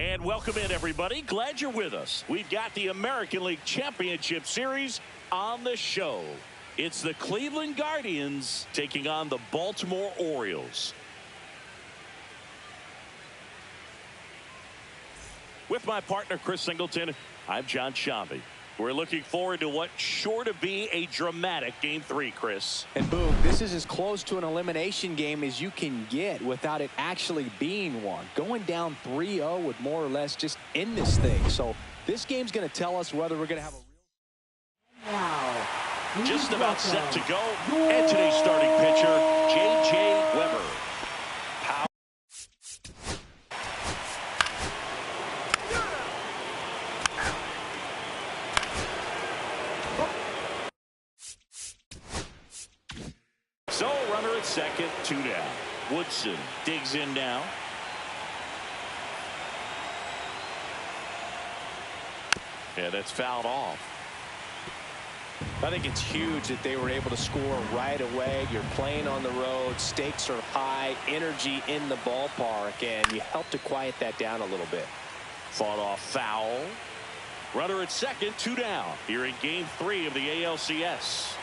And welcome in, everybody. Glad you're with us. We've got the American League Championship Series on the show. It's the Cleveland Guardians taking on the Baltimore Orioles. With my partner, Chris Singleton, I'm John Shambi. We're looking forward to what's sure to be a dramatic Game 3, Chris. And boom, this is as close to an elimination game as you can get without it actually being one. Going down 3-0 would more or less just end this thing. So this game's going to tell us whether we're going to have a Now, just about set to go. And today's starting pitcher, J.J. Weber. So, runner at second, 2 down. Woodson digs in now. Yeah, that's fouled off. I think it's huge that they were able to score right away. You're playing on the road. Stakes are high. Energy in the ballpark. And you help to quiet that down a little bit. Fought off foul. Runner at second, 2 down. Here in Game 3 of the ALCS.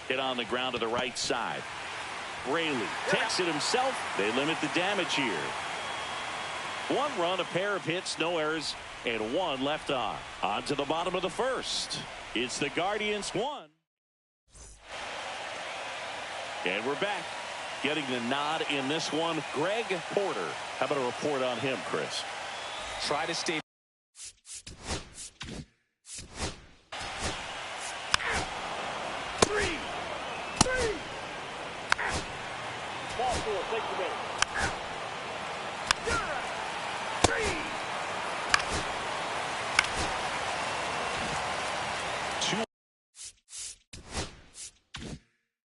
Hit on the ground to the right side. Braley takes it himself. They limit the damage here. 1 run, a pair of hits, no errors, and 1 left on. On to the bottom of the first. It's the Guardians 1. And we're back. Getting the nod in this one, Greg Porter. How about a report on him, Chris? Try to stay.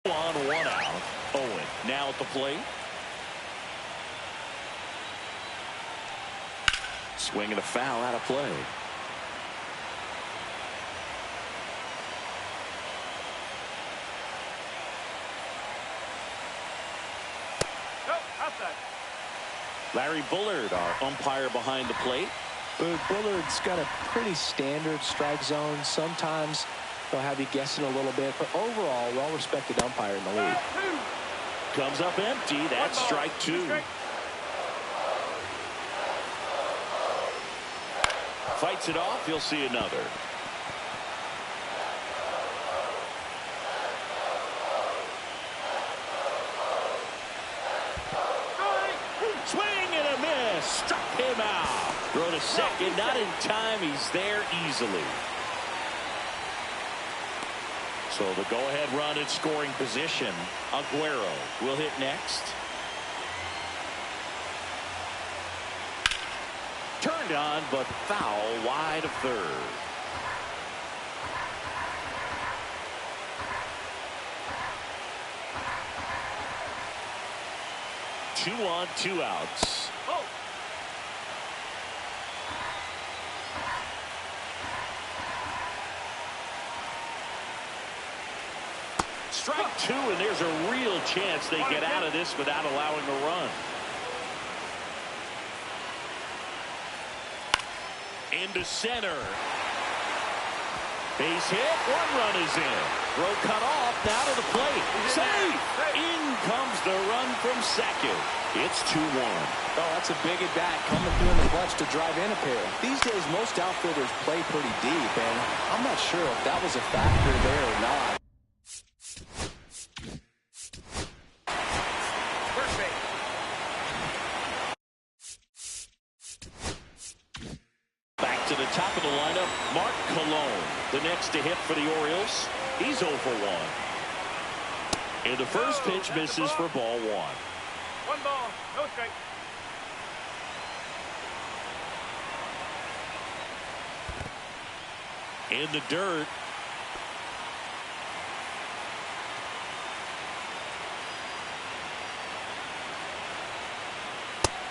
On, 1 out. Owen now at the plate. Swing and a foul out of play. Larry Bullard, our umpire behind the plate. Bullard's got a pretty standard strike zone. Sometimes they'll have you guessing a little bit, but overall, well-respected umpire in the league. Comes up empty. That's strike 2. Fights it off. You'll see another. Swing and a miss. Struck him out. Throw to second. Not in time. He's there easily. So the go-ahead run in scoring position. Aguero will hit next. Turned on, but foul wide of third. Two on, 2 outs. Strike 2, and there's a real chance they get out of this without allowing a run. Into center. Base hit. 1 run is in. Throw cut off. Now to the plate. Safe. In comes the run from second. It's 2-1. Oh, that's a big at bat coming through in the clutch to drive in a pair. These days, most outfielders play pretty deep, and I'm not sure if that was a factor there or not. To the top of the lineup, Mark Cologne, the next to hit for the Orioles. He's 0 for 1. And the first pitch misses for ball 1. 1 ball, no strike. In the dirt.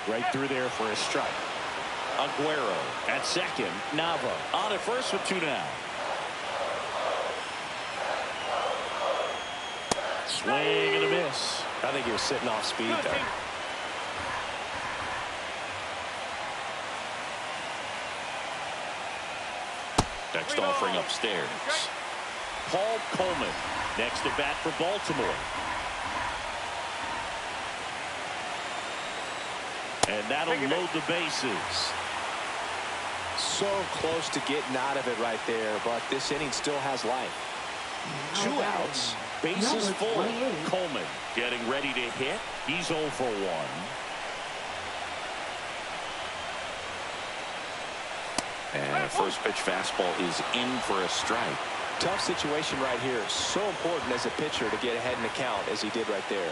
Right through there for a strike. Aguero at second. Nava on at first with 2 down. Swing and a miss. I think he was sitting off speed there. Next offering upstairs. Paul Coleman next to bat for Baltimore. And that'll load the bases. So close to getting out of it right there, but this inning still has life. 2 outs, bases full. Coleman getting ready to hit. He's 0 for 1. And first pitch fastball is in for a strike. Tough situation right here. So important as a pitcher to get ahead in the count as he did right there.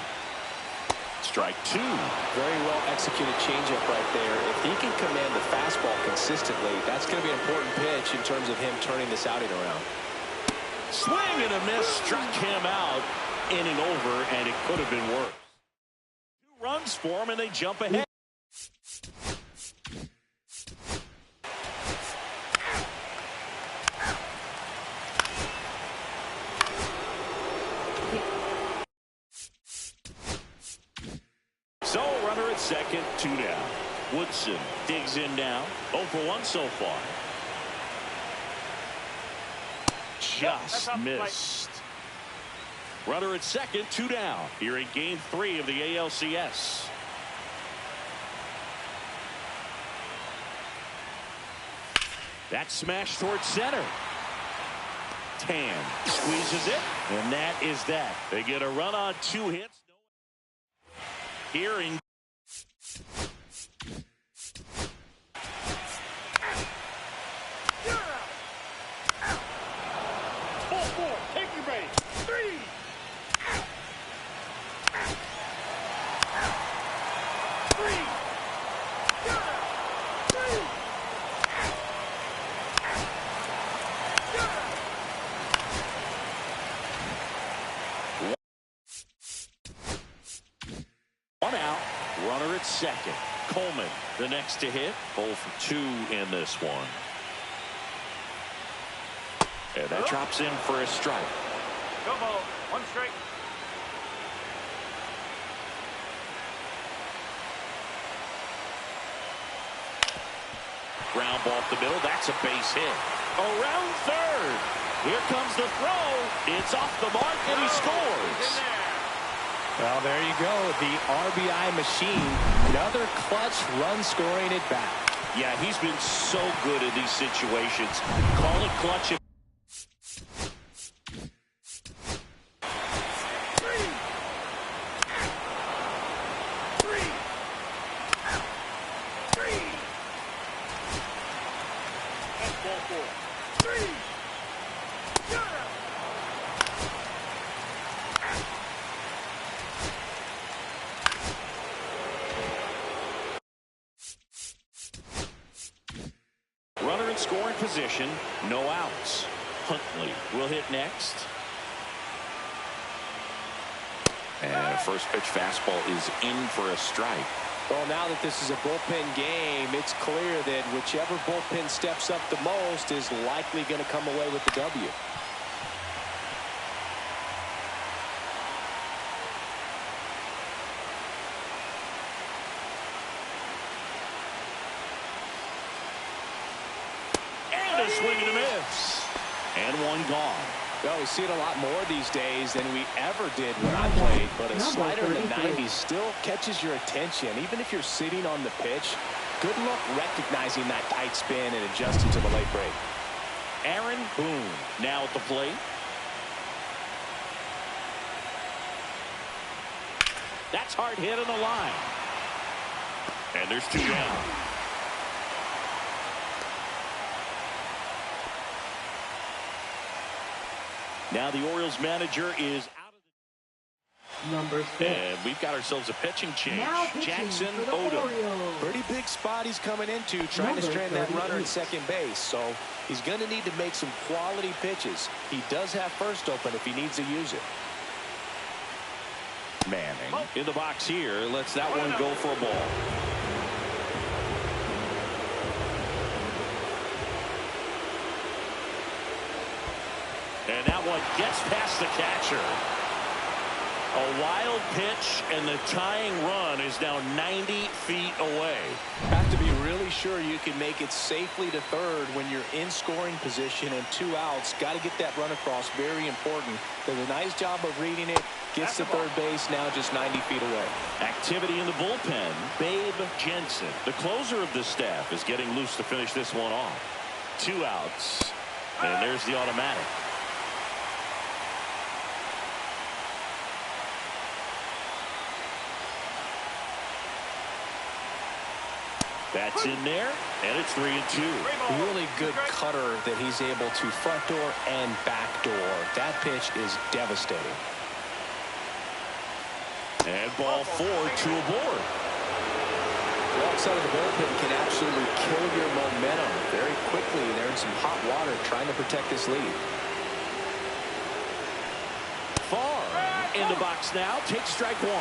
Strike 2. Very well executed changeup right there. If he can command the fastball consistently, that's going to be an important pitch in terms of him turning this outing around. Swing and a miss, struck him out. Inning over, and it could have been worse. 2 runs for him, and they jump ahead. So, runner at second, 2 down. Woodson digs in now. 0 for 1 so far. Just missed. Runner at second, 2 down. Here in game 3 of the ALCS. That smash towards center. Tan squeezes it, and that is that. They get a run on 2 hits. Here in second. Coleman the next to hit. 0 for 2 in this one. And that drops in for a strike. Go ball. 1 strike. Ground ball up the middle. That's a base hit. Around third. Here comes the throw. It's off the mark, and he scores. Well, there you go. The RBI machine. Another clutch run scoring at bat. Yeah, he's been so good in these situations. Call it clutch. Runner in scoring position, no outs. Huntley will hit next. And first pitch fastball is in for a strike. Well, now that this is a bullpen game, it's clear that whichever bullpen steps up the most is likely going to come away with the W. And a swing and a miss. And 1 gone. Well, we see it a lot more these days than we ever did when I played, but a slider in the 90s still catches your attention. Even if you're sitting on the pitch, good luck recognizing that tight spin and adjusting to the late break. Aaron Boone now at the plate. That's hard hit on the line. And there's 2 down. Now the Orioles manager is out of the number 6. And we've got ourselves a pitching change. Jackson for the Odom. Orioles. Pretty big spot he's coming into, trying to strand that runner at second base. So he's going to need to make some quality pitches. He does have first open if he needs to use it. Manning in the box here. Lets that one go for a ball. And that one gets past the catcher. A wild pitch, and the tying run is now 90 feet away. Have to be really sure you can make it safely to third when you're in scoring position and 2 outs. Got to get that run across. Very important. Does a nice job of reading it. Gets to third base, now just 90 feet away. Activity in the bullpen. Babe Jensen, the closer of the staff, is getting loose to finish this one off. 2 outs, and there's the automatic. That's in there, and it's 3-2. Really good cutter that he's able to front door and back door. That pitch is devastating. And ball 4, 2 aboard. Wrong side of the bullpen can absolutely kill your momentum very quickly. They're in some hot water trying to protect this lead. Far in the box now. Takes strike 1.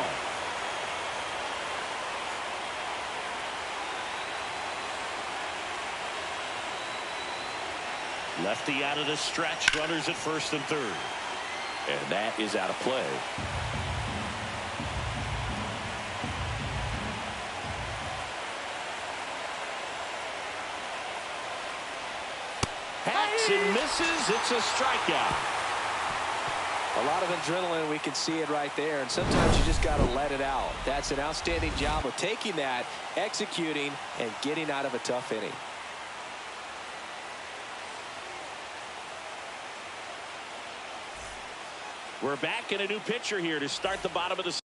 Lefty out of the stretch. Runners at first and third. And that is out of play. Hacks and misses. It's a strikeout. A lot of adrenaline. We can see it right there. And sometimes you just got to let it out. That's an outstanding job of taking that, executing, and getting out of a tough inning. We're back in a new pitcher here to start the bottom of the.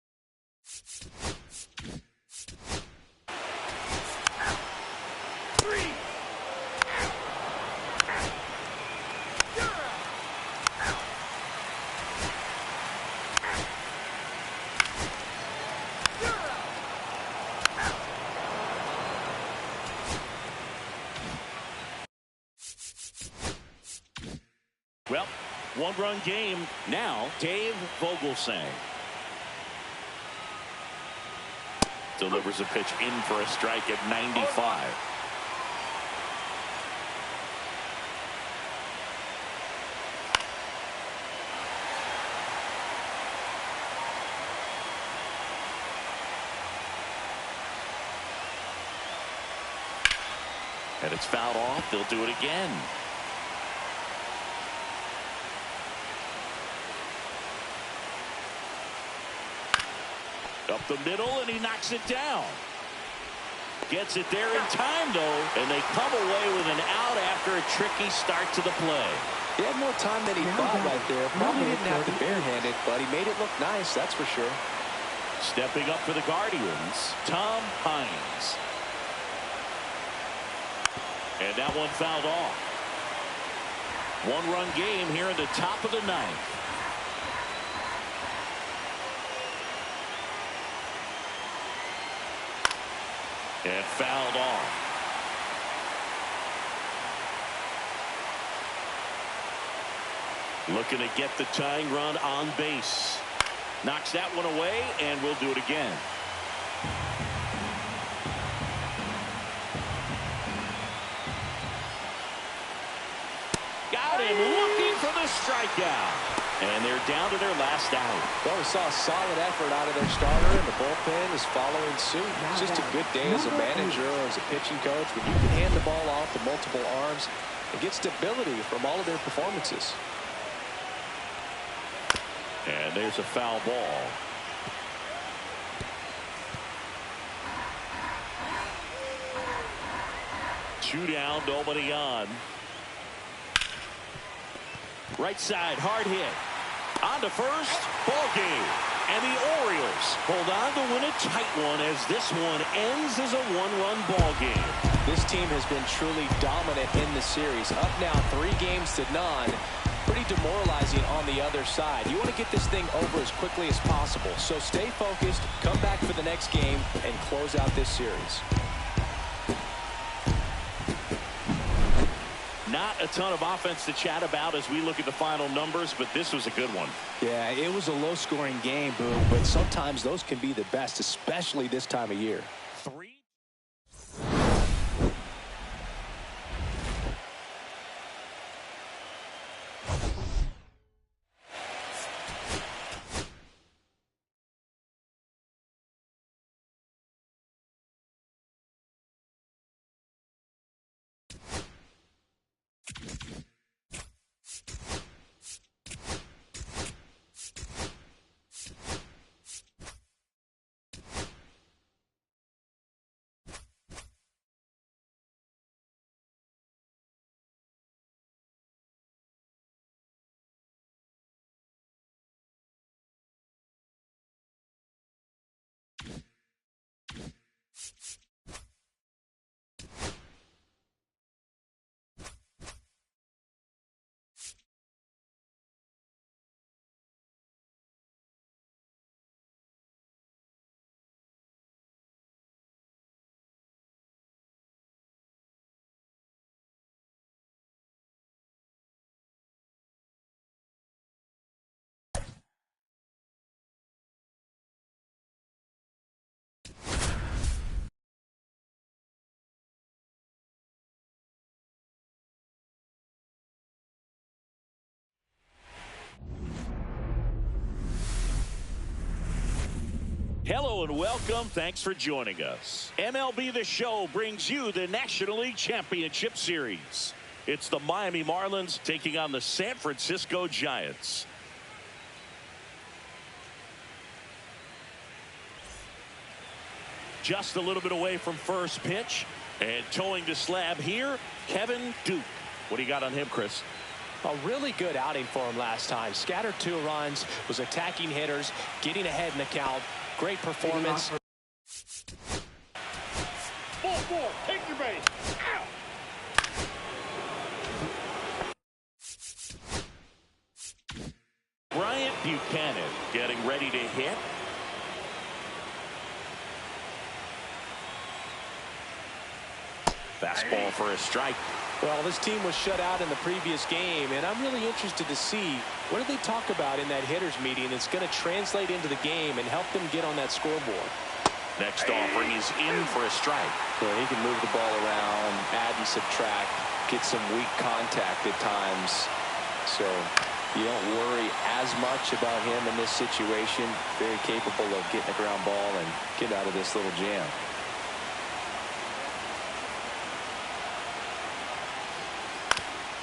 Well, one-run game now. Dave Vogelsang delivers a pitch in for a strike at 95. And it's fouled off. They'll do it again. Up the middle, and he knocks it down. Gets it there in time, though, and they come away with an out after a tricky start to the play. He had more time than he thought right there. Probably didn't have to barehanded, but he made it look nice, that's for sure. Stepping up for the Guardians, Tom Hines. And that one fouled off. One-run game here in the top of the ninth. And fouled off. Looking to get the tying run on base. Knocks that one away, and we'll do it again. Got him looking for the strikeout. And they're down to their last out. Well, we saw a solid effort out of their starter, and the bullpen is following suit. It's just a good day as a manager or as a pitching coach when you can hand the ball off to multiple arms and get stability from all of their performances. And there's a foul ball. Two down, nobody on. Right side, hard hit. On to first, ball game. And the Orioles hold on to win a tight one as this one ends as a one-run ball game. This team has been truly dominant in the series. Up now 3 games to none. Pretty demoralizing on the other side. You want to get this thing over as quickly as possible. So stay focused, come back for the next game, and close out this series. Not a ton of offense to chat about as we look at the final numbers, but this was a good one. Yeah, it was a low-scoring game, Boom, but sometimes those can be the best, especially this time of year. Hello and welcome. Thanks for joining us. MLB The Show brings you the National League Championship Series. It's the Miami Marlins taking on the San Francisco Giants. Just a little bit away from first pitch. And towing the slab here, Kevin Duke. What do you got on him, Chris? A really good outing for him last time. Scattered 2 runs, was attacking hitters, getting ahead in the count. Great performance. Ball, take your base. Ow. Bryant Buchanan getting ready to hit. Fastball for a strike. Well, this team was shut out in the previous game, and I'm really interested to see what do they talk about in that hitters meeting that's going to translate into the game and help them get on that scoreboard. Next offering is in for a strike. Yeah, he can move the ball around, add and subtract, get some weak contact at times. So you don't worry as much about him in this situation. Very capable of getting a ground ball and get out of this little jam.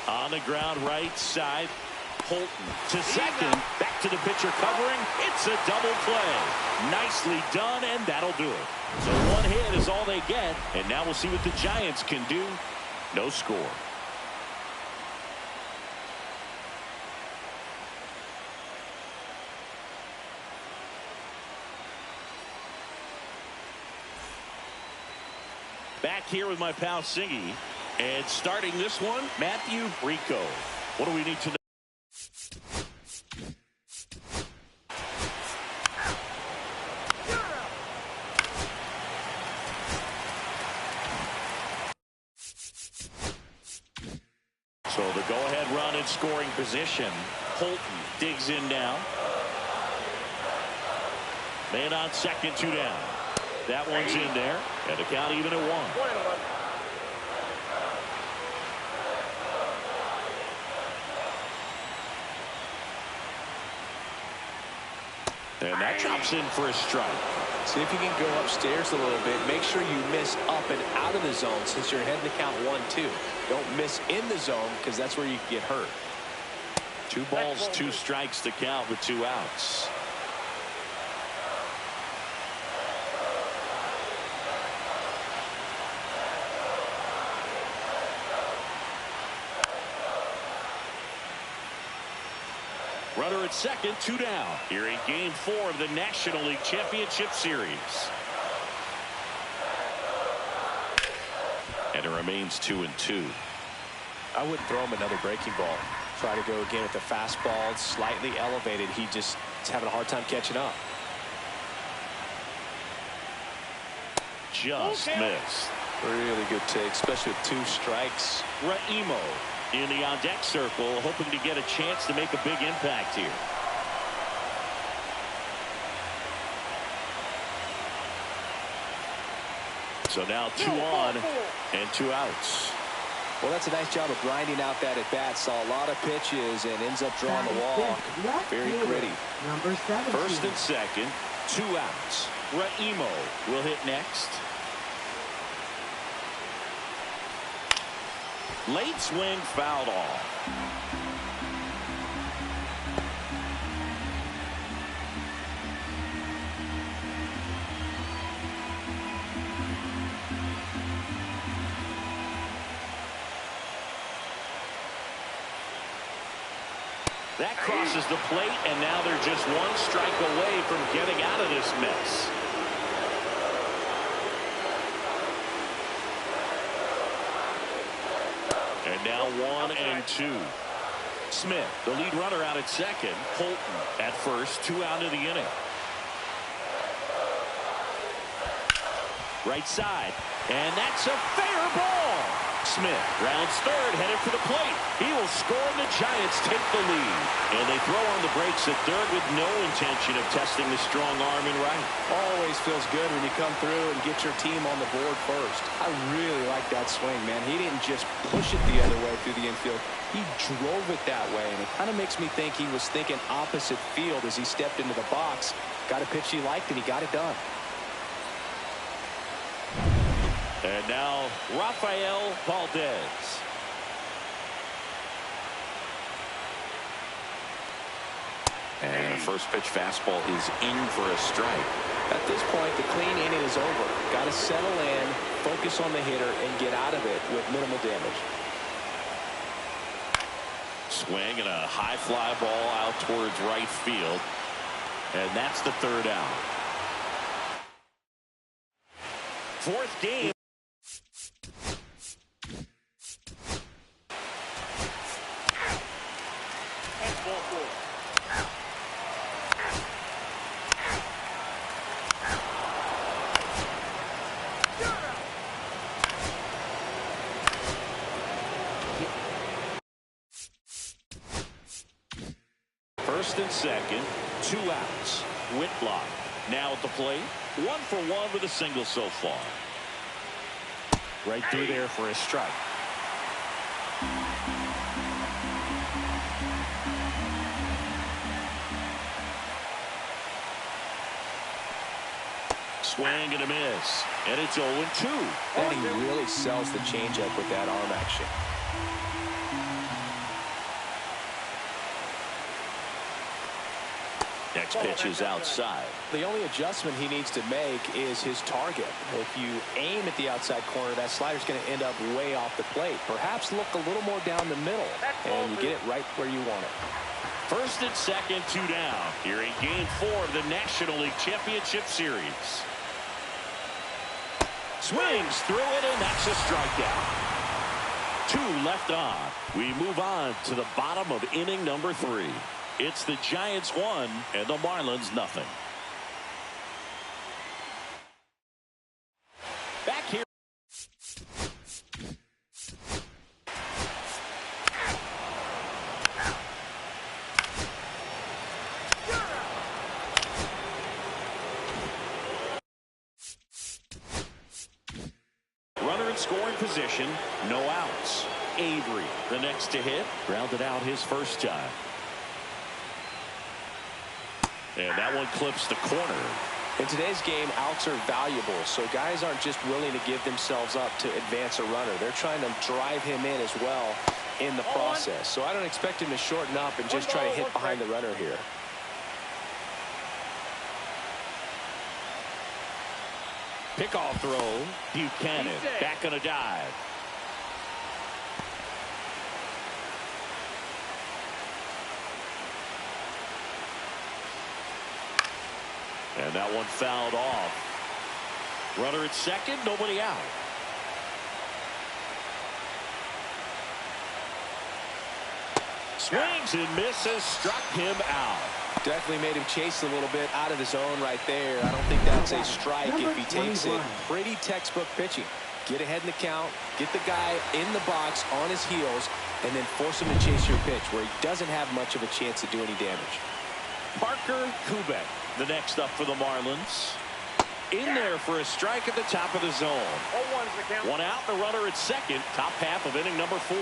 On the ground right side. Holton to second. Back to the pitcher covering. It's a double play. Nicely done, and that'll do it. So 1 hit is all they get, and now we'll see what the Giants can do. No score. Back here with my pal Singy. And starting this one, Matthew Rico. What do we need to know? So the go-ahead run in scoring position. Holton digs in now. Man on second, 2 down. That one's in there. And the count even at 1. And that drops in for a strike. See if you can go upstairs a little bit. Make sure you miss up and out of the zone since you're heading to count 1-2. Don't miss in the zone because that's where you can get hurt. 2 balls, 2 strikes to count with 2 outs. Runner at second, 2 down. Here in game 4 of the National League Championship Series. And it remains 2-2. I wouldn't throw him another breaking ball. Try to go again with the fastball, slightly elevated. He just is having a hard time catching up. Just missed. Really good take, especially with 2 strikes. Raimo in the on-deck circle, hoping to get a chance to make a big impact here. So now 2 on and 2 outs. Well, that's a nice job of grinding out that at-bat. Saw a lot of pitches and ends up drawing the walk. Very gritty. Number 17. First and second, 2 outs. Raimo will hit next. Late swing, fouled off. That crosses the plate, and now they're just 1 strike away from getting out of this mess. And now 1-2. Smith, the lead runner, out at second. Holton at first, 2 out of the inning. Right side, and that's a fair ball. Smith rounds third, headed for the plate. He will score, and the Giants take the lead. And they throw on the brakes at third with no intention of testing the strong arm in right. Always feels good when you come through and get your team on the board first. I really like that swing, man. He didn't just push it the other way through the infield. He drove it that way, and it kind of makes me think he was thinking opposite field as he stepped into the box. Got a pitch he liked, and he got it done. And now Rafael Valdez. And the first pitch fastball is in for a strike. At this point, the clean inning is over. Got to settle in, focus on the hitter, and get out of it with minimal damage. Swing and a high fly ball out towards right field. And that's the third out. Fourth game. First and second, 2 outs. Whitlock now at the plate. 1 for 1 with a single so far. Right through there for a strike. Swing and a miss. And it's 0-2. And he really sells the changeup with that arm action. Next pitch is outside. The only adjustment he needs to make is his target. If you aim at the outside corner, that slider's going to end up way off the plate. Perhaps look a little more down the middle, and you get it right where you want it. First and second, 2 down. Here in Game 4 of the National League Championship Series. Swings through it, and that's a strikeout. 2 left on. We move on to the bottom of inning number 3. It's the Giants 1 and the Marlins nothing. Back here. Runner in scoring position, no outs. Avery, the next to hit, grounded out his first time. And that one clips the corner. In today's game, outs are valuable, so guys aren't just willing to give themselves up to advance a runner. They're trying to drive him in as well in the process. So I don't expect him to shorten up and just try to hit behind the runner here. Pickoff throw. Buchanan back on a dive. And that one fouled off. Runner at second, nobody out. Swings and misses, struck him out. Definitely made him chase a little bit out of the zone right there. I don't think that's a strike if he takes it. Pretty textbook pitching. Get ahead in the count, get the guy in the box on his heels, and then force him to chase your pitch where he doesn't have much of a chance to do any damage. Parker Kubek, the next up for the Marlins. In there for a strike at the top of the zone. 1 out, the runner at second, top half of inning number 4.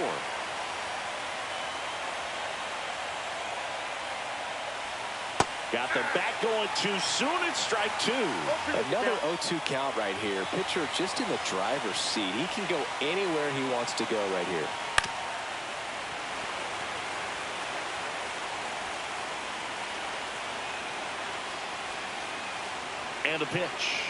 Got the bat going too soon. It's strike 2. Another 0-2 count right here. Pitcher just in the driver's seat. He can go anywhere he wants to go right here. And a pitch.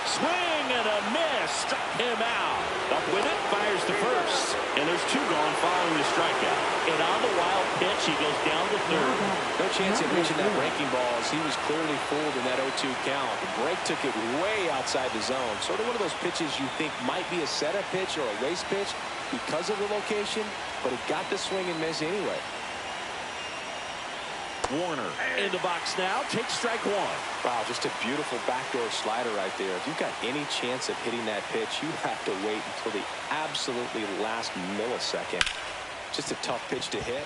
Swing and a miss. Struck him out. Up with it, fires to first. And there's 2 gone following the strikeout. And on the wild pitch, he goes down to third. No chance of reaching that breaking ball as he was clearly fooled in that 0-2 count. The break took it way outside the zone. Sort of one of those pitches you think might be a setup pitch or a race pitch because of the location, but he got the swing and miss anyway. Warner in the box now, takes strike 1. Wow, just a beautiful backdoor slider right there. If you've got any chance of hitting that pitch, you have to wait until the absolutely last millisecond. Just a tough pitch to hit.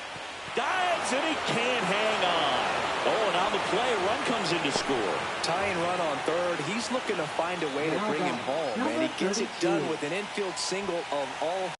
Dives and he can't hang on. Oh, and on the play, run comes in to score. Tying run on third. He's looking to find a way to bring him home, and he gets it done with an infield single of all.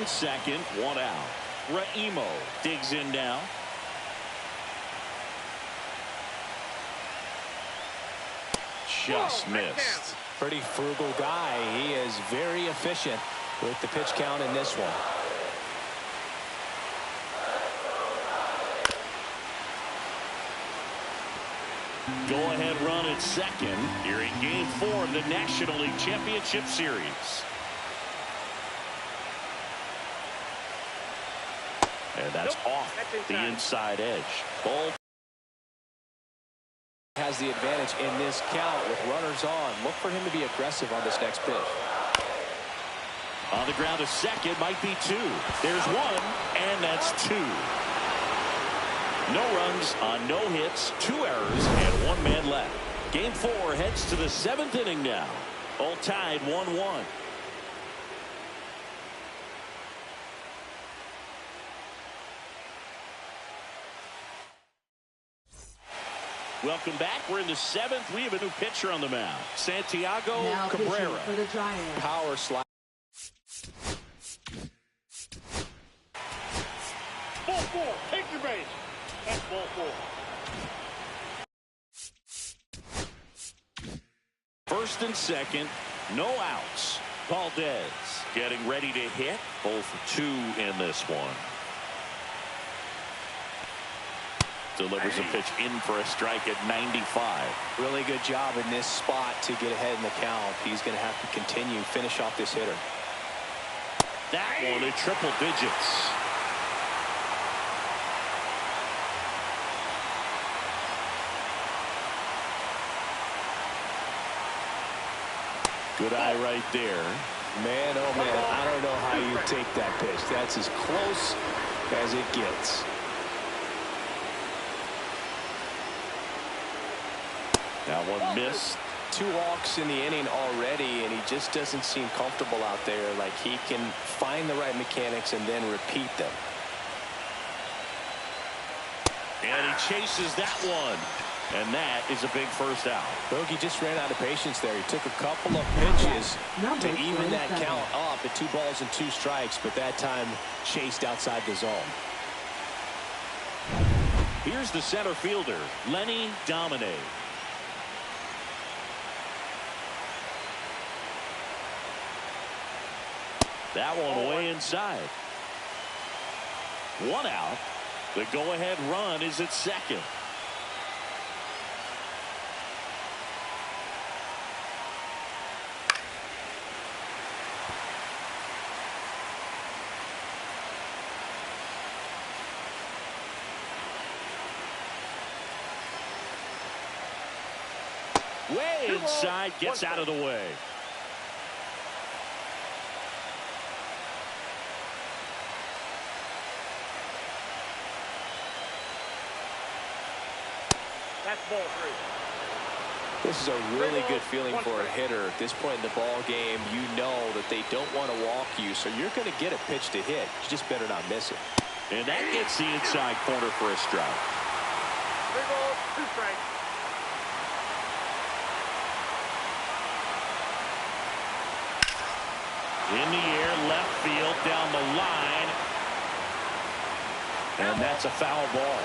and second, one out. Raimo digs in now. Just missed. Pretty frugal guy. He is very efficient with the pitch count in this one. Go-ahead run at second here in Game 4 of the National League Championship Series. And that's off the inside edge. Ball has the advantage in this count with runners on. Look for him to be aggressive on this next pitch. On the ground to second, might be two. There's one, and that's two. No runs on no hits, 2 errors, and 1 man left. Game 4 heads to the 7th inning now. All tied 1-1. Welcome back. We're in the 7th. We have a new pitcher on the mound. Santiago now Cabrera. For the Giants. Power slide. Ball 4. Take your base. That's ball 4. First and second, no outs. Valdez getting ready to hit. 0 for 2 in this one. Delivers a pitch in for a strike at 95. Really good job in this spot to get ahead in the count. He's going to have to continue, finish off this hitter. That one at triple digits. Good eye right there. Man, oh man, I don't know how you take that pitch. That's as close as it gets. Now one missed. 2 walks in the inning already, and he just doesn't seem comfortable out there. Like he can find the right mechanics and then repeat them. And he chases that one. And that is a big first out. Bogey just ran out of patience there. He took a couple of pitches to even that count up at 2 balls and 2 strikes, but that time chased outside the zone. Here's the center fielder, Lenny Domine. That one way inside. 1 out. The go-ahead run is at second. Way inside, gets out of the way. That's ball 3. This is a really good feeling for a hitter. At this point in the ball game, you know that they don't want to walk you, so you're going to get a pitch to hit. You just better not miss it. And that gets the inside corner for a strike. 3 balls, 2 strikes. In the air, left field, down the line. And that's a foul ball.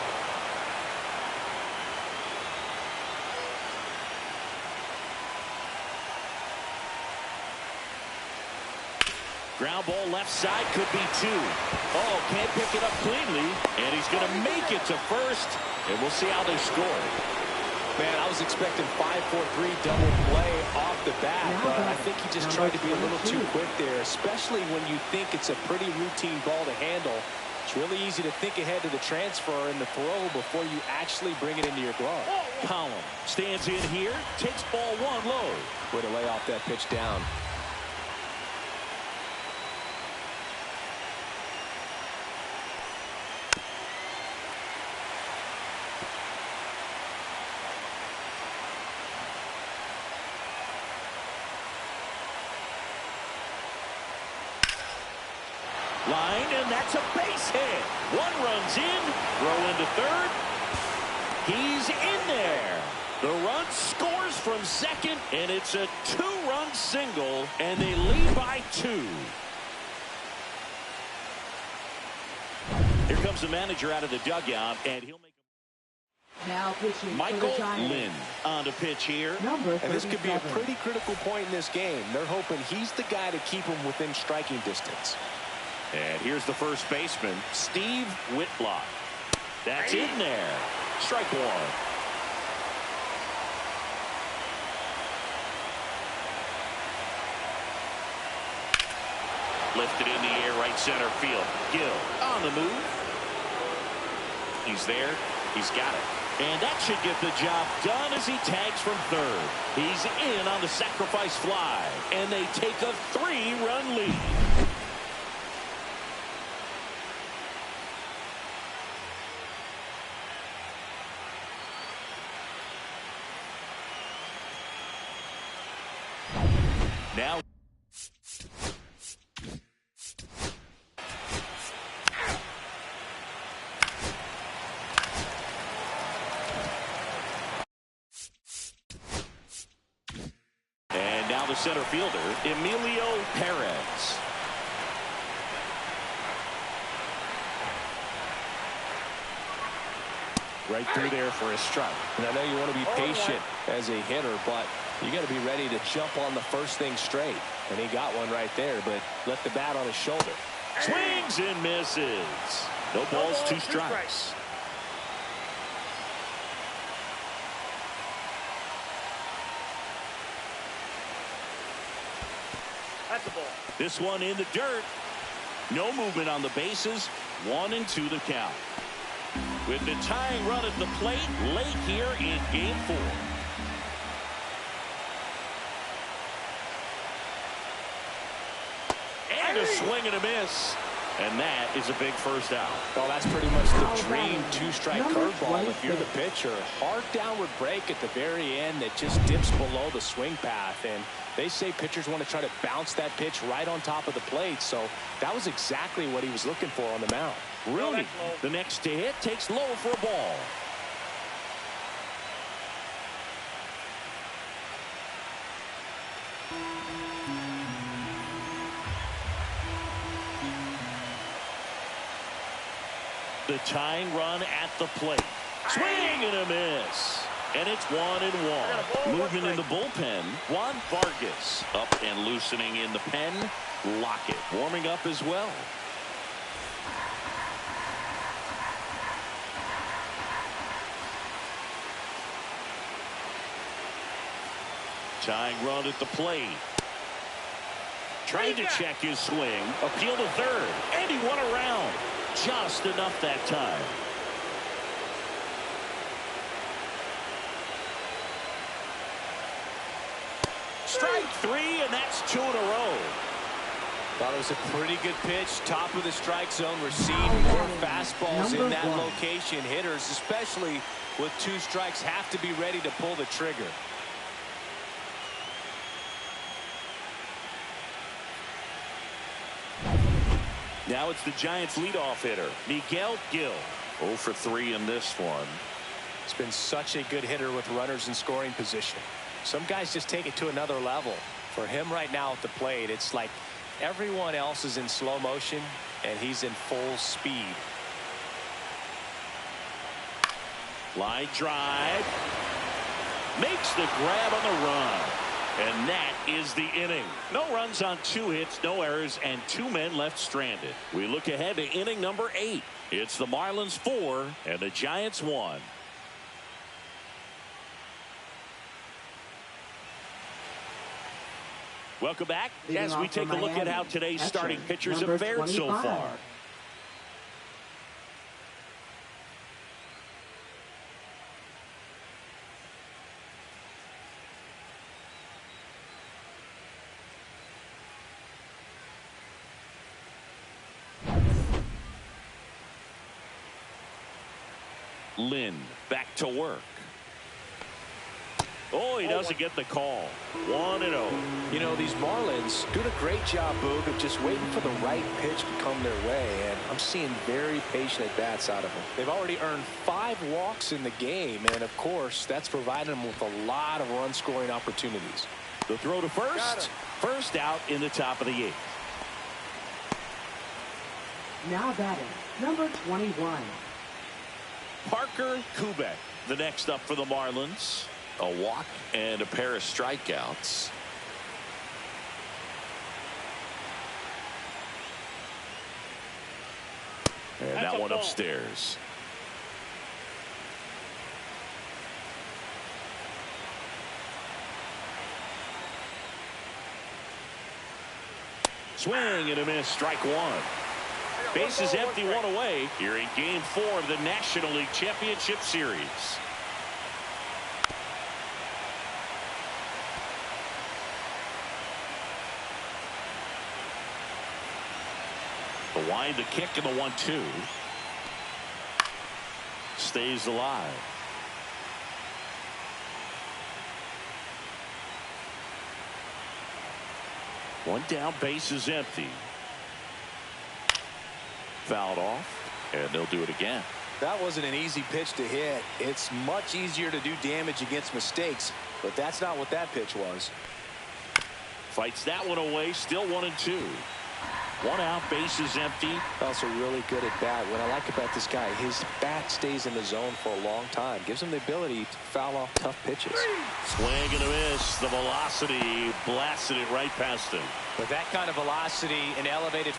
Ground ball left side, could be 2. Oh, can't pick it up cleanly. And he's going to make it to first. And we'll see how they score. Man, I was expecting 5-4-3 double play off the bat, but I think he just tried to be a little too quick there, especially when you think it's a pretty routine ball to handle. It's really easy to think ahead to the transfer and the throw before you actually bring it into your glove. Column stands in here, takes ball 1 low. Way to lay off that pitch down. Line, and that's a base hit. 1 runs in, throw into third. He's in there. The run scores from second, and it's a 2-run single, and they lead by 2. comes the manager out of the dugout, and he'll make now pitching Michael Lynn on the pitch here. And this could be a pretty critical point in this game. They're hoping he's the guy to keep them within striking distance. And here's the first baseman, Steve Whitlock. That's in there. Strike one. Lifted in the air, right center field. Gill on the move. He's there. He's got it. And that should get the job done as he tags from third. He's in on the sacrifice fly. And they take a 3-run lead. Now the center fielder, Emilio Perez. Right through there for a strike. And I know you want to be patient as a hitter, but you got to be ready to jump on the first thing straight. And he got one right there, but left the bat on his shoulder. Swings and misses. No balls, 2 strikes. That's a ball. This one in the dirt. No movement on the bases. 1-2 the count. With the tying run at the plate late here in game 4. And a swing and a miss. And that is a big first out. Well, that's pretty much the dream 2-strike curveball if you're the pitcher. Hard downward break at the very end that just dips below the swing path. And they say pitchers want to try to bounce that pitch right on top of the plate. So that was exactly what he was looking for on the mound. Rooney, the next to hit, takes low for a ball. The tying run at the plate. Swing and a miss. And it's 1-1. Moving in the bullpen, Juan Vargas. Up and loosening in the pen. Lockett warming up as well. Tying run at the plate. Trying to check his swing. Appeal to third. And he won around. Just enough that time. Strike 3, and that's 2 in a row. Thought it was a pretty good pitch. Top of the strike zone. We're seeing more fastballs in that location. Hitters, especially with 2 strikes, have to be ready to pull the trigger. Now it's the Giants leadoff hitter, Miguel Gil. 0 for 3 in this one. He's been such a good hitter with runners in scoring position. Some guys just take it to another level. For him right now at the plate, it's like everyone else is in slow motion and he's in full speed. Line drive. Makes the grab on the run. And that is the inning. No runs on 2 hits, no errors, and 2 men left stranded. We look ahead to inning number 8. It's the Marlins 4 and the Giants 1. Welcome back as we take a look at how today's starting pitchers have fared so far. Lynn back to work. Oh, he doesn't get the call. 1-0. You know, these Marlins doing a great job, Boog, of just waiting for the right pitch to come their way, and I'm seeing very patient at-bats out of them. They've already earned 5 walks in the game, and of course, that's provided them with a lot of run-scoring opportunities. The throw to first. First out in the top of the 8th. Now batting, Number 21. Parker Kubek, the next up for the Marlins. A walk and a pair of strikeouts. And That's that a one ball. upstairs. Swing and a miss, strike one. Bases empty, one away here in Game 4 of the National League Championship Series. The wind, the kick, and the 1-2. Stays alive. One down, base is empty. Fouled off, and they'll do it again. That wasn't an easy pitch to hit. It's much easier to do damage against mistakes, but that's not what that pitch was. Fights that one away, still 1-2. One out, base is empty. Also really good at bat. What I like about this guy, his bat stays in the zone for a long time. Gives him the ability to foul off tough pitches. Swing and a miss. The velocity blasted it right past him. With that kind of velocity and elevated.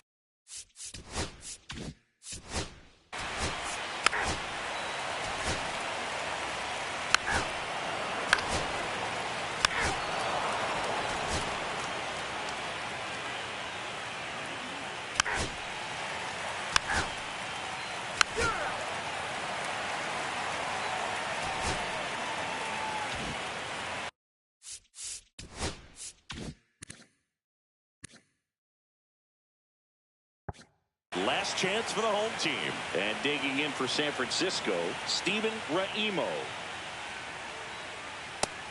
Last chance for the home team. And digging in for San Francisco, Steven Raimo.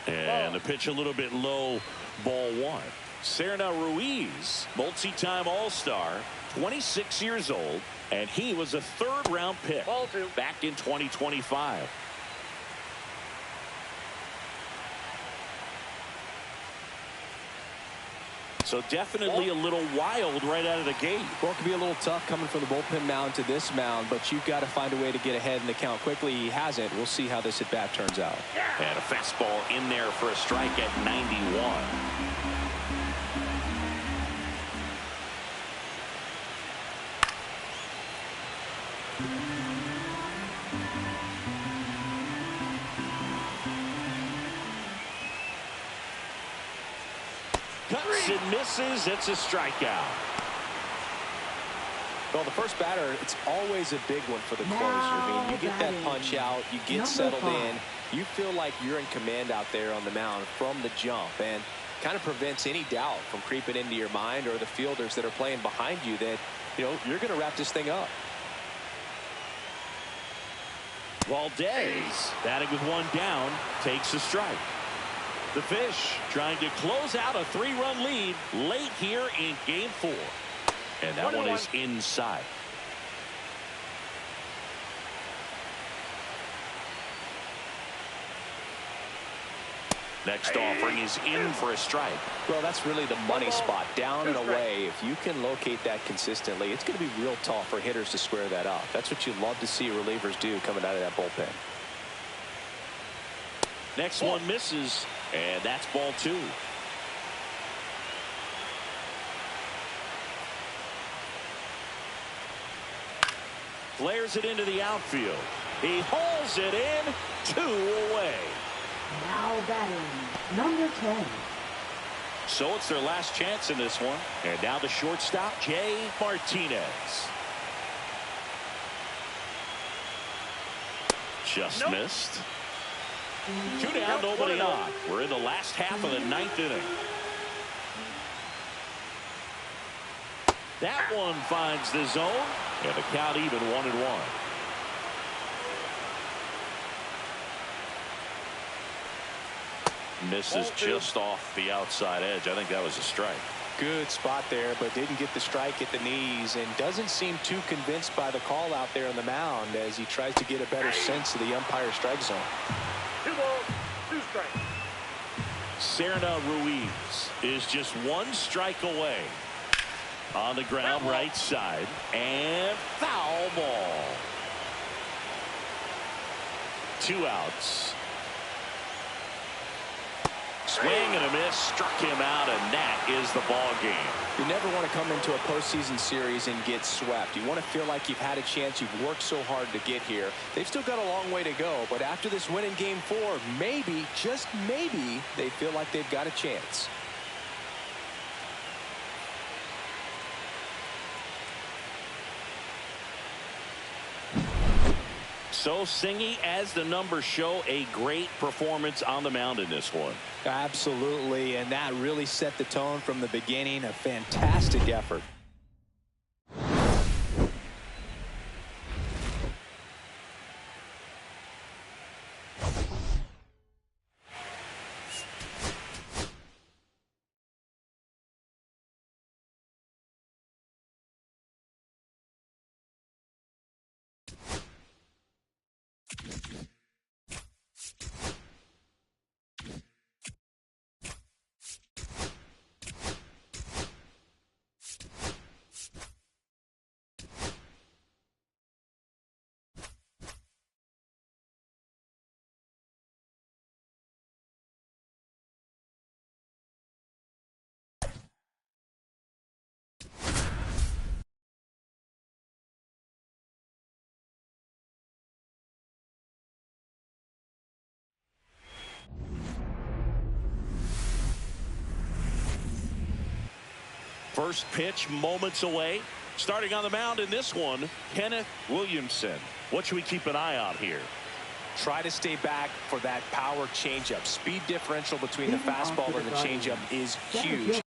And the pitch a little bit low, ball one. Serna Ruiz, multi-time All-Star, 26 years old, and he was a third-round pick Ball two. back in 2025. So definitely a little wild right out of the gate. Well, it can be a little tough coming from the bullpen mound to this mound, but you've got to find a way to get ahead in the count quickly. He hasn't. We'll see how this at-bat turns out. And a fastball in there for a strike at 91. Cuts and misses. It's a strikeout. Well, the first batter, it's always a big one for the closer. I mean, you get that punch out, you get settled in, you feel like you're in command out there on the mound from the jump, and kind of prevents any doubt from creeping into your mind or the fielders that are playing behind you that, you know, you're going to wrap this thing up. Valdez, batting with one down, takes a strike. The Fish trying to close out a 3-run lead late here in Game 4. And that one is inside. Next offering is in for a strike. Well, that's really the money spot, down and away. If you can locate that consistently, it's going to be real tough for hitters to square that up. That's what you love to see relievers do coming out of that bullpen. Next one misses, and that's ball two. Flares it into the outfield. He hauls it in, 2 away. Now batting, number 10. So it's their last chance in this one. And now the shortstop, Jay Martinez. Just missed. 2 down, nobody on. We're in the last half of the 9th inning. That one finds the zone, and the count even 1-1. Misses just off the outside edge. I think that was a strike. Good spot there, but didn't get the strike at the knees and doesn't seem too convinced by the call out there on the mound as he tries to get a better sense of the umpire strike zone. 2 balls, 2 strikes. Serna Ruiz is just 1 strike away. On the ground, right side, and foul ball. 2 outs. Swing and a miss, struck him out, and that is the ball game. You never want to come into a postseason series and get swept. You want to feel like you've had a chance. You've worked so hard to get here. They've still got a long way to go, but after this win in Game 4, maybe, just maybe, they feel like they've got a chance. So Singy, as the numbers show, a great performance on the mound in this one. Absolutely, and that really set the tone from the beginning. A fantastic effort. First pitch moments away. Starting on the mound in this one, Kenneth Williamson. What should we keep an eye on here? Try to stay back for that power changeup. Speed differential between the fastball and the changeup is huge.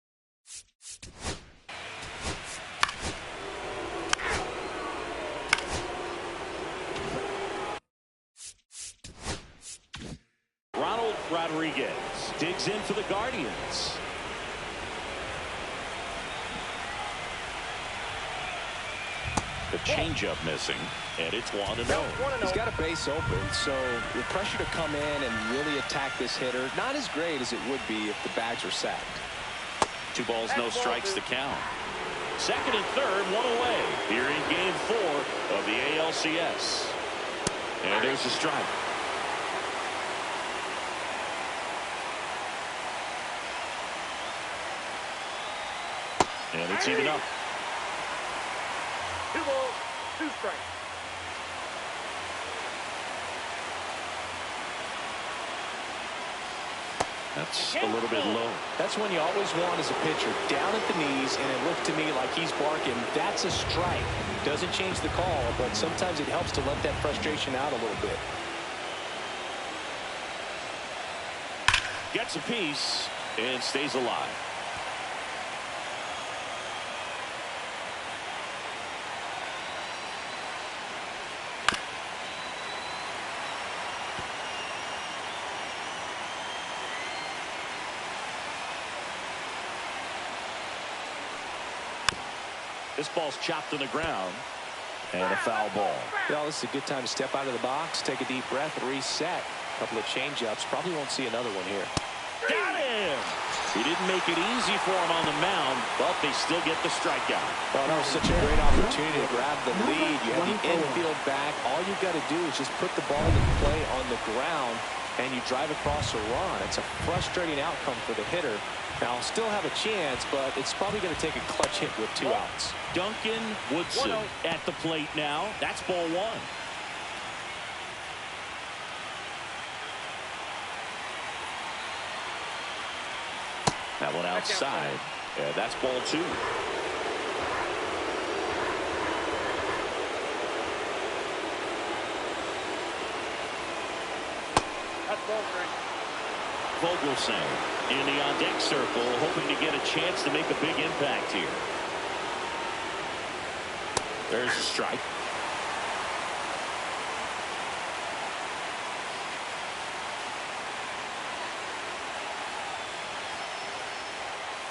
Ronald Rodriguez digs in for the Guardians. The changeup missing, and it's 1-0. He's got a base open, so the pressure to come in and really attack this hitter, not as great as it would be if the bags were sacked. 2 balls, no strikes to count. Second and third, 1 away here in Game 4 of the ALCS. And there's a strike. And it's even up. 2 balls, 2 strikes. That's a little bit low. That's when you always want as a pitcher, down at the knees, and it looked to me like he's barking. That's a strike. Doesn't change the call, but sometimes it helps to let that frustration out a little bit. Gets a piece and stays alive. This ball's chopped to the ground, and a foul ball. Well, this is a good time to step out of the box, take a deep breath, reset. A couple of change-ups. Probably won't see another one here. Got him! He didn't make it easy for him on the mound, but they still get the strikeout. Well, that was such a great opportunity to grab the lead. You have the infield back. All you got to do is just put the ball in play on the ground, and you drive across a run. It's a frustrating outcome for the hitter. Now, still have a chance, but it's probably going to take a clutch hit with 2 outs. Duncan Woodson at the plate now. That's ball 1. That one outside. Yeah, that's ball 2. That's ball 3. Vogelsang in the on-deck circle, hoping to get a chance to make a big impact here. There's a strike.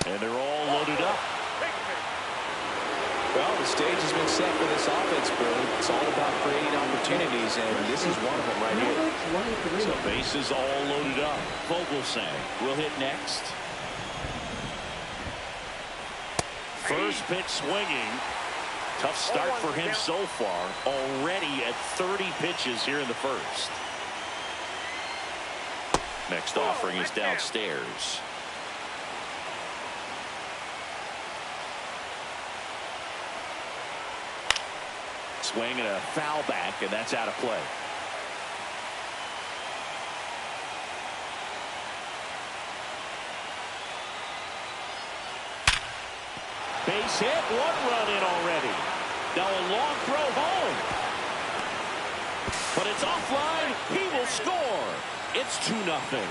And they're all loaded up. Well, the stage has been set for this offense, Bill. It's all about creating opportunities, and this is one of them right here. So bases all loaded up. Vogelsang will hit next. First pitch swinging. Tough start for him so far. Already at 30 pitches here in the first. Next offering is downstairs. Swing and a foul back, and that's out of play. Base hit, 1 run in already. Now a long throw home. But it's offline. He will score. It's 2-0.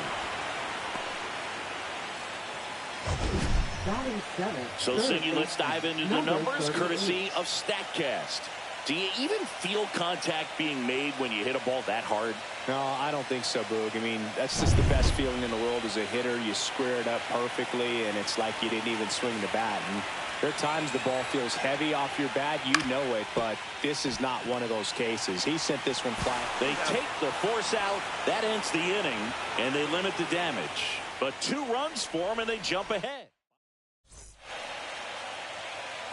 So, Siggy, let's dive into the numbers courtesy of StatCast. Do you even feel contact being made when you hit a ball that hard? No, I don't think so, Boog. I mean, that's just the best feeling in the world as a hitter. You square it up perfectly, and it's like you didn't even swing the bat. And there are times the ball feels heavy off your bat. You know it, but this is not one of those cases. He sent this one flat. They take the force out. That ends the inning, and they limit the damage. But 2 runs for them, and they jump ahead.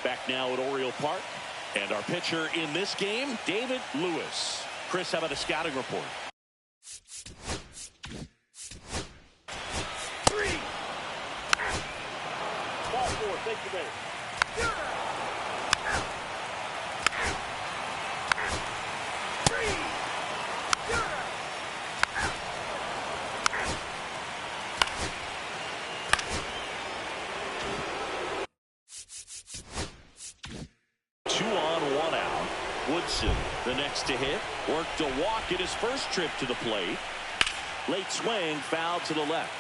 Back now at Oriole Park. And our pitcher in this game, David Lewis. Chris, how about a scouting report? 3. Ball 4. Take the base. 2 on, 1 out. Woodson, the next to hit, worked a walk at his first trip to the plate. Late swing, foul to the left.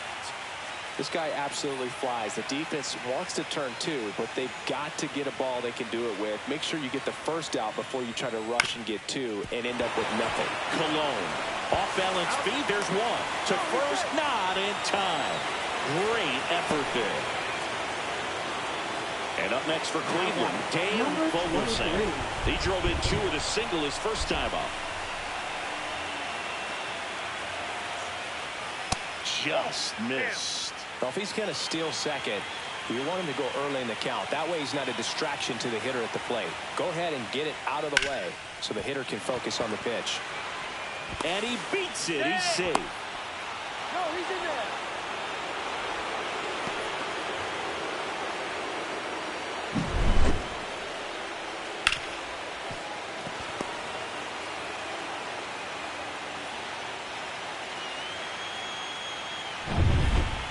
This guy absolutely flies. The defense wants to turn 2, but they've got to get a ball they can do it with. Make sure you get the first out before you try to rush and get 2 and end up with nothing. Cologne, off balance feed, there's 1. To first, not in time. Great effort there. And up next for Cleveland, Dave Fullerson. He drove in 2 with a single his first time up. Just missed. Well, if he's going to steal second, you want him to go early in the count. That way he's not a distraction to the hitter at the plate. Go ahead and get it out of the way so the hitter can focus on the pitch. And he beats it. He's safe. No, he's in there.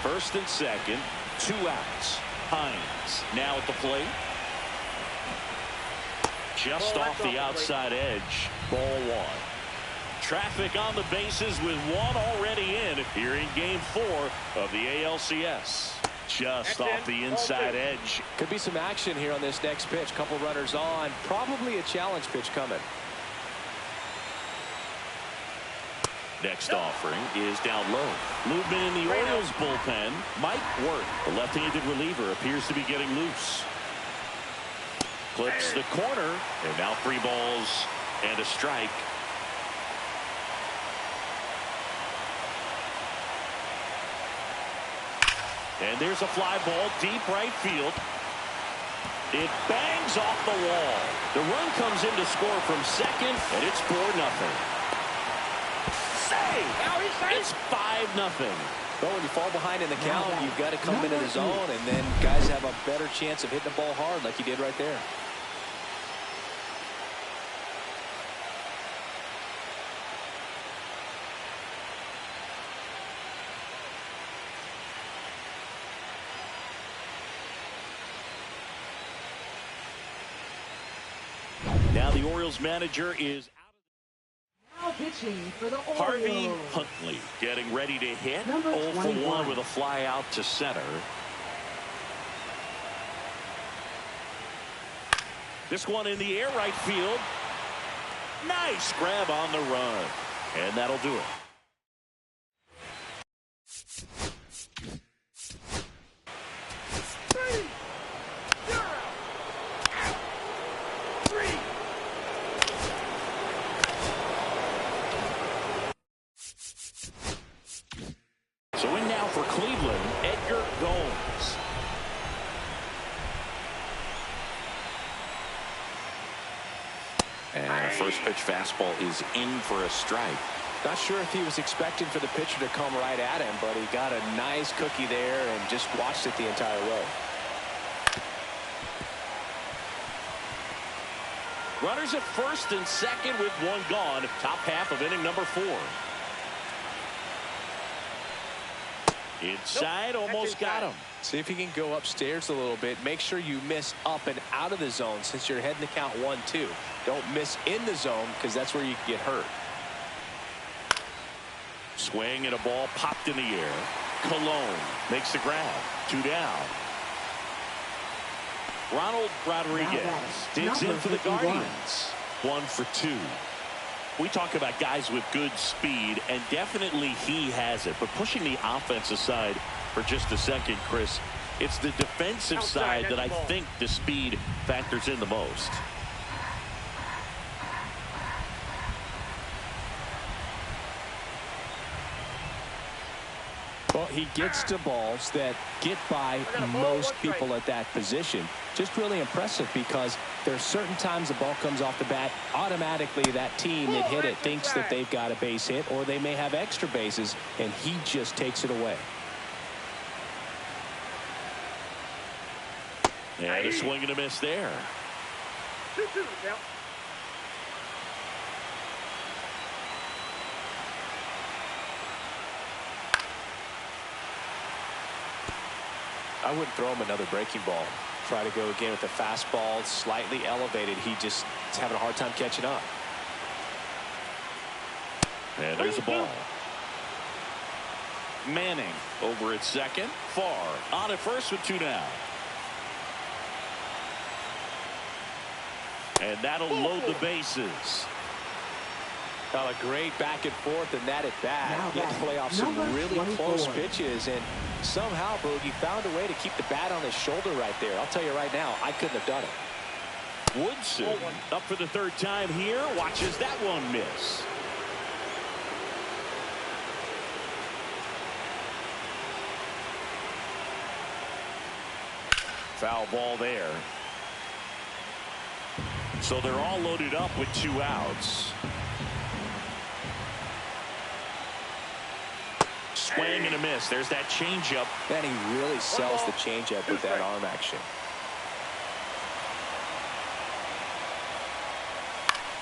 First and second, 2 outs. Hines now at the plate. Just off the outside edge. Ball 1. Traffic on the bases with 1 already in here in game 4 of the ALCS. Just off the inside edge. Could be some action here on this next pitch. Couple runners on. Probably a challenge pitch coming. Next offering is down low. Movement in the Orioles bullpen might work. The left-handed reliever appears to be getting loose. Clips the corner, and now 3 balls and a strike. And there's a fly ball deep right field. It bangs off the wall. The run comes in to score from second, and it's 4-0. It's 5-0. Well, when you fall behind in the count, you've got to come into the zone, and then guys have a better chance of hitting the ball hard like he did right there. Now the Orioles manager is Now pitching for the Orioles. Harvey Huntley getting ready to hit. Number 0 for 21. 1 with a fly out to center. This one in the air right field. Nice grab on the run. And that'll do it. So in now for Cleveland, Edgar Gomes. first pitch fastball is in for a strike. Not sure if he was expecting for the pitcher to come right at him, but he got a nice cookie there and just watched it the entire way. Runners at first and second with one gone. Top half of inning number 4. Inside, almost got him. See if you can go upstairs a little bit. Make sure you miss up and out of the zone since you're heading to count 1-2. Don't miss in the zone because that's where you can get hurt. Swing and a ball popped in the air. Cologne makes the grab. 2 down. Ronald Rodriguez digs in for the Guardians. 1 for 2. We talk about guys with good speed, and definitely he has it. But pushing the offense aside for just a second, Chris, it's the defensive side that I think the speed factors in the most. Well, he gets to balls that get by most people at that position. Just really impressive because there's certain times the ball comes off the bat, automatically that team that hit it thinks that they've got a base hit or they may have extra bases, and he just takes it away. And a swing and a miss there. 2-2 now. I wouldn't throw him another breaking ball. Try to go again with the fastball slightly elevated. He just is having a hard time catching up. And there's a ball. Manning over at second. Far on at first with 2 down. And that'll load the bases. A great back and forth and that at bat. Get to play off some really close pitches, and somehow Boogie found a way to keep the bat on his shoulder right there. I'll tell you right now, I couldn't have done it. Woodson up for the 3rd time here. Watches that one miss. Foul ball there. So they're all loaded up with 2 outs. Swing and a miss. There's that changeup. And he really sells the changeup with that arm action.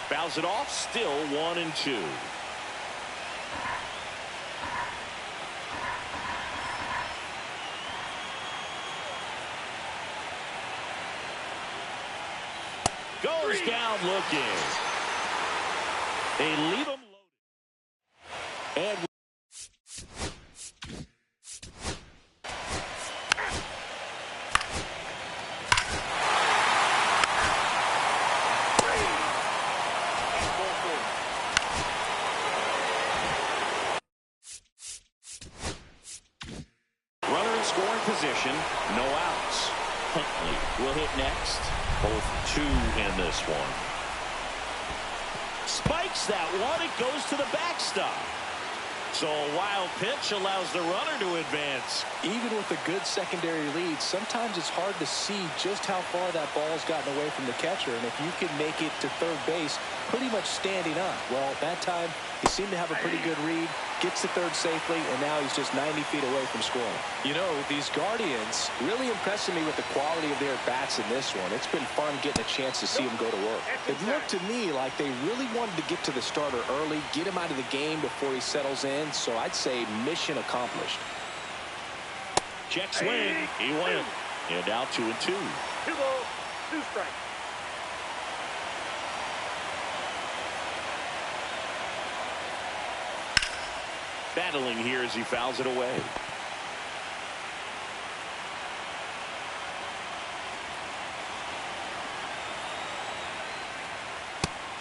Fouls it off. Still 1-2. Goes down looking. They leave him loaded. And runner in scoring position, no outs. Huntley will hit next. Both 2 in this one. Spikes that one. It goes to the backstop. So a wild pitch allows the runner to advance. Even with a good secondary lead, sometimes it's hard to see just how far that ball's gotten away from the catcher. And if you can make it to 3rd base pretty much standing up, well, that time he seemed to have a pretty good read, gets to 3rd safely, and now he's just 90 feet away from scoring. You know, these Guardians really impressing me with the quality of their bats in this one. It's been fun getting a chance to see them go to work. It looked to me like they really wanted to get to the starter early, get him out of the game before he settles in, so I'd say mission accomplished. Check swing. He went. And now 2-2. 2 balls, 2 strikes. Battling here as he fouls it away.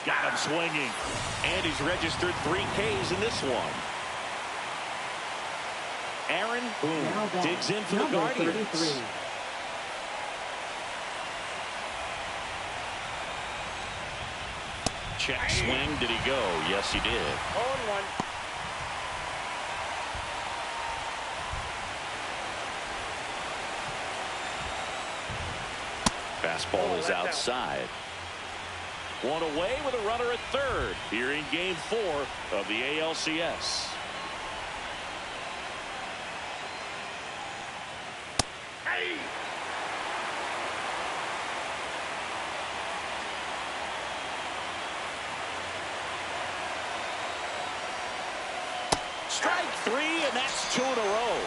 Got him swinging. And he's registered 3 Ks in this one. Aaron Boone digs in for the Guardians. 33. Check swing. Did he go? Yes, he did. 0-1. Fastball is outside. One away with a runner at third here in Game 4 of the ALCS. Hey! Strike 3, and that's 2 in a row.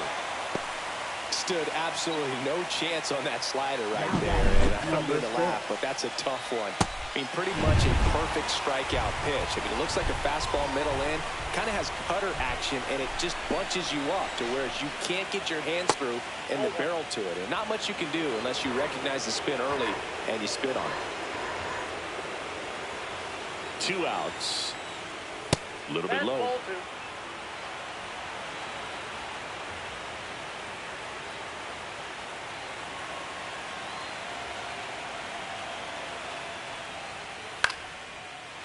Stood absolutely no chance on that slider right there. And I don't mean to laugh, but that's a tough one. I mean, pretty much a perfect strikeout pitch. I mean, it looks like a fastball middle in. Kind of has cutter action, and it just bunches you up to where you can't get your hands through and the barrel to it. And not much you can do unless you recognize the spin early and you spit on it. 2 outs. A little bit low. Ball 2.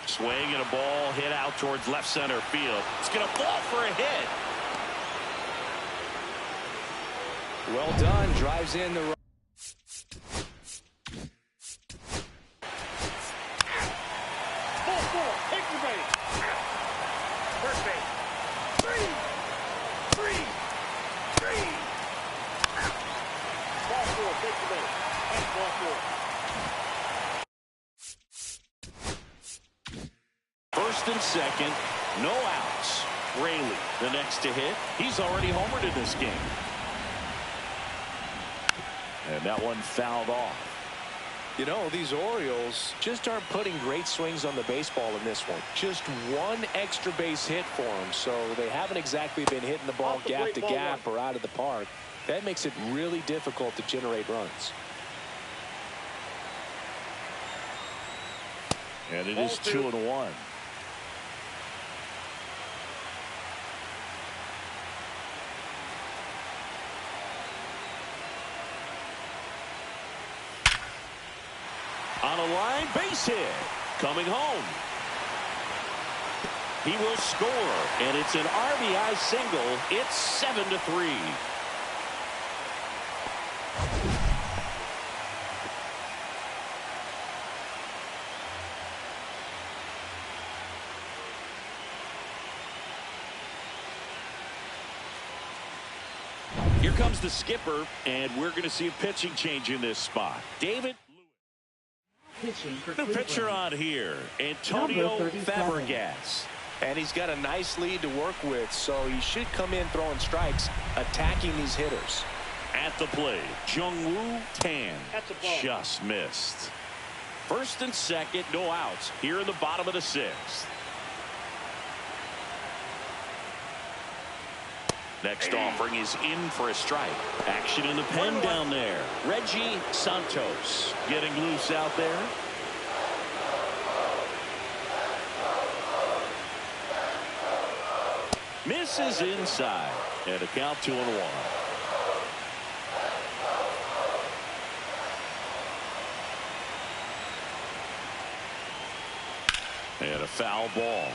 Swing and a ball hit out towards left center field. It's going to fall for a hit. Well done. Drives in the right. Ball 4. Take your base. First base. 3. Ball 4. Take your base. And ball 4. First and second, no outs. Raley, the next to hit. He's already homered in this game. And that one fouled off. You know, these Orioles just aren't putting great swings on the baseball in this one. Just one extra base hit for them, so they haven't exactly been hitting the ball gap to gap or out of the park. That makes it really difficult to generate runs. And it is 2-1. On a line base hit. Coming home. He will score, and it's an RBI single. It's 7-3. Here comes the skipper, and we're going to see a pitching change in this spot. David. Pitching for The pitcher on here, Antonio Fabregas. And he's got a nice lead to work with, so he should come in throwing strikes, attacking these hitters. At the plate, Jung-Woo Tan That's a ball. just missed. First and second, no outs here in the bottom of the 6th. Next offering is in for a strike. Action in the pen down there. Reggie Santos getting loose out there. Misses inside. And a count 2-1. And a foul ball.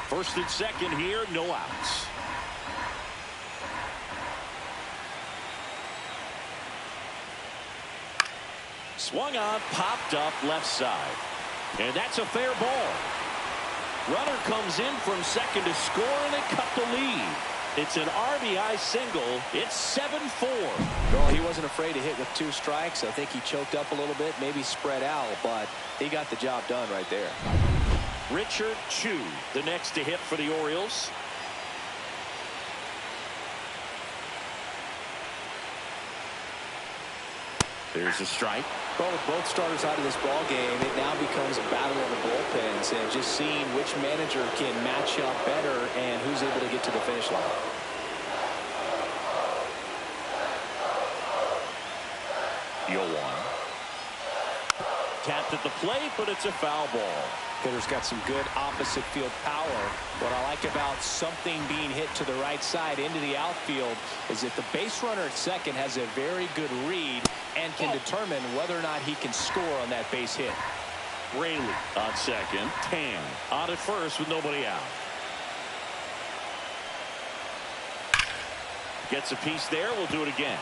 First and second here, no outs. Swung on, popped up left side. And that's a fair ball. Runner comes in from second to score, and they cut the lead. It's an RBI single. It's 7-4. Well, he wasn't afraid to hit with 2 strikes. I think he choked up a little bit, maybe spread out, but he got the job done right there. Richard Chu, the next to hit for the Orioles. There's a strike. Well, with both starters out of this ball game, it now becomes a battle of the bullpens and just seeing which manager can match up better and who's able to get to the finish line. Yoan. Tapped at the plate, but it's a foul ball. Hitter's got some good opposite field power. What I like about something being hit to the right side into the outfield is if the base runner at second has a very good read and can determine whether or not he can score on that base hit. Raley on second. Tan on at first with nobody out. Gets a piece there. We'll do it again.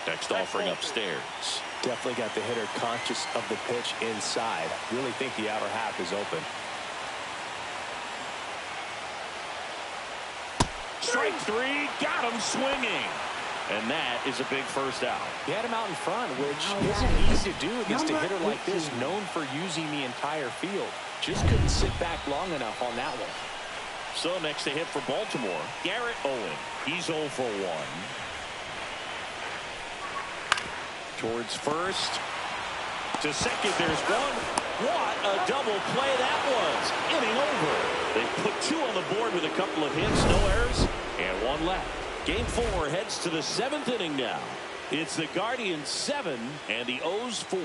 Next offering upstairs. Definitely got the hitter conscious of the pitch inside. Really think the outer half is open. Strike three, got him swinging. And that is a big first out. He had him out in front, which isn't easy to do against a hitter like this, known for using the entire field. Just couldn't sit back long enough on that one. So next to hit for Baltimore, Garrett Owen. He's 0 for 1. Towards first. To second, there's one. What a double play that was. Inning over. They put 2 on the board with a couple of hits, no errors, and 1 left. Game 4 heads to the 7th inning now. It's the Guardians 7 and the O's 4.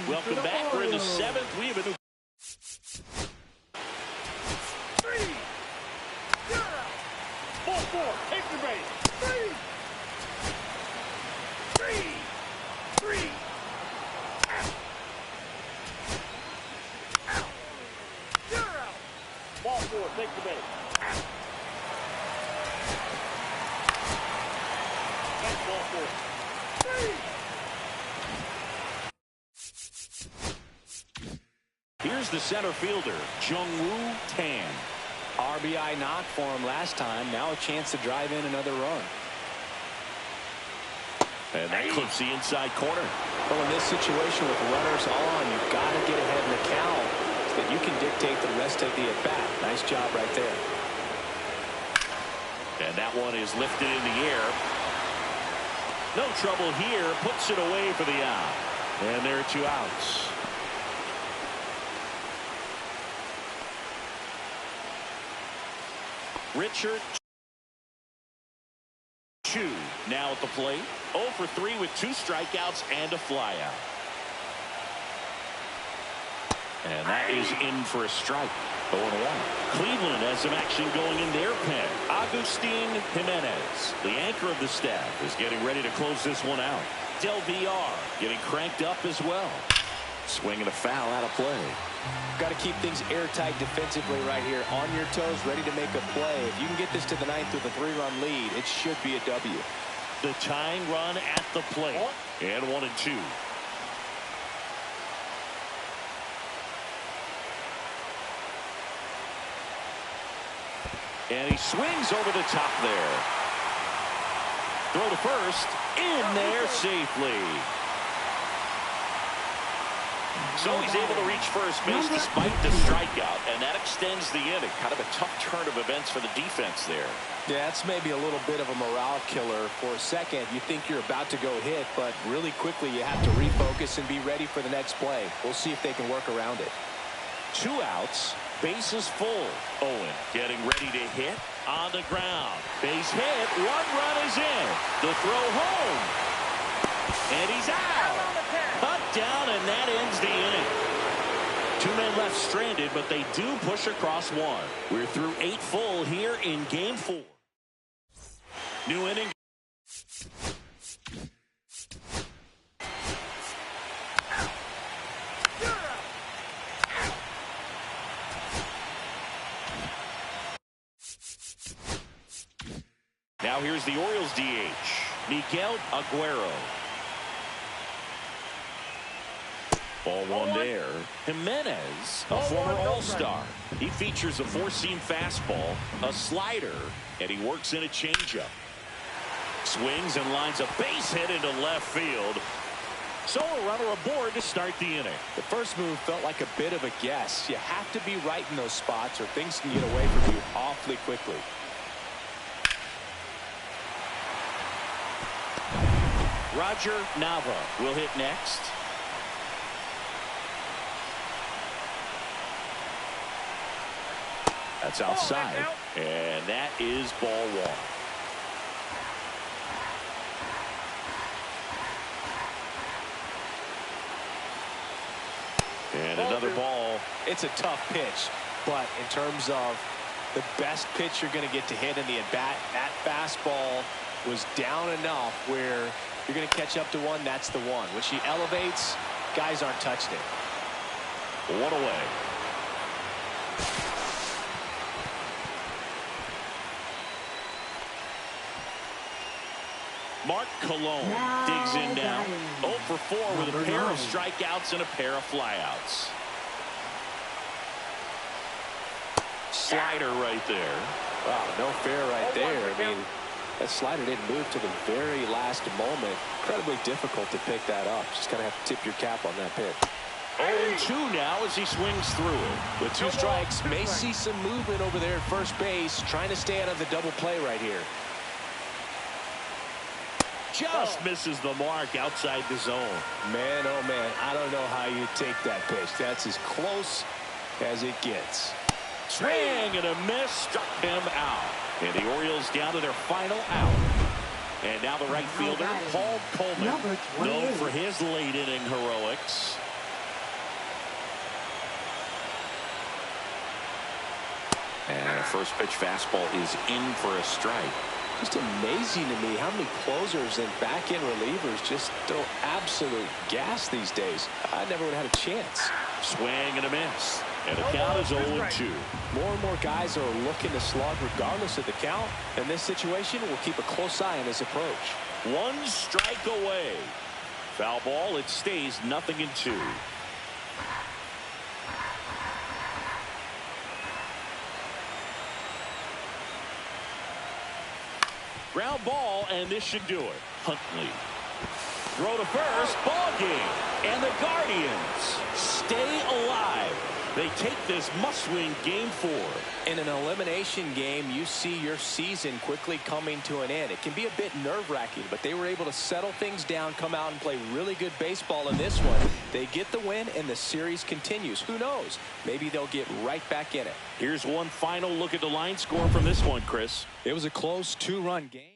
Welcome back. We're in the 7th. We have a new. Ball 4. Take your base. 3. Ball 4. Take the base. That's ball 4. 3. Here's the center fielder, Jung-Woo Tan. RBI knock for him last time. Now a chance to drive in another run. And that clips the inside corner. Well, in this situation with runners on, you've got to get ahead in the count so that you can dictate the rest of the at-bat. Nice job right there. And that one is lifted in the air. No trouble here. Puts it away for the out. And there are 2 outs. Richard Chu now at the plate. 0 for 3 with 2 strikeouts and a flyout. And that is in for a strike. 0-1. Cleveland has some action going in their pen. Agustin Jimenez, the anchor of the staff, is getting ready to close this one out. Del Villar getting cranked up as well. Swinging a foul out of play. Got to keep things airtight defensively right here. On your toes, ready to make a play. If you can get this to the 9th with a 3-run lead, it should be a W. The tying run at the plate. And 1-2. And he swings over the top there. Throw to first. In there safely. So he's able to reach first base despite the strikeout, and that extends the inning. Kind of a tough turn of events for the defense there. Yeah, that's maybe a little bit of a morale killer. For a second, you think you're about to go hit, but really quickly you have to refocus and be ready for the next play. We'll see if they can work around it. 2 outs, bases full. Owen getting ready to hit on the ground. Base hit, 1 run is in. The throw home. And he's out. Cut down, and that ends the inning. 2 men left stranded, but they do push across 1. We're through 8 full here in Game 4. New inning. Now here's the Orioles DH, Miguel Aguero. Ball 1 there. Jimenez, a former All-Star. He features a 4-seam fastball, a slider, and he works in a changeup. Swings and lines a base hit into left field. So a runner aboard to start the inning. The first move felt like a bit of a guess. You have to be right in those spots or things can get away from you awfully quickly. Roger Nava will hit next. That's outside, and that is ball 1. And another ball. It's a tough pitch, but in terms of the best pitch you're going to get to hit in the at-bat, that fastball was down enough where you're going to catch up to one. That's the one. When she elevates, guys aren't touching it. One away. Mark Cologne digs in now. 0 for 4 with a pair of strikeouts and a pair of flyouts. Slider right there. Wow, no fair right there. I mean, that slider didn't move to the very last moment. Incredibly difficult to pick that up. Just kind of have to tip your cap on that pitch. 0-2 now as he swings through it. With 2 strikes, may see some movement over there at first base, trying to stay out of the double play right here. Just misses the mark outside the zone. Man, oh man, I don't know how you take that pitch. That's as close as it gets. Swing and a miss, struck him out. And the Orioles down to their final out. And now the right fielder, Paul Coleman, known for his late inning heroics. And a first pitch fastball is in for a strike. Just amazing to me how many closers and back-end relievers just throw absolute gas these days. I never would have had a chance. Swing and a miss. And the count is 0-2. More and more guys are looking to slug regardless of the count. In this situation, we'll keep a close eye on his approach. 1 strike away. Foul ball, it stays 0-2. Ground ball, and this should do it. Huntley. Throw to first. Ball game. And the Guardians stay alive. They take this must-win game 4. In an elimination game, you see your season quickly coming to an end. It can be a bit nerve-wracking, but they were able to settle things down, come out and play really good baseball in this one. They get the win, and the series continues. Who knows? Maybe they'll get right back in it. Here's one final look at the line score from this one, Chris. It was a close 2-run game.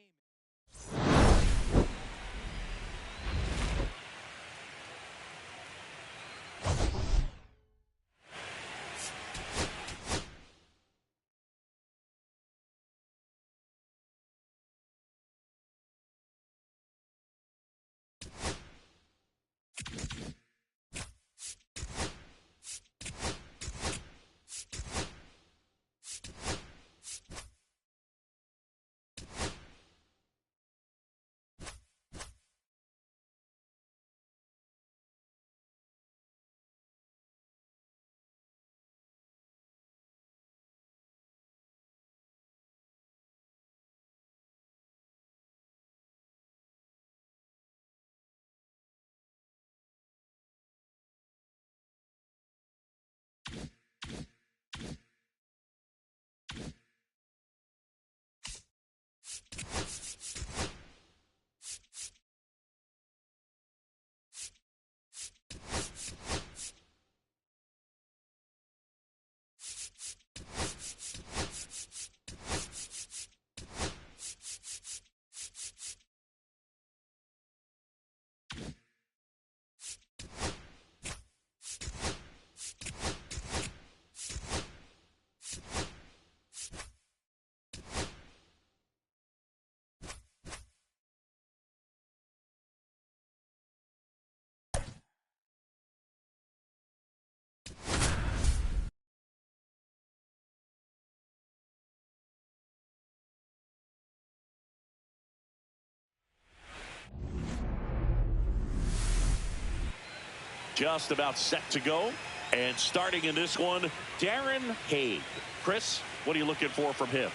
Just about set to go. And starting in this one, Darren Haig. Chris, what are you looking for from him?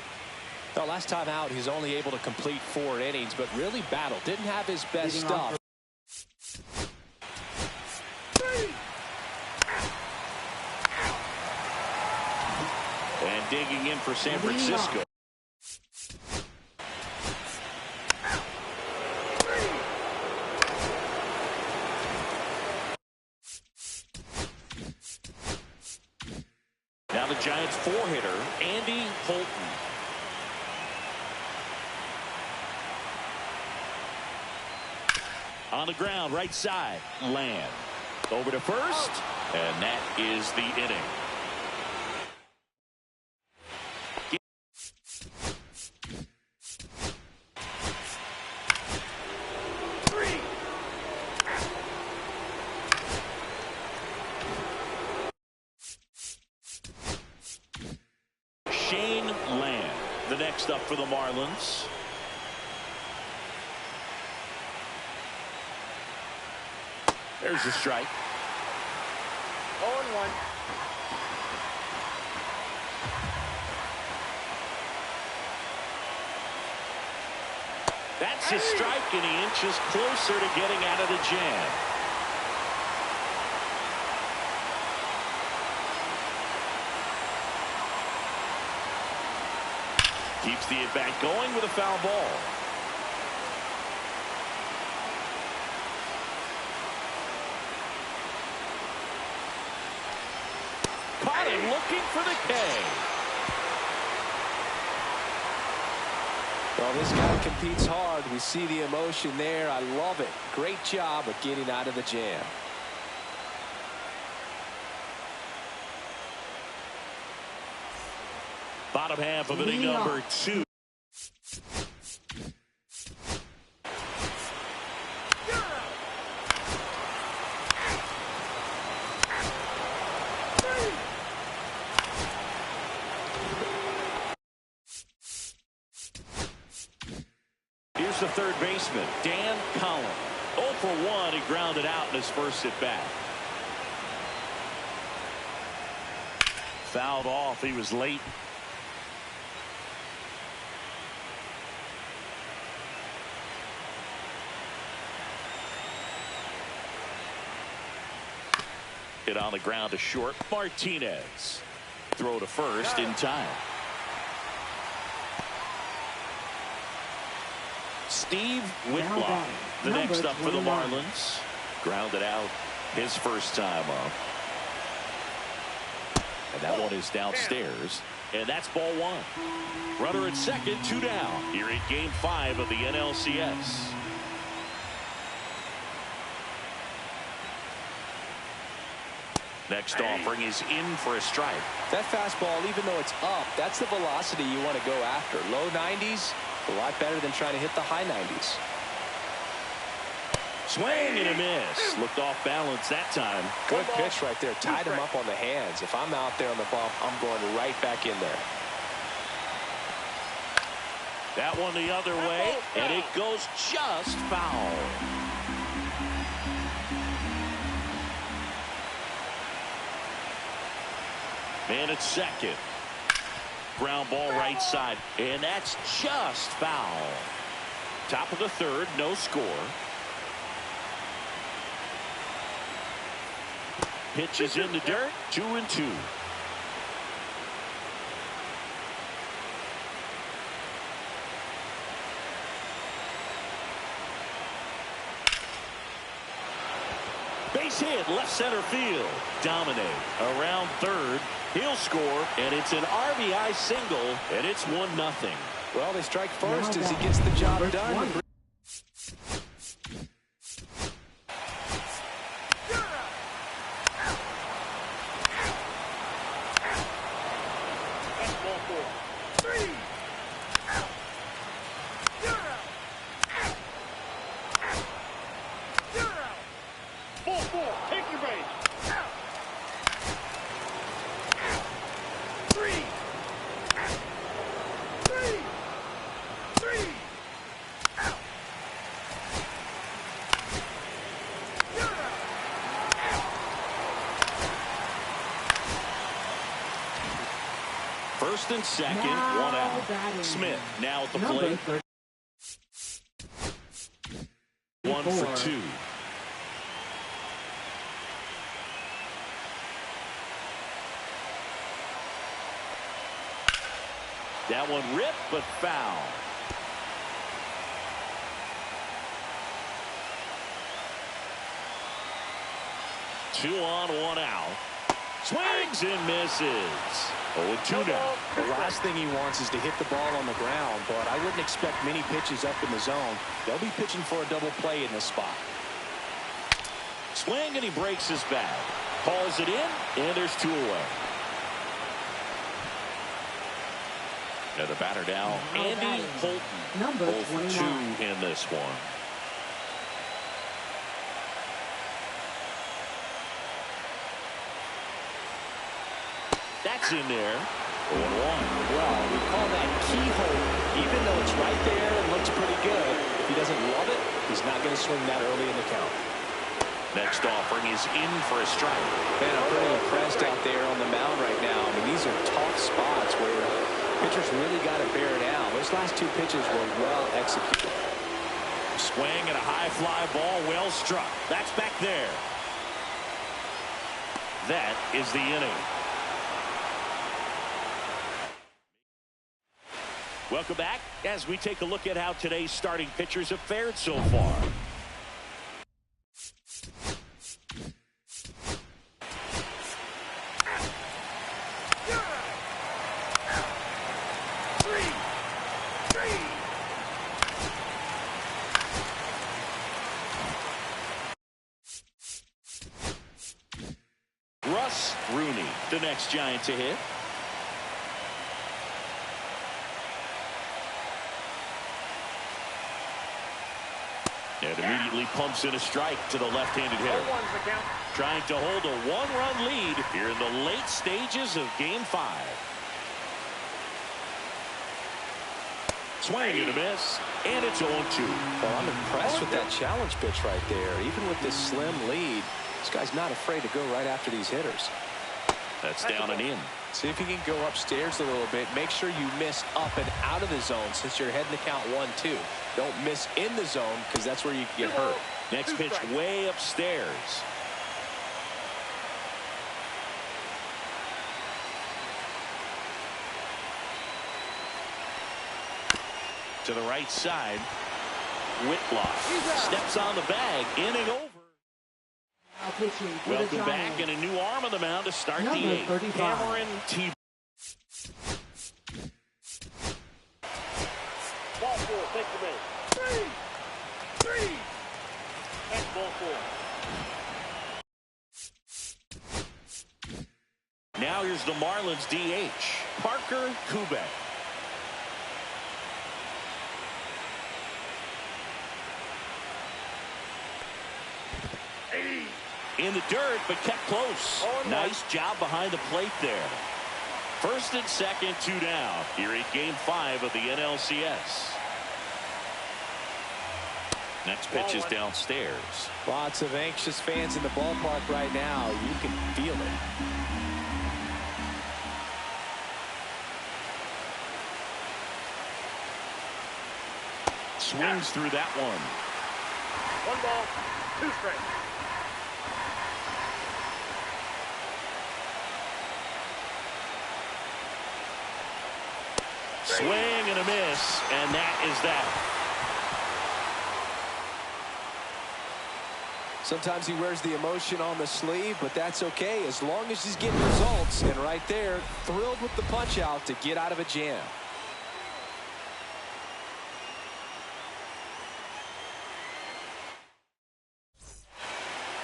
Well, last time out, he's only able to complete 4 innings, but really battled. Didn't have his best stuff. And digging in for San Francisco. Now the Giants 4-hitter, Andy Holton. On the ground, right side, Land. Over to first, and that is the inning. The next up for the Marlins. There's a strike. 0-1. That's a strike, and he inches closer to getting out of the jam. Keeps the at-bat going with a foul ball. Caught him looking for the K. Well, this guy competes hard. We see the emotion there. I love it. Great job of getting out of the jam. Bottom half of inning number 2. Here's the third baseman, Dan Collins. 0 for 1. He grounded out in his first at bat. Fouled off. He was late. Hit on the ground to short. Martinez. Throw to first in time. Steve Whitlock, the next up for the Marlins. Grounded out his first time up. And that one is downstairs. And that's ball 1. Runner at second, 2 down. Here in game 5 of the NLCS. Next offering is in for a strike. That fastball, even though it's up, that's the velocity you want to go after. Low 90s, a lot better than trying to hit the high 90s. Swing and a miss. Looked off balance that time. Good pitch right there. Tied him up on the hands. If I'm out there on the bump, I'm going right back in there. That one the other way, and it goes just foul. Man at second. Ground ball right side, and that's just foul. Top of the third, no score. Pitch is in the dirt, 2-2. Base hit, left center field. Dominate around third. He'll score, and it's an RBI single, and it's 1-0. Well, they strike first as he gets the job done. First and second, 1 out. Smith now at the plate. 1 for 2. That one ripped, but foul. Two on, 1 out. Swings and misses. 0-2 now. The last thing he wants is to hit the ball on the ground, but I wouldn't expect many pitches up in the zone. They'll be pitching for a double play in this spot. Swing, and he breaks his bat. Calls it in, and there's 2 away. And the batter now, Andy Holton. 0 for 2 in this one. That's in there. Well, we call that keyhole, even though it's right there and looks pretty good. If he doesn't love it, he's not going to swing that early in the count. Next offering is in for a strike. Man, I'm pretty impressed out there on the mound right now. I mean, these are tough spots where pitchers really got to bear down. Those last two pitches were well executed. Swing and a high fly ball, well struck. That's back there. That is the inning. Welcome back as we take a look at how today's starting pitchers have fared so far. Rooney, the next Giant to hit. And immediately pumps in a strike to the left-handed hitter. Trying to hold a one-run lead here in the late stages of Game 5. Swing and a miss, and it's 0-2. Well, I'm impressed with that challenge pitch right there. Even with this slim lead, this guy's not afraid to go right after these hitters. That's down and in. See if you can go upstairs a little bit. Make sure you miss up and out of the zone since you're heading to count 1-2. Don't miss in the zone because that's where you get hurt. Next pitch way upstairs. To the right side. Whitlock steps on the bag. Inning over. Welcome back, and a new arm on the mound to start the eighth. Cameron T. Ball four, take the base. Three. That's ball four. Now here's the Marlins DH, Parker Kubek. In the dirt, but kept close. Nice job behind the plate there. First and second, 2 down. Here in Game 5 of the NLCS. Next pitch is downstairs. Lots of anxious fans in the ballpark right now. You can feel it. Swings through that one. 1 ball, 2 strikes. Swing and a miss, and that is that. Sometimes he wears the emotion on the sleeve, but that's okay as long as he's getting results. And right there, thrilled with the punch out to get out of a jam.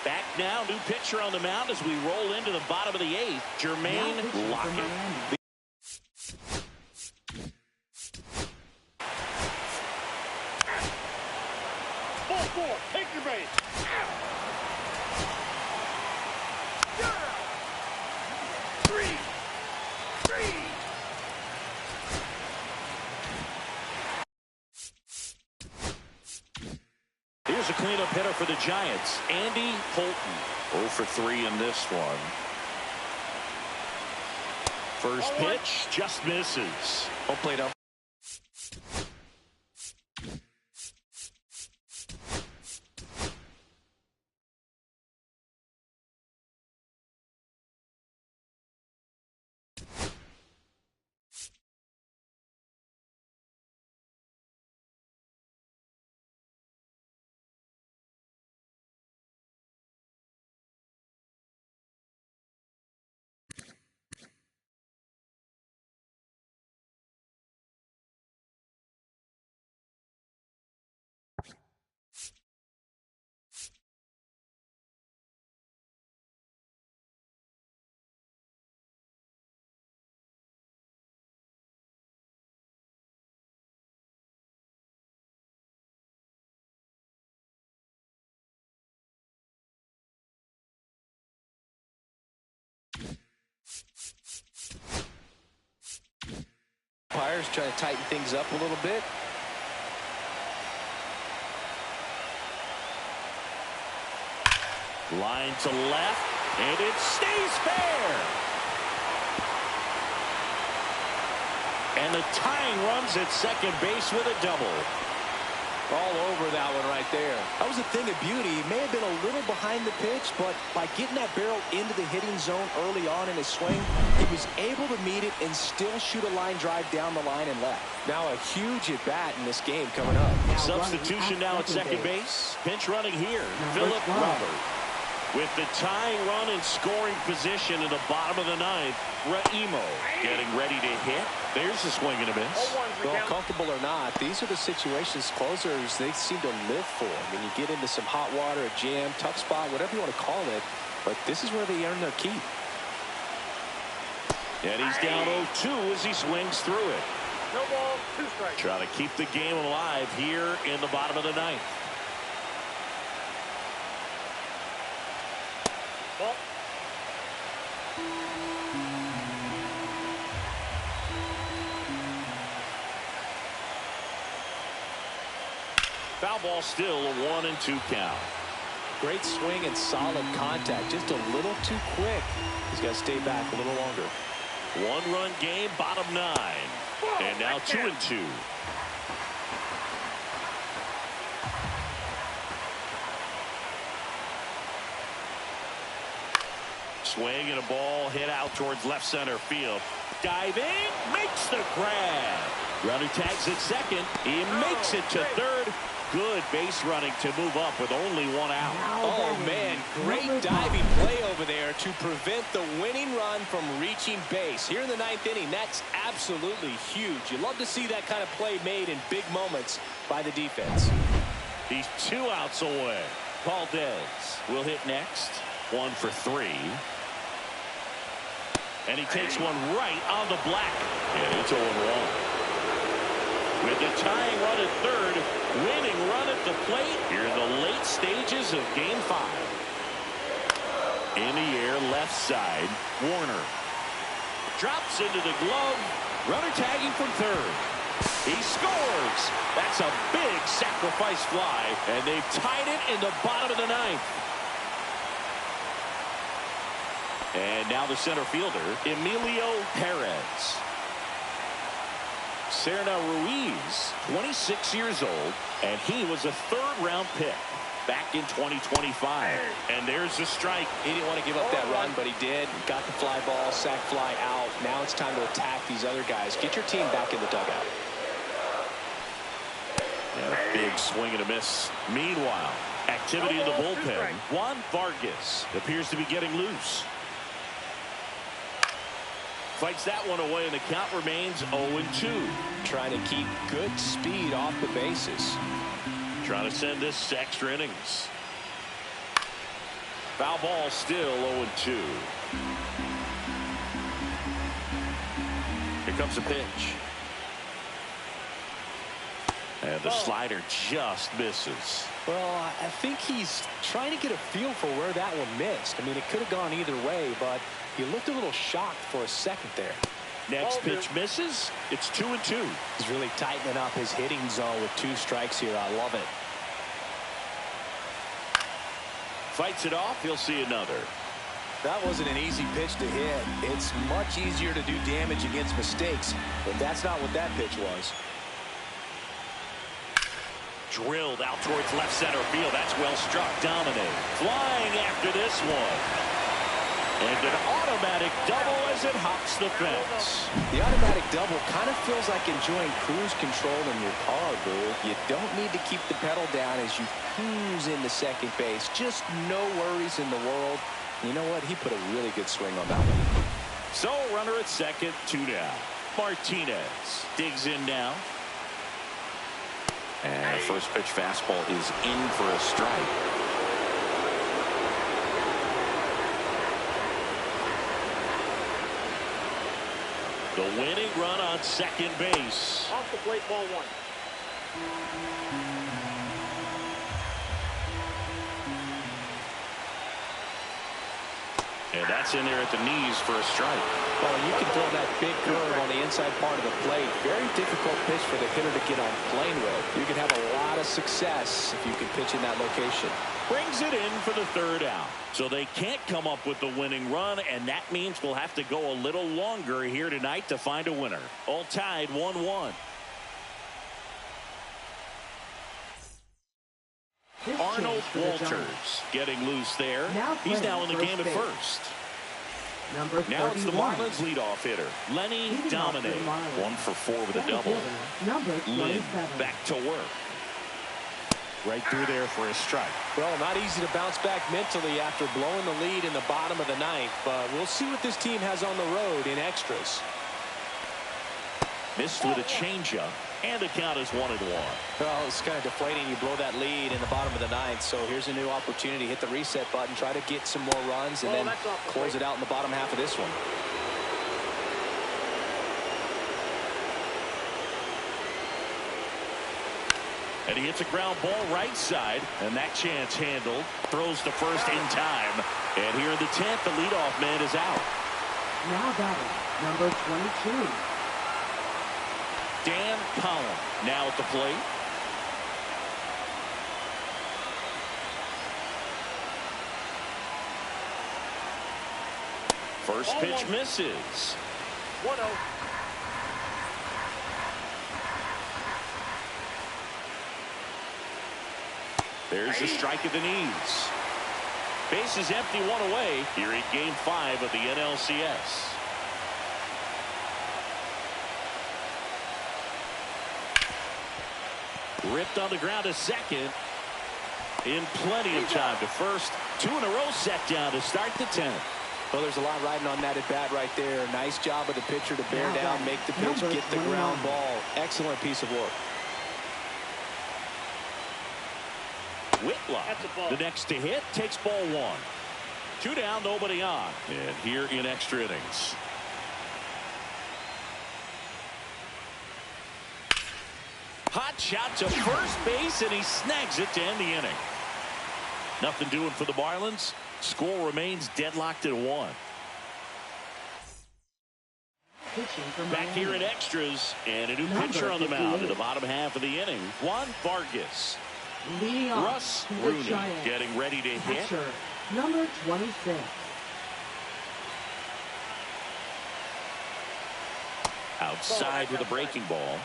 Back now, new pitcher on the mound as we roll into the bottom of the 8th, Jermaine Lockett. Ball four, take your base. Three. Here's a cleanup hitter for the Giants, Andy Holton. 0 for 3 in this one. First pitch just misses. Home plate up. umpires trying to tighten things up a little bit. Line to left, and it stays fair. And the tying runs at second base with a double. All over that one right there. That was a thing of beauty. He may have been a little behind the pitch, but by getting that barrel into the hitting zone early on in his swing, he was able to meet it and still shoot a line drive down the line and left. Now a huge at-bat in this game coming up. Substitution now at second base. Pinch running here, Philip Robert. With the tying run in scoring position in the bottom of the ninth, Raimo getting ready to hit. There's a swing and a miss. Well, comfortable or not, these are the situations closers they seem to live for. When you get into some hot water, a jam, tough spot, whatever you want to call it, but this is where they earn their keep. And he's down 0-2 as he swings through it. No ball, 2 strikes. Trying to keep the game alive here in the bottom of the ninth. Ball. Foul ball, still a 1-2 count. Great swing and solid contact. Just a little too quick. He's got to stay back a little longer. 1-run game, bottom 9. And now 2-2. Swing and a ball hit out towards left center field. Diving, makes the grab. Runner tags at second. He makes it to third. Good base running to move up with only 1 out. Oh, man, great diving play over there to prevent the winning run from reaching base. Here in the 9th inning, that's absolutely huge. You love to see that kind of play made in big moments by the defense. He's 2 outs away. Valdez will hit next. 1 for 3. And he takes one right on the black. And it's 0-1. With the tying run at third, winning run at the plate here in the late stages of Game 5. In the air, left side, Warner. Drops into the glove. Runner tagging from third. He scores. That's a big sacrifice fly. And they've tied it in the bottom of the 9th. And now the center fielder, Emilio Perez. Serna Ruiz, 26 years old, and he was a 3rd-round pick back in 2025. And there's a strike. He didn't want to give up that run, but he did. Got the fly ball, sac fly out. Now it's time to attack these other guys. Get your team back in the dugout. And a big swing and a miss. Meanwhile, activity in the bullpen. Juan Vargas appears to be getting loose. Fights that one away, and the count remains 0-2. Trying to keep good speed off the bases. Trying to send this to extra innings. Foul ball, still 0-2. Here comes a pitch. And the slider just misses. Well, I think he's trying to get a feel for where that one missed. I mean, it could have gone either way, but he looked a little shocked for a second there. Next pitch misses. It's 2-2. He's really tightening up his hitting zone with 2 strikes here. I love it. Fights it off. He'll see another. That wasn't an easy pitch to hit. It's much easier to do damage against mistakes, but that's not what that pitch was. Drilled out towards left center field. That's well struck. Dominic flying after this one. And an automatic double as it hops the fence. The automatic double kind of feels like enjoying cruise control in your car, Boo. You don't need to keep the pedal down as you cruise into second base. Just no worries in the world. You know what? He put a really good swing on that one. So runner at second, 2 down. Martinez digs in now. And the first pitch fastball is in for a strike. The winning run on second base. Off the plate, ball 1. And that's in there at the knees for a strike. Well, you can throw that big curve on the inside part of the plate. Very difficult pitch for the hitter to get on plane with. You can have a lot of success if you can pitch in that location. Brings it in for the third out. So they can't come up with the winning run, and that means we'll have to go a little longer here tonight to find a winner. All tied 1-1. Arnold Walters getting loose there. He's now in the game at first. Now it's the Marlins leadoff hitter, Lenny Domine. 1 for 4 with a double. Lynn back to work. Right through there for a strike. Well, not easy to bounce back mentally after blowing the lead in the bottom of the ninth, but we'll see what this team has on the road in extras. Missed with a changeup, and the count is 1-1. Well, it's kind of deflating. You blow that lead in the bottom of the ninth, so here's a new opportunity. Hit the reset button, try to get some more runs, and then close it out in the bottom half of this one. And he hits a ground ball right side, and that chance handled. Throws to first in time. And here in the 10th, the leadoff man is out. Now batting, number 22. Dan Collin now at the plate. First pitch misses. 1-0. There's the strike at the knees. Base is empty, 1 away here in Game 5 of the NLCS. Ripped on the ground to second. In plenty of time to first. 2 in a row set down to start the 10th. Well, there's a lot riding on that at bat right there. Nice job of the pitcher to bear down, make the pitch, get the ground ball. Excellent piece of work. Whitlock, the next to hit, takes ball 1. 2 down, nobody on. And here in extra innings. Hot shot to first base, and he snags it to end the inning. Nothing doing for the Marlins. Score remains deadlocked at 1. Back here in extras, and a new pitcher on the mound in the bottom half of the inning. Juan Vargas. Russ Rooney getting ready to hit. Number 26. Outside with a breaking ball.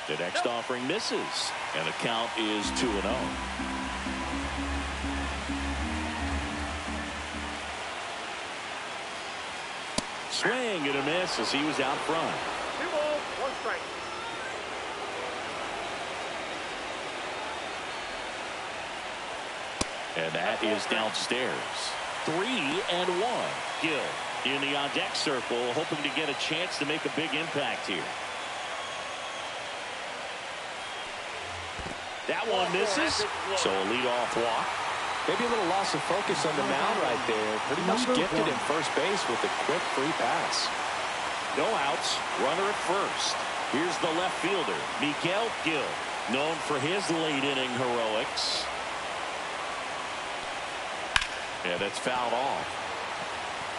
The next offering misses, and the count is 2-0. Swing and a miss as he was out front. 2 balls, 1 strike. And that is downstairs. 3-1. Gill in the on-deck circle, hoping to get a chance to make a big impact here. That one misses, so a leadoff walk. Maybe a little loss of focus on the mound right there. Pretty much gifted in first base with a quick free pass. No outs, runner at first. Here's the left fielder, Miguel Gil, known for his late inning heroics. Yeah, that's fouled off.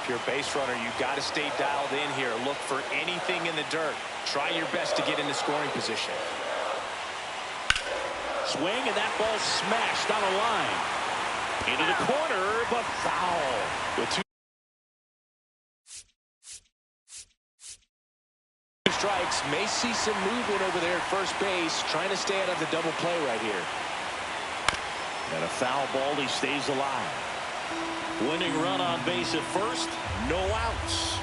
If you're a base runner, you've got to stay dialed in here. Look for anything in the dirt. Try your best to get into scoring position. Swing, and that ball smashed on a line. Into the corner, but foul. With 2 strikes, may see some movement over there at first base, trying to stay out of the double play right here. And a foul ball, he stays alive. Winning run on base at first, no outs.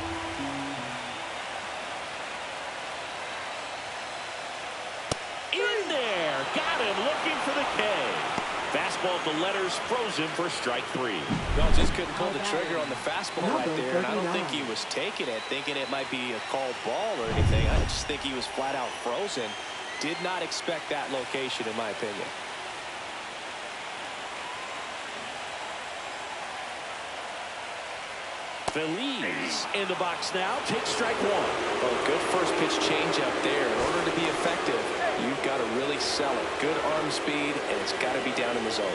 In there, got him looking for the K. Fastball at the letters, frozen for strike 3. Well, just couldn't pull the trigger on the fastball right there, and I don't think he was taking it, thinking it might be a called ball or anything. I just think he was flat out frozen. Did not expect that location, in my opinion. Feliz in the box now. Take strike one. Well, good first pitch changeup there. In order to be effective, you've got to really sell it. Good arm speed, and it's got to be down in the zone.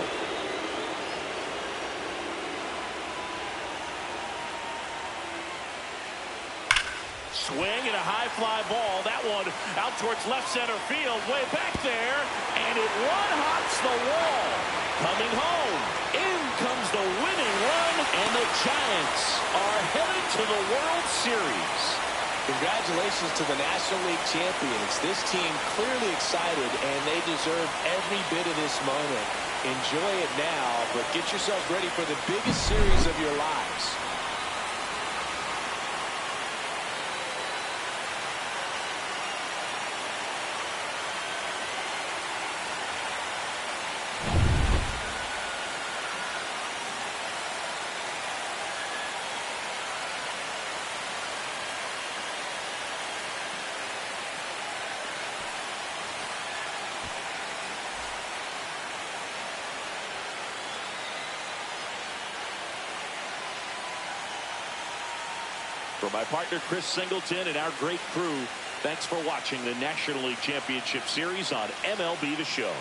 Swing and a high fly ball. That one out towards left center field. Way back there. And it one-hops the wall. Coming home. In comes the winning run. And the Giants are headed to the World Series. Congratulations to the National League champions. This team clearly excited, and they deserve every bit of this moment. Enjoy it now, but get yourselves ready for the biggest series of your lives. For my partner Chris Singleton and our great crew, thanks for watching the National League Championship Series on MLB The Show.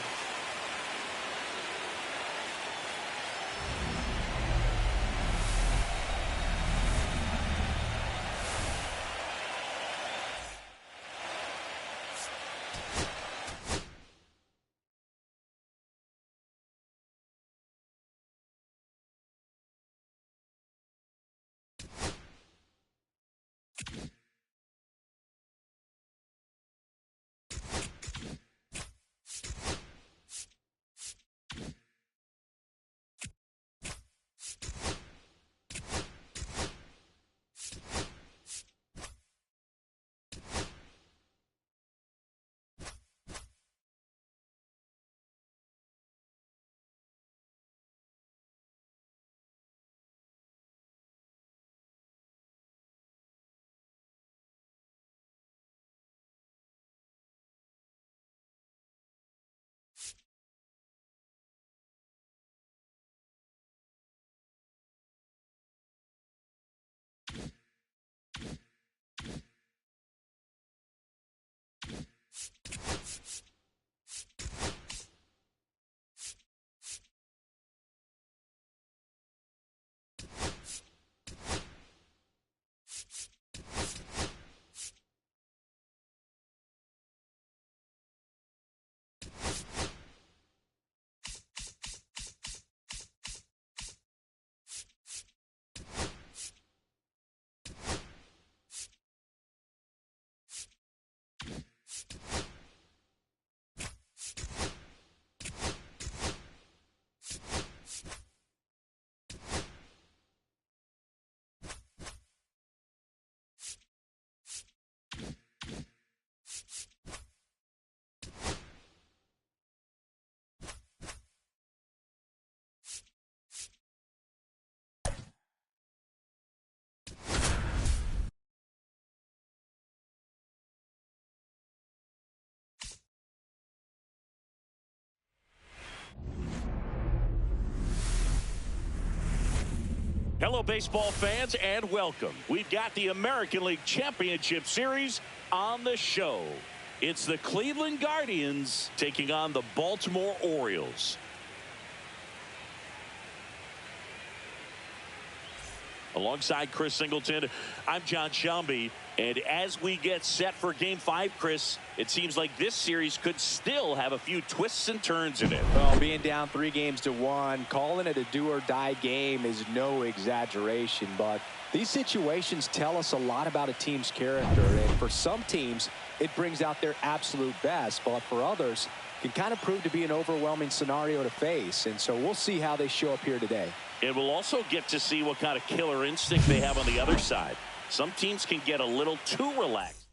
Hello, baseball fans, and welcome. We've got the American League Championship Series on the show. It's the Cleveland Guardians taking on the Baltimore Orioles. Alongside Chris Singleton, I'm John Shelby. And as we get set for Game 5, Chris, it seems like this series could still have a few twists and turns in it. Well, being down 3-1, calling it a do-or-die game is no exaggeration. But these situations tell us a lot about a team's character. And for some teams, it brings out their absolute best. But for others, it can kind of prove to be an overwhelming scenario to face. And so we'll see how they show up here today. And we'll also get to see what kind of killer instinct they have on the other side. Some teams can get a little too relaxed.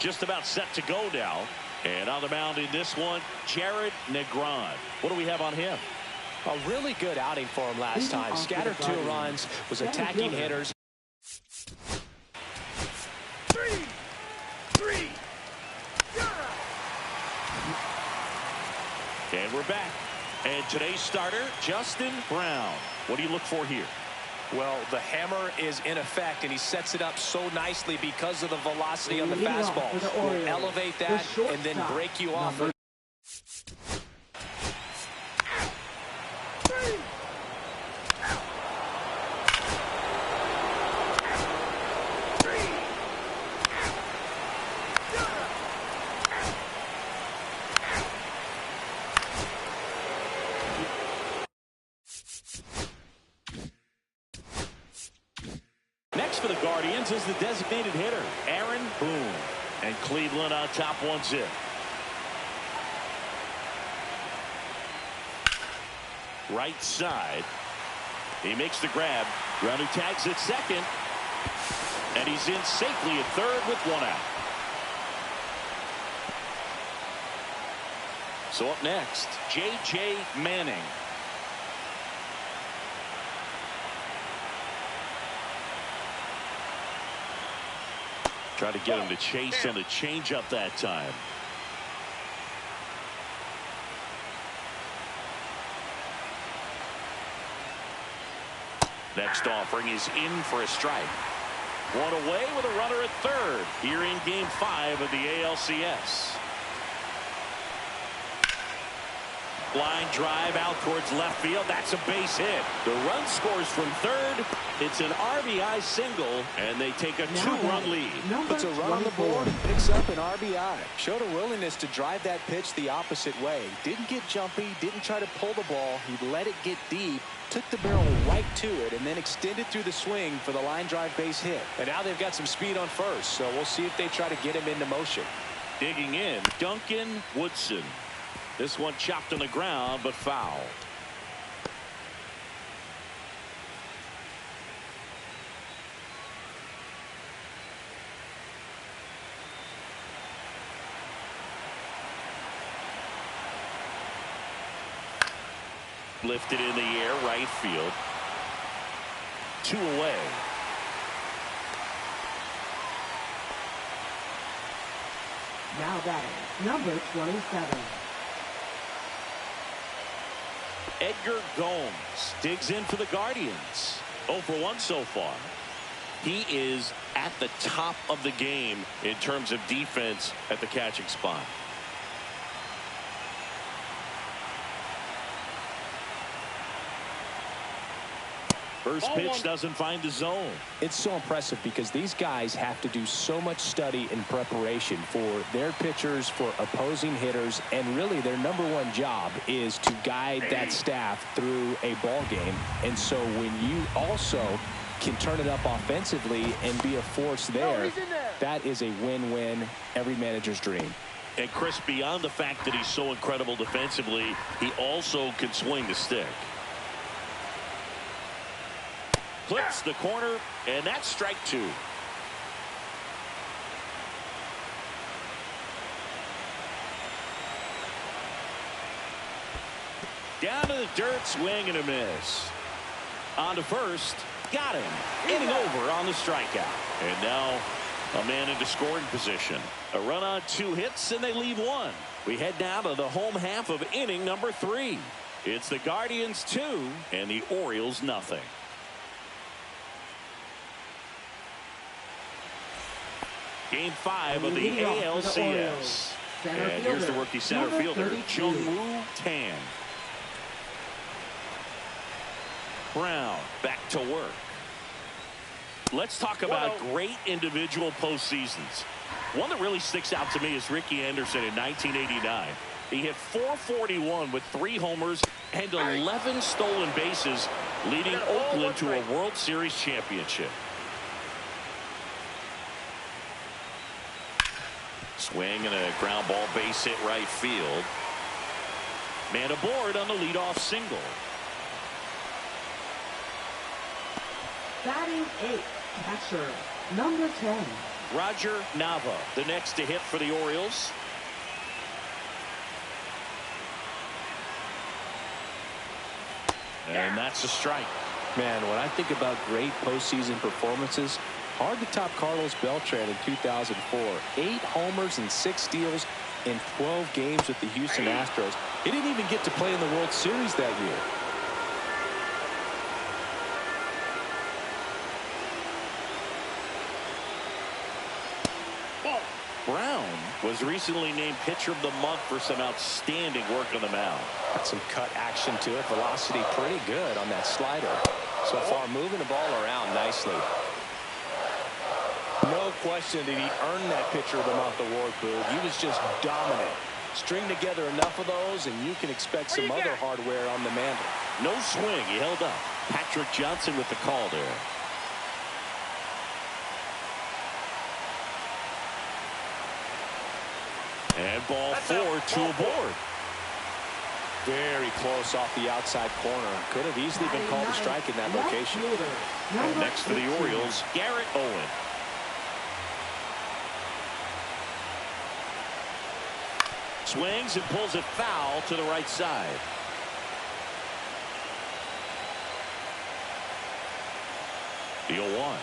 Just about set to go now. And on the mound in this one, Jared Negron. What do we have on him? A really good outing for him last time. Scattered 2 runs, was attacking hitters. And we're back. And today's starter, Justin Brown. What do you look for here? Well, the hammer is in effect, and he sets it up so nicely because of the velocity on the Leading off fastball. for the Will Orioles, elevate the that and then shortstop, break you off. number Next for the Guardians is the designated hitter, Aaron Boone. And Cleveland on top 1-0. Right side. He makes the grab. Runner tags at second. And he's in safely at third with one out. So up next, J.J. Manning. Try to get him to chase on the changeup that time. Next offering is in for a strike. One away with a runner at third here in Game 5 of the ALCS. Line drive out towards left field. That's a base hit. The run scores from third. It's an RBI single, and they take a two-run lead. Puts a run on the board, picks up an RBI. Showed a willingness to drive that pitch the opposite way. Didn't get jumpy, didn't try to pull the ball. He let it get deep, took the barrel right to it, and then extended through the swing for the line drive base hit. And now they've got some speed on first, so we'll see if they try to get him into motion. Digging in, Duncan Woodson. This one chopped on the ground, but foul. Lifted in the air, right field. Two away. Now batting, number 27. Edgar Gomes digs in for the Guardians. 0 for 1 so far. He is at the top of the game in terms of defense at the catching spot. First pitch doesn't find the zone. It's so impressive because these guys have to do so much study and preparation for their pitchers, for opposing hitters, and really their #1 job is to guide that staff through a ball game. And so when you also can turn it up offensively and be a force there, that is a win-win, every manager's dream. And Chris, beyond the fact that he's so incredible defensively, he also can swing the stick. Clips the corner, and that's strike 2. Down to the dirt, swing and a miss. On to first, got him. Inning over on the strikeout. And now a man into scoring position. A run on 2 hits, and they leave 1. We head now to the home half of inning number 3. It's the Guardians 2 and the Orioles nothing. Game 5 of the ALCS. And here's the rookie center fielder, Jung-Woo Tan. Brown back to work. Let's talk about great individual postseasons. One that really sticks out to me is Ricky Anderson in 1989. He hit .441 with 3 homers and 11 stolen bases, leading Oakland to a World Series championship. Swing and a ground ball base hit right field. Man aboard on the leadoff single. Batting 8, catcher, number 10. Roger Nava, the next to hit for the Orioles. And that's a strike. Man, when I think about great postseason performances, hard to top Carlos Beltran in 2004. 8 homers and 6 steals in 12 games with the Houston Astros. He didn't even get to play in the World Series that year. was recently named Pitcher of the Month for some outstanding work on the mound. Got some cut action to it. Velocity pretty good on that slider. So far, moving the ball around nicely. No question did he earn that Pitcher of the Month award, Boog. He was just dominant. String together enough of those, and you can expect some other hardware on the mantle. No swing. He held up. Patrick Johnson with the call there. And ball 4, 2 aboard. Very close off the outside corner. Could have easily been called a strike in that location. And next for the Orioles, Garrett Owen. Swings and pulls it foul to the right side. The 0-1.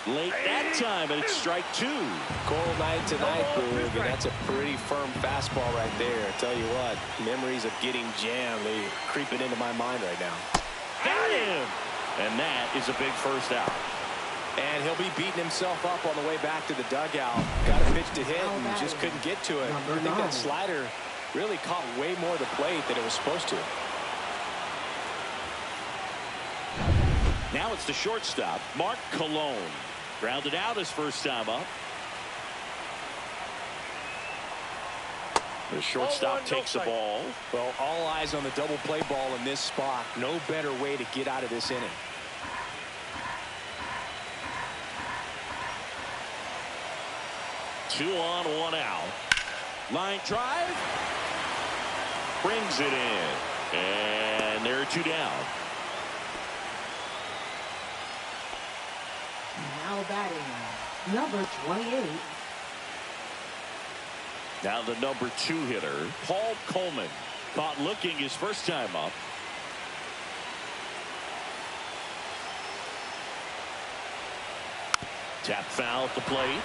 Late that time, and it's strike 2. Cold night tonight, Boog, and that's a pretty firm fastball right there. I tell you what, memories of getting jammed, they creeping into my mind right now. Got him! And that is a big first out. And he'll be beating himself up on the way back to the dugout. Got a pitch to hit and just couldn't get to it. I think that slider really caught way more of the plate than it was supposed to. Now it's the shortstop, Mark Cologne. Grounded out his first time up. The shortstop takes the ball. Well, all eyes on the double play ball in this spot. No better way to get out of this inning. Two on, 1 out. Line drive. Brings it in. And there are 2 down. Now batting, number 28. Now the number 2 hitter, Paul Coleman. Caught looking his first time up. Tap foul at the plate.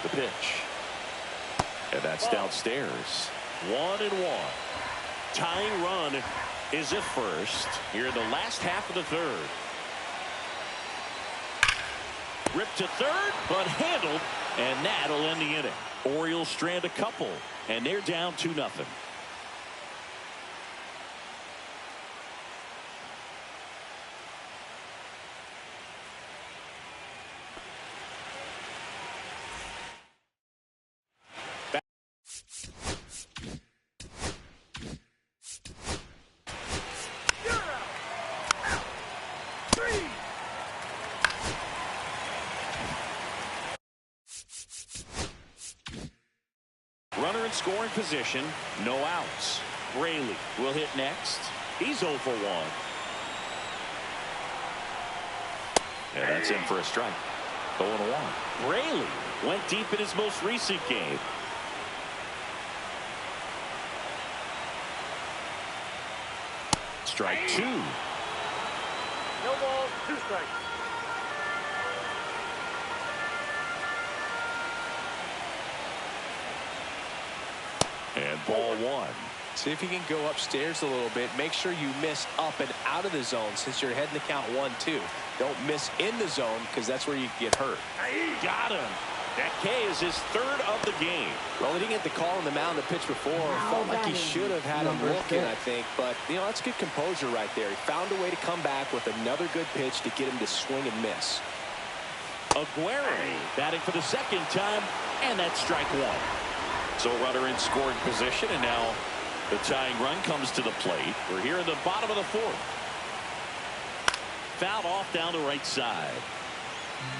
The pitch. And that's downstairs. 1-1. Tying run is at first here in the last half of the third. Ripped to third, but handled, and that'll end the inning. Orioles strand a couple, and they're down 2-0. Runner in scoring position, no outs. Braley will hit next. He's 0 for 1. And that's in for a strike. 0-1. Braley went deep in his most recent game. Strike 2. No ball, 2 strikes. And ball 1. See if you can go upstairs a little bit. Make sure you miss up and out of the zone since you're heading to count 1-2. Don't miss in the zone because that's where you get hurt. Got him. That K is his 3rd of the game. Well, he didn't get the call on the mound to pitch before. Felt like he should have had him looking, I think. But, you know, that's good composure right there. He found a way to come back with another good pitch to get him to swing and miss. Aguirre batting for the 2nd time, and that's strike 1. So runner in scoring position, and now the tying run comes to the plate. We're here in the bottom of the 4th. Fouled off down the right side.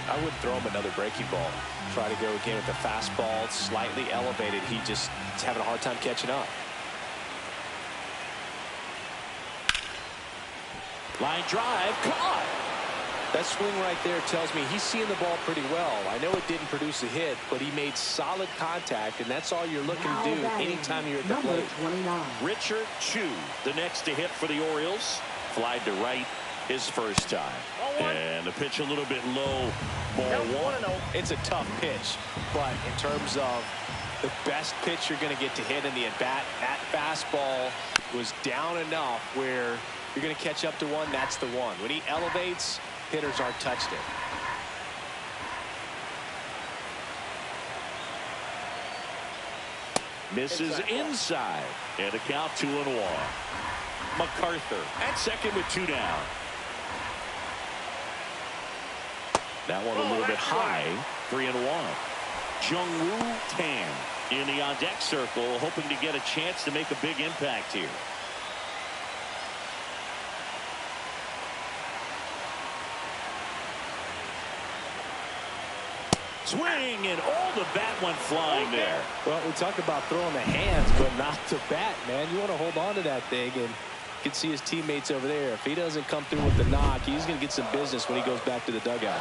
I would throw him another breaking ball. Try to go again with the fastball, slightly elevated. He just is having a hard time catching up. Line drive, caught. That swing right there tells me he's seeing the ball pretty well. I know it didn't produce a hit, but he made solid contact, and that's all you're looking to do anytime you're at the plate. 29. Richard Chu, the next to hit for the Orioles. Flied to right his first time. And the pitch a little bit low. Ball 1. It's a tough pitch, but in terms of the best pitch you're going to get to hit in the at-bat, that fastball was down enough where you're going to catch up to one. That's the one. When he elevates, hitters aren't touched it. Misses inside. And a count 2-1. MacArthur at second with 2 down. That one a little bit high. 3-1. Jung-Woo Tan in the on-deck circle, hoping to get a chance to make a big impact here. Swing, and the bat went flying there. Well, we talk about throwing the hands, but not the bat, man. You want to hold on to that thing, and you can see his teammates over there. If he doesn't come through with the knock, he's going to get some business when he goes back to the dugout.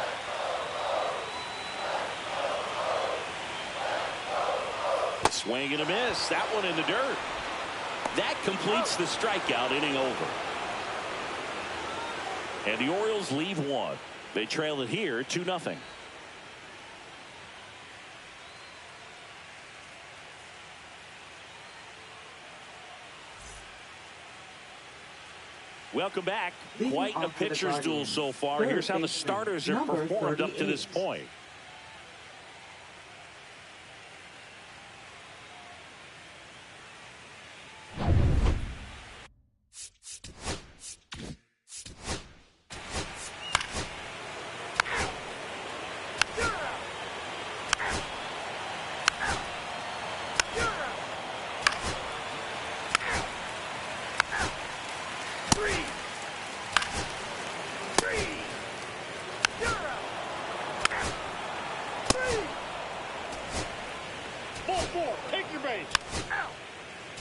Swing and a miss. That one in the dirt. That completes the strikeout, inning over. And the Orioles leave one. They trail it here 2-0. Welcome back. Quite a pitcher's duel so far. Here's how the starters have performed up to this point.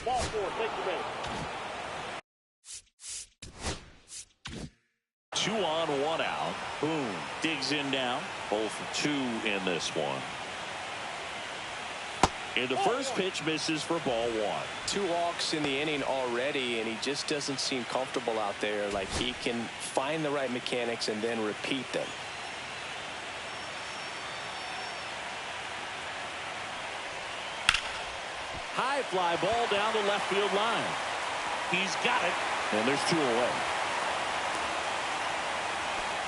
Ball 4, take your base. 2 on, 1 out. Boom. Digs in now. 0 for 2 in this one. And the first pitch misses for ball 1. 2 walks in the inning already, and he just doesn't seem comfortable out there. Like he can find the right mechanics and then repeat them. High fly ball down the left field line. He's got it, and there's 2 away.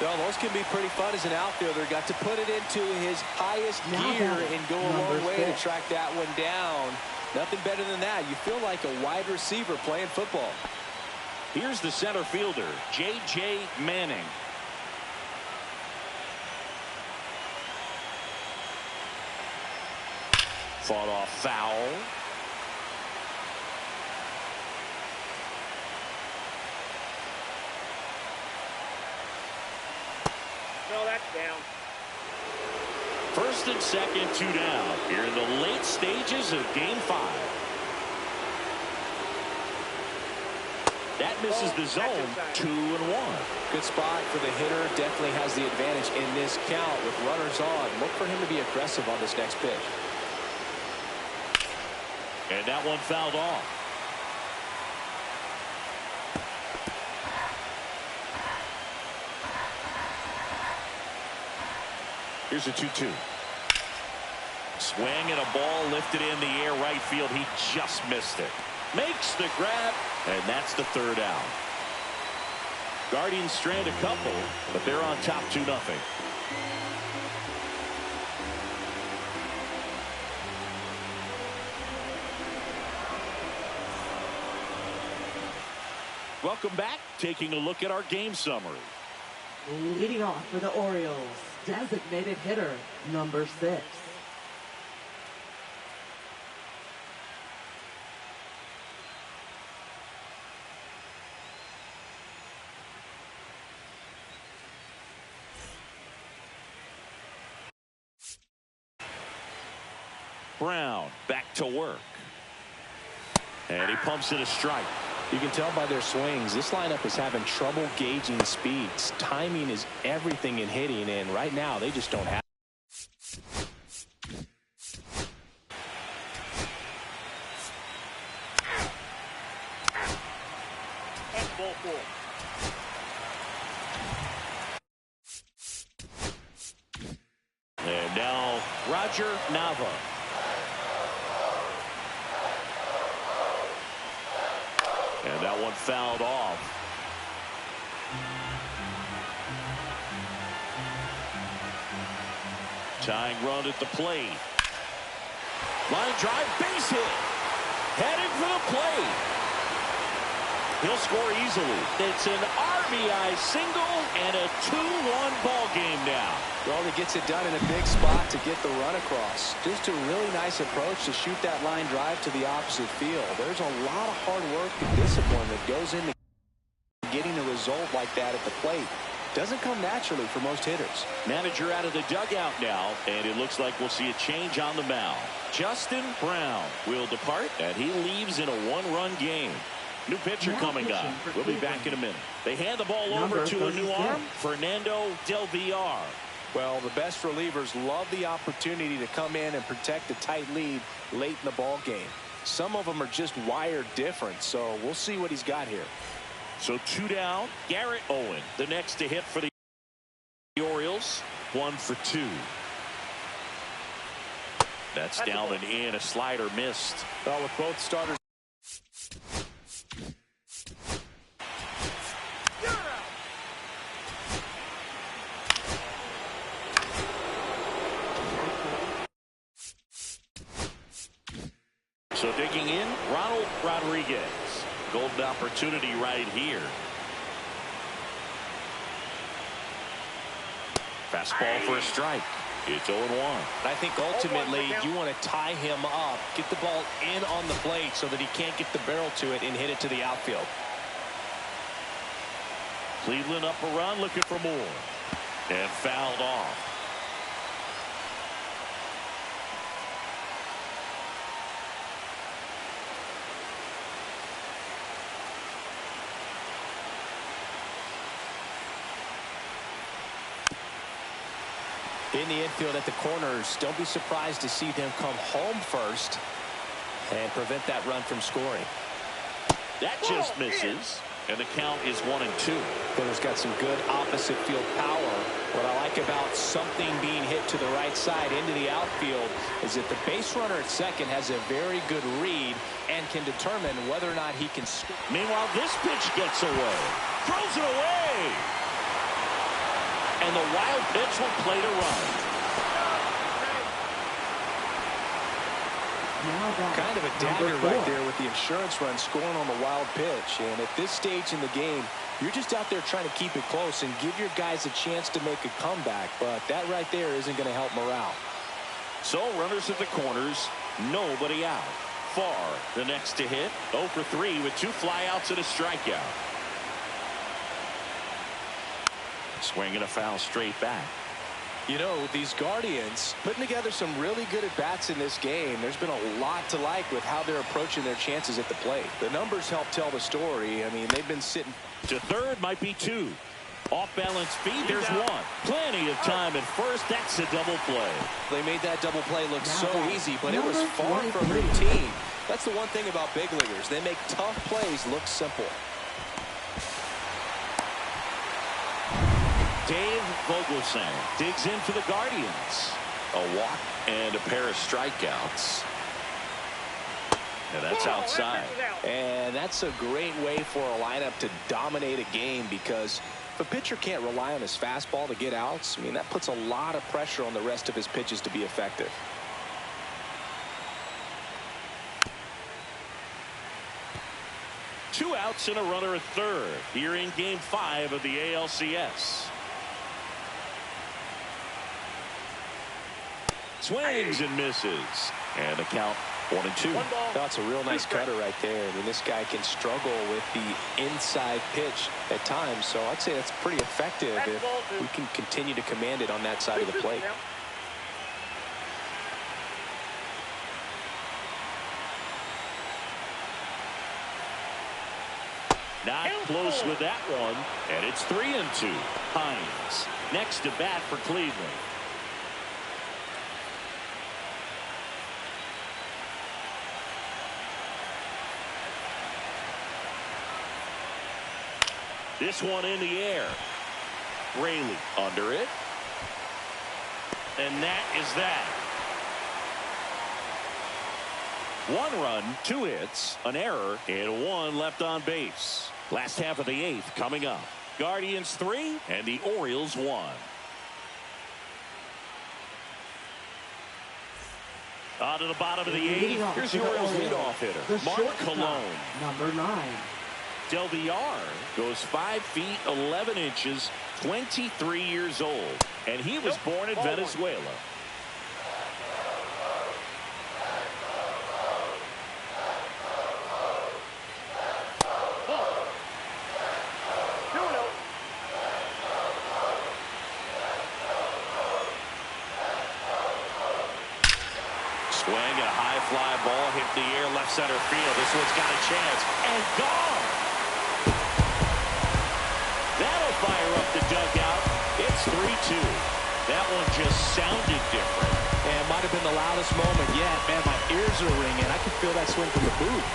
Well, those can be pretty fun as an outfielder. Got to put it into his highest gear and go a long way to track that one down. Nothing better than that. You feel like a wide receiver playing football. Here's the center fielder, J.J. Manning. Fought off foul. No, that's down. First and second, 2 down. Here in the late stages of game 5. That misses the zone. 2-1. Good spot for the hitter. Definitely has the advantage in this count with runners on. Look for him to be aggressive on this next pitch. And that one fouled off. Here's a 2-2. Swing and a ball lifted in the air right field. He just missed it. Makes the grab, and that's the 3rd out. Guardians strand a couple, but they're on top 2-0. Welcome back. Taking a look at our game summary. Leading off for the Orioles, designated hitter, number 6. Brown back to work. And he pumps it a strike. You can tell by their swings, this lineup is having trouble gauging speeds. Timing is everything in hitting, and right now they just don't have. That's ball 4. And now Roger Nava. And that one fouled off. Tying run at the plate. Line drive, base hit. Headed for the plate. He'll score easily. It's an RBI single and a 2-1 ball game now. Well, he gets it done in a big spot to get the run across. Just a really nice approach to shoot that line drive to the opposite field. There's a lot of hard work and discipline that goes into getting a result like that at the plate. Doesn't come naturally for most hitters. Manager out of the dugout now, and it looks like we'll see a change on the mound. Justin Brown will depart, and he leaves in a 1-run game. New pitcher coming up. We'll be back in a minute. They hand the ball over to a new arm, Fernando Del Villar. Well, the best relievers love the opportunity to come in and protect a tight lead late in the ball game. Some of them are just wired different, so we'll see what he's got here. So 2 down. Garrett Owen, the next to hit for the Orioles. 1 for 2. That's down and in. A slider missed. Well, with both starters. So digging in, Ronald Rodriguez. Golden opportunity right here. Fastball for a strike. It's 0-1. I think ultimately you want to tie him up, get the ball in on the plate so that he can't get the barrel to it and hit it to the outfield. Cleveland up a run, looking for more. And fouled off. In the infield at the corners, don't be surprised to see them come home first and prevent that run from scoring. That just misses, and the count is 1-2. Hitter's got some good opposite field power. What I like about something being hit to the right side into the outfield is that the base runner at second has a very good read and can determine whether or not he can score. Meanwhile, this pitch gets away. Throws it away. And the wild pitch will play to run. Kind of a dagger right there with the insurance run scoring on the wild pitch. And at this stage in the game, you're just out there trying to keep it close and give your guys a chance to make a comeback. But that right there isn't going to help morale. So runners at the corners, nobody out. Farr, the next to hit, 0 for 3 with 2 flyouts and a strikeout. Swinging a foul straight back. You know, these Guardians putting together some really good at-bats in this game. There's been a lot to like with how they're approaching their chances at the plate. The numbers help tell the story. I mean, they've been sitting. To third might be 2. Off-balance speed, there's 1. Plenty of time at first. That's a double play. They made that double play look so easy, but it was far from routine. That's the one thing about big leaguers. They make tough plays look simple. Dave Vogelsang digs in for the Guardians. A walk and a pair of strikeouts. And that's outside. And that's a great way for a lineup to dominate a game, because if a pitcher can't rely on his fastball to get outs, I mean, that puts a lot of pressure on the rest of his pitches to be effective. Two outs and a runner at third here in Game 5 of the ALCS. Swings and misses. And the count 1-2. That's a real nice cutter right there. I mean, this guy can struggle with the inside pitch at times, so I'd say that's pretty effective if we can continue to command it on that side of the plate. Not close with that one, and it's 3-2. Hines next to bat for Cleveland. This one in the air. Braley under it. And that is that. 1 run, 2 hits, an error, and 1 left on base. Last half of the 8th coming up. Guardians 3 and the Orioles 1. On to the bottom of the Leading 8th. off Here's for the the Orioles Orioles, leadoff hitter, the Mark shortstop, Colon. number 9. Del Villar goes 5 feet 11 inches, 23 years old, and he was born in Venezuela. Swing and a high fly ball hit the air left center field. This one's got a chance and gone. That'll fire up the dugout. It's 3-2. That one just sounded different. And might have been the loudest moment yet. Man, my ears are ringing. I can feel that swing from the booth.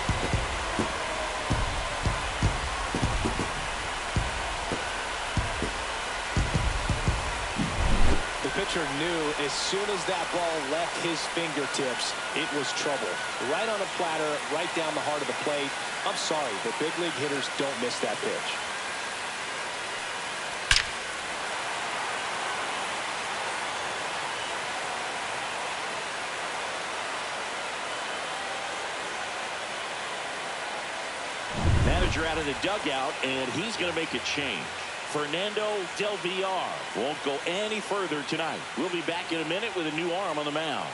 The pitcher knew as soon as that ball left his fingertips, it was trouble. Right on a platter, right down the heart of the plate. I'm sorry, but big league hitters don't miss that pitch. Manager out of the dugout, and he's going to make a change. Fernando Del Villar won't go any further tonight. We'll be back in a minute with a new arm on the mound.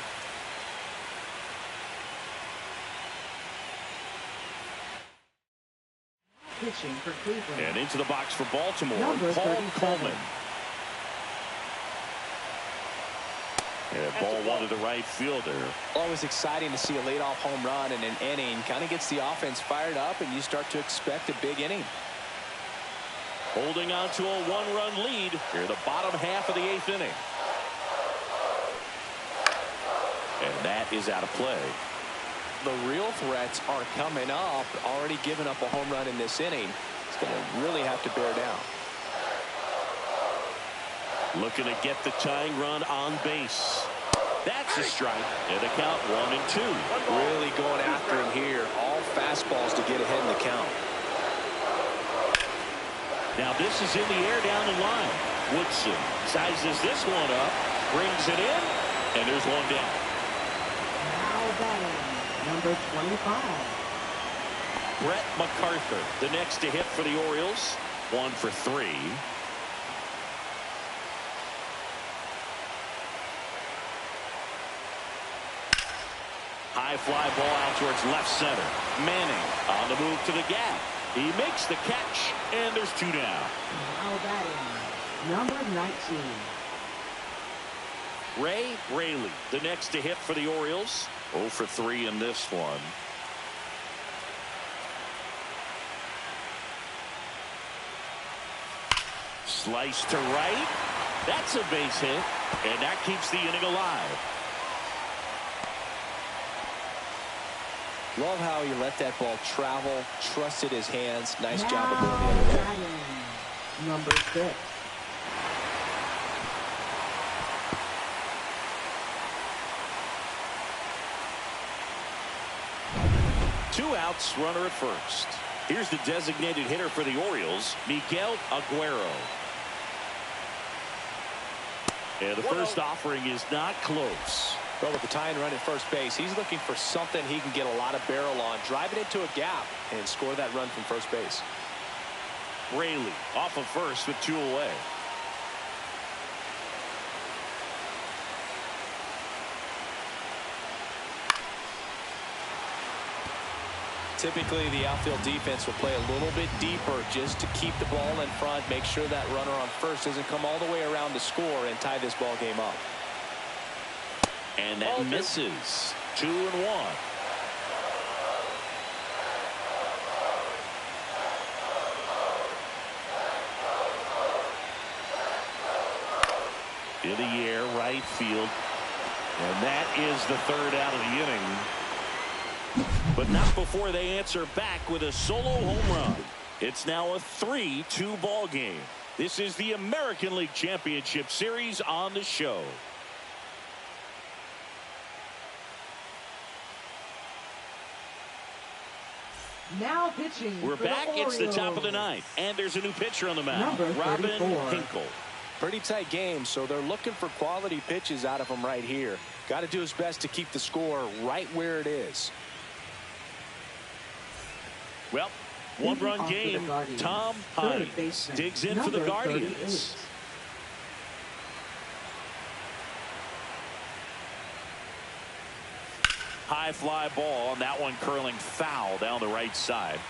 Pitching for Cleveland. And into the box for Baltimore, Number Paul 37. Coleman. And ball one to the right fielder. Always exciting to see a leadoff home run in an inning. Kind of gets the offense fired up, and you start to expect a big inning. Holding on to a one-run lead here in the bottom half of the 8th inning. And that is out of play. The real threats are coming up. Already giving up a home run in this inning. It's going to really have to bear down. Looking to get the tying run on base. That's a strike. And the count 1-2. Really going after him here. All fastballs to get ahead in the count. Now this is in the air down the line. Woodson sizes this one up, brings it in, and there's one down. Now batting, number 25. Brett MacArthur, the next to hit for the Orioles. 1 for 3. High fly ball out towards left center. Manning on the move to the gap. He makes the catch, and there's 2 down. Now batting, number 19. Ray Raley, the next to hit for the Orioles. 0 for 3 in this one. Slice to right. That's a base hit, and that keeps the inning alive. Love how he let that ball travel, trusted his hands. Nice job of going the Now other way. batting, number 6. Two outs, runner at first. Here's the designated hitter for the Orioles, Miguel Aguero. And the first offering is not close. But with the tying run at first base, he's looking for something he can get a lot of barrel on, drive it into a gap, and score that run from first base. Raley off of first with 2 away. Typically, the outfield defense will play a little bit deeper just to keep the ball in front, make sure that runner on first doesn't come all the way around to score and tie this ball game up. And that misses. 2-1. In the air, right field. And that is the 3rd out of the inning. But not before they answer back with a solo home run. It's now a 3-2 ball game. This is the American League Championship Series on the show. Now pitching. We're for back. The It's the top of the Orioles. 9th, and there's a new pitcher on the mound. Number Robin 34. Hinkle. Pretty tight game, so they're looking for quality pitches out of him right here. Got to do his best to keep the score right where it is. Well, one-run game. Tom Hines digs in for the Guardians. High fly ball, and that one curling foul down the right side.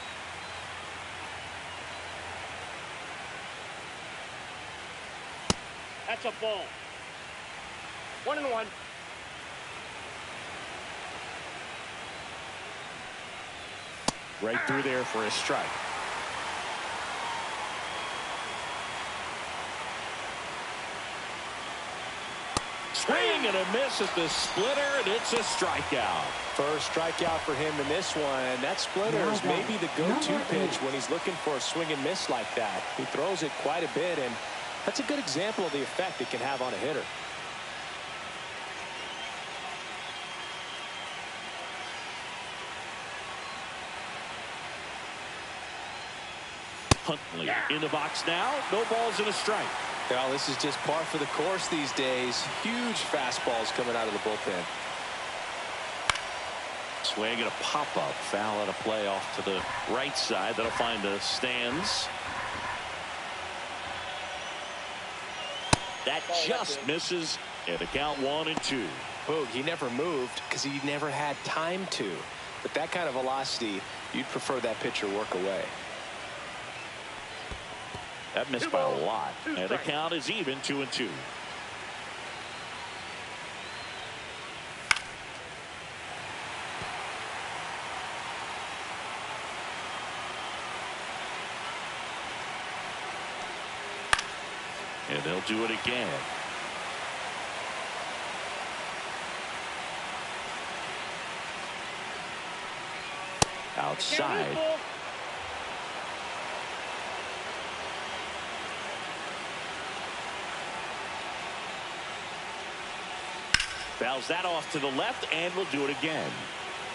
That's a ball. 1-1. Right through there for a strike. Swing and a miss at the splitter, and it's a strikeout. First strikeout for him in this one. That splitter is maybe the go-to pitch when he's looking for a swing and miss like that. He throws it quite a bit, and that's a good example of the effect it can have on a hitter. Huntley in the box now. No balls and a strike. Well, this is just par for the course these days. Huge fastballs coming out of the bullpen. Swing and a pop-up. Foul out of play off to the right side. That'll find the stands. That just misses, and the count 1-2. Boog, he never moved because he never had time to. But that kind of velocity, you'd prefer that pitcher work away. That missed by a lot. And the count is even, 2-2. And they'll do it again. Outside. Fouls that off to the left, and we'll do it again.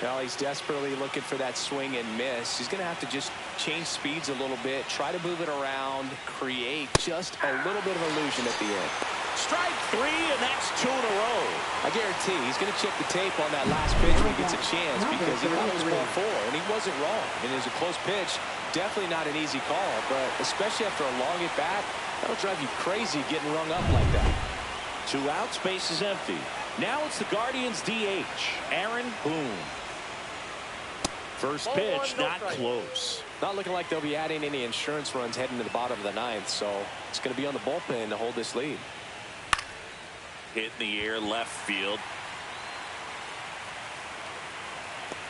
Well, he's desperately looking for that swing and miss. He's going to have to just change speeds a little bit, try to move it around, create just a little bit of illusion at the end. Strike 3, and that's 2 in a row. I guarantee he's going to check the tape on that last pitch when he gets a chance because he thought it was ball 4, and he wasn't wrong. And it was a close pitch. Definitely not an easy call, but especially after a long at-bat, that'll drive you crazy getting rung up like that. 2 outs, base is empty. Now it's the Guardians' DH, Aaron Boone. First pitch, not close. Not looking like they'll be adding any insurance runs heading to the bottom of the 9th, so it's going to be on the bullpen to hold this lead. Hit in the air, left field.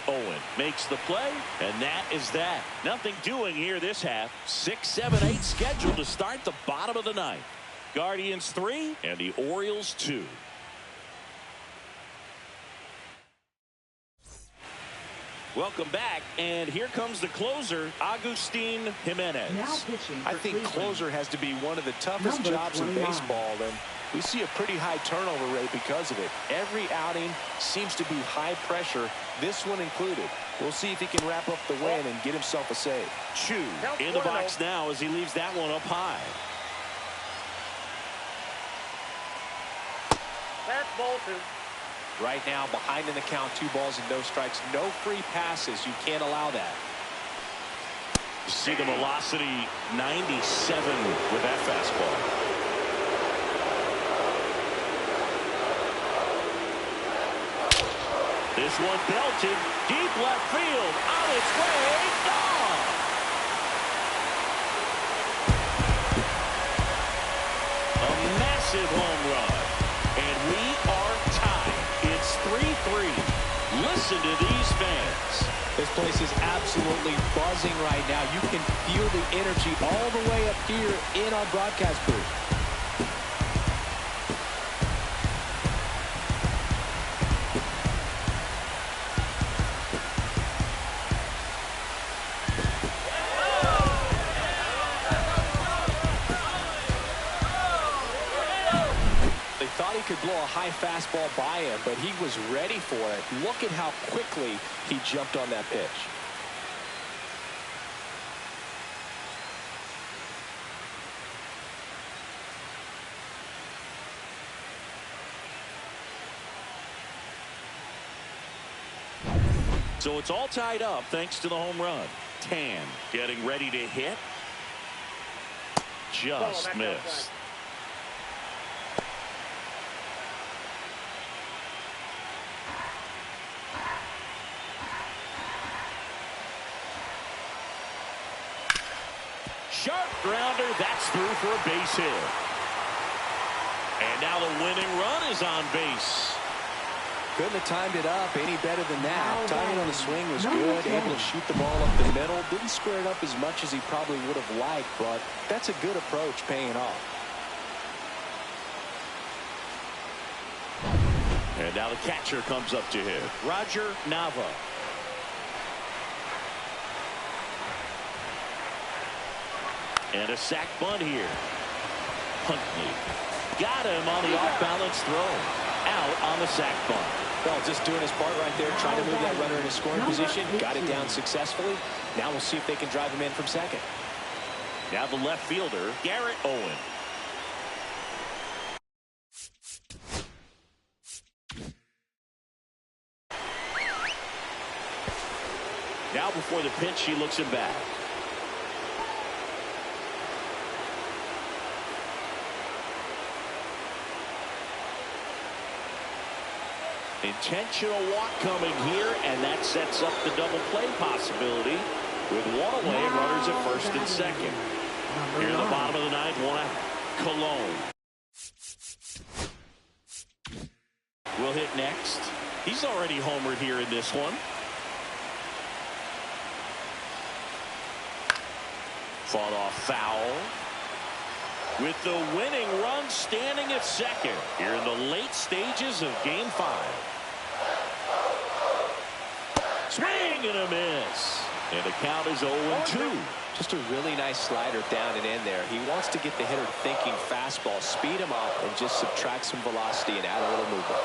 Owen makes the play, and that is that. Nothing doing here this half. 6, 7, 8 scheduled to start the bottom of the 9th. Guardians 3 and the Orioles 2. Welcome back, and here comes the closer, Agustin Jimenez. I think closer has to be one of the toughest jobs in baseball, and we see a pretty high turnover rate because of it. Every outing seems to be high pressure, this one included. We'll see if he can wrap up the win and get himself a save. Chu in the box now as he leaves that one up high. That's ball 2. Right now, behind in the count, 2 balls and no strikes. No free passes. You can't allow that. You see the velocity 97 with that fastball. This one belted deep left field, on its way, gone. A massive home run, and we are tied. It's 3-3. Listen to these fans. This place is absolutely buzzing right now. You can feel the energy all the way up here in our broadcast booth. Could blow a high fastball by him, but he was ready for it. Look at how quickly he jumped on that pitch. So it's all tied up thanks to the home run. Tan getting ready to hit. Just missed. Sharp grounder. That's through for a base hit. And now the winning run is on base. Couldn't have timed it up any better than that. Timing on the swing was good. Able to shoot the ball up the middle. Didn't square it up as much as he probably would have liked, but that's a good approach paying off. And now the catcher comes up to him. Roger Nava. And a sac bunt here. Huntley got him on the off-balance throw. Out on the sac bunt. Well, just doing his part right there, trying to move that runner into scoring position. Got it down successfully. Now we'll see if they can drive him in from second. Now the left fielder, Garrett Owen. Now before the pitch, he looks him back. Intentional walk coming here, and that sets up the double play possibility with one away and runners at first and second. Here in the bottom of the ninth, one out. Cologne will hit next. He's already homered here in this one. Fought off foul. With the winning run standing at second here in the late stages of Game 5. Swing and a miss. And the count is 0-2. Just a really nice slider down and in there. He wants to get the hitter thinking fastball, speed him up, and just subtract some velocity and add a little movement.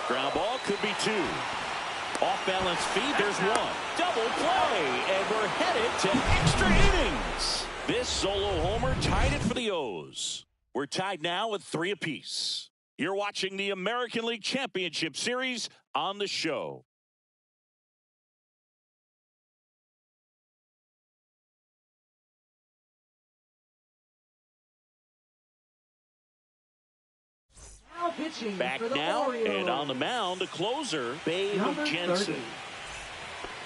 Ground ball could be 2. Off balance feed, there's 1. Double play, and we're headed to extra innings. This solo homer tied it for the O's. We're tied now with 3 apiece. You're watching the American League Championship Series on the show. Back now, and on the mound, the closer, Babe Jensen.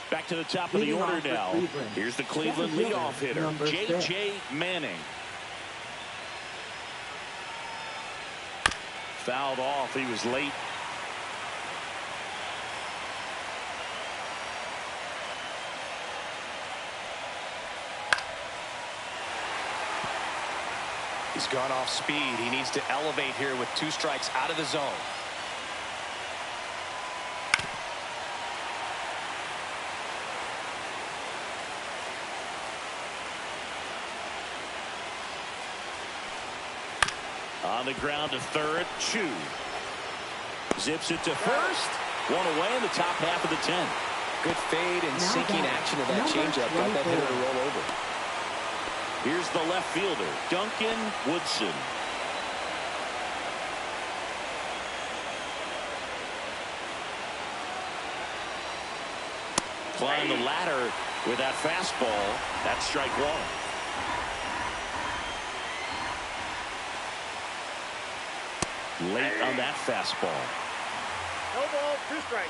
Back to the top of the order now. Here's the Cleveland leadoff hitter, J.J. Manning. Fouled off. He was late. He's gone off speed. He needs to elevate here with 2 strikes out of the zone. On the ground to third, Chu. Zips it to first. 1 away in the top half of the 10th. Good fade and sinking action of that changeup. Got that hitter to roll over. Here's the left fielder, Duncan Woodson. Climb the ladder with that fastball. That's strike 1. Late on that fastball. No ball, 2 strikes.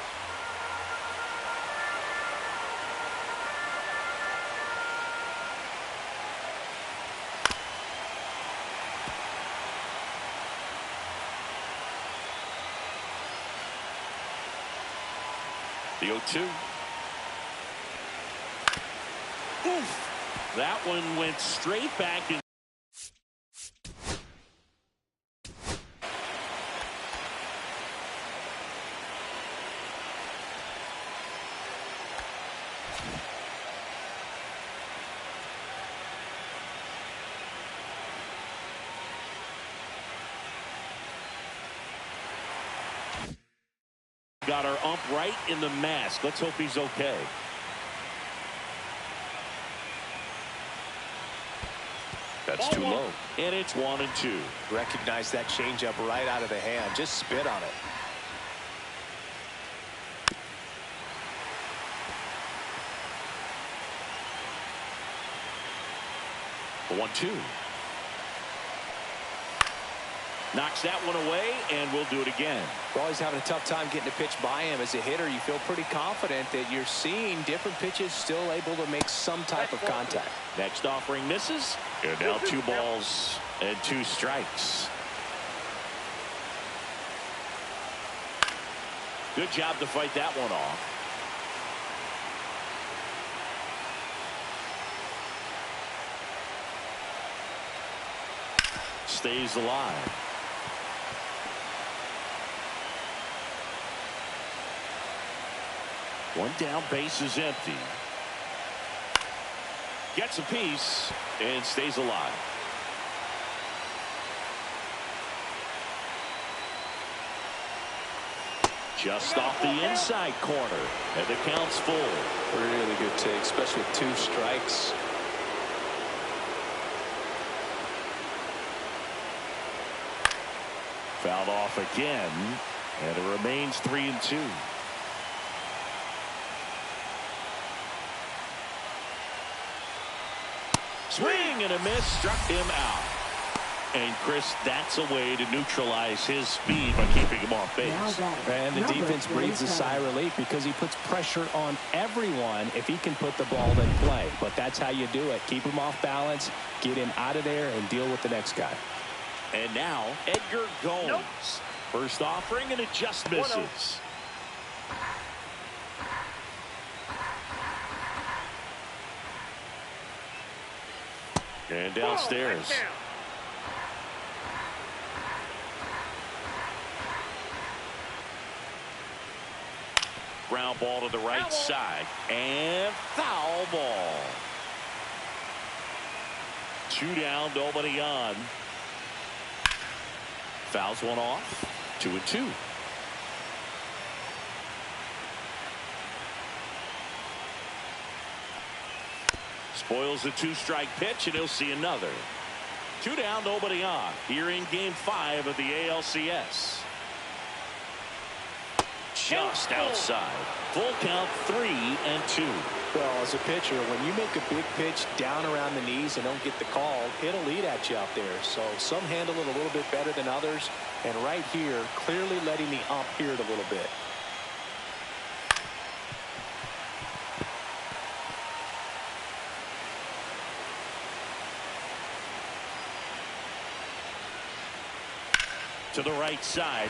The 0-2. Oof. That one went straight back in. Got our ump right in the mask. Let's hope he's okay. That's too low. And it's 1-2. Recognize that changeup right out of the hand. Just spit on it. 1-2. Knocks that one away, and we'll do it again. We're always having a tough time getting a pitch by him. As a hitter, you feel pretty confident that you're seeing different pitches still able to make some type of contact. Next offering misses. And now 2 balls and 2 strikes. Good job to fight that one off. Stays alive. One down, base is empty. Gets a piece and stays alive. Just off the inside corner, and the count's full. Really good take, especially with 2 strikes. Fouled off again, and it remains 3-2. Swing and a miss, struck him out. And Chris, that's a way to neutralize his speed by keeping him off base. And the defense breathes a sigh of relief because he puts pressure on everyone if he can put the ball in play. But that's how you do it. Keep him off balance, get him out of there, and deal with the next guy. And now Edgar Gomes. First offering, and it just misses. And downstairs. Ground ball to the right side. And foul ball. 2 down, nobody on. Fouls one off. 2-2. Spoils the 2-strike pitch, and he'll see another. 2 down, nobody on. Here in Game 5 of the ALCS. Just outside. Full count, 3-2. Well, as a pitcher, when you make a big pitch down around the knees and don't get the call, it'll eat at you out there. So some handle it a little bit better than others. And right here, clearly letting the ump hear it a little bit. To the right side.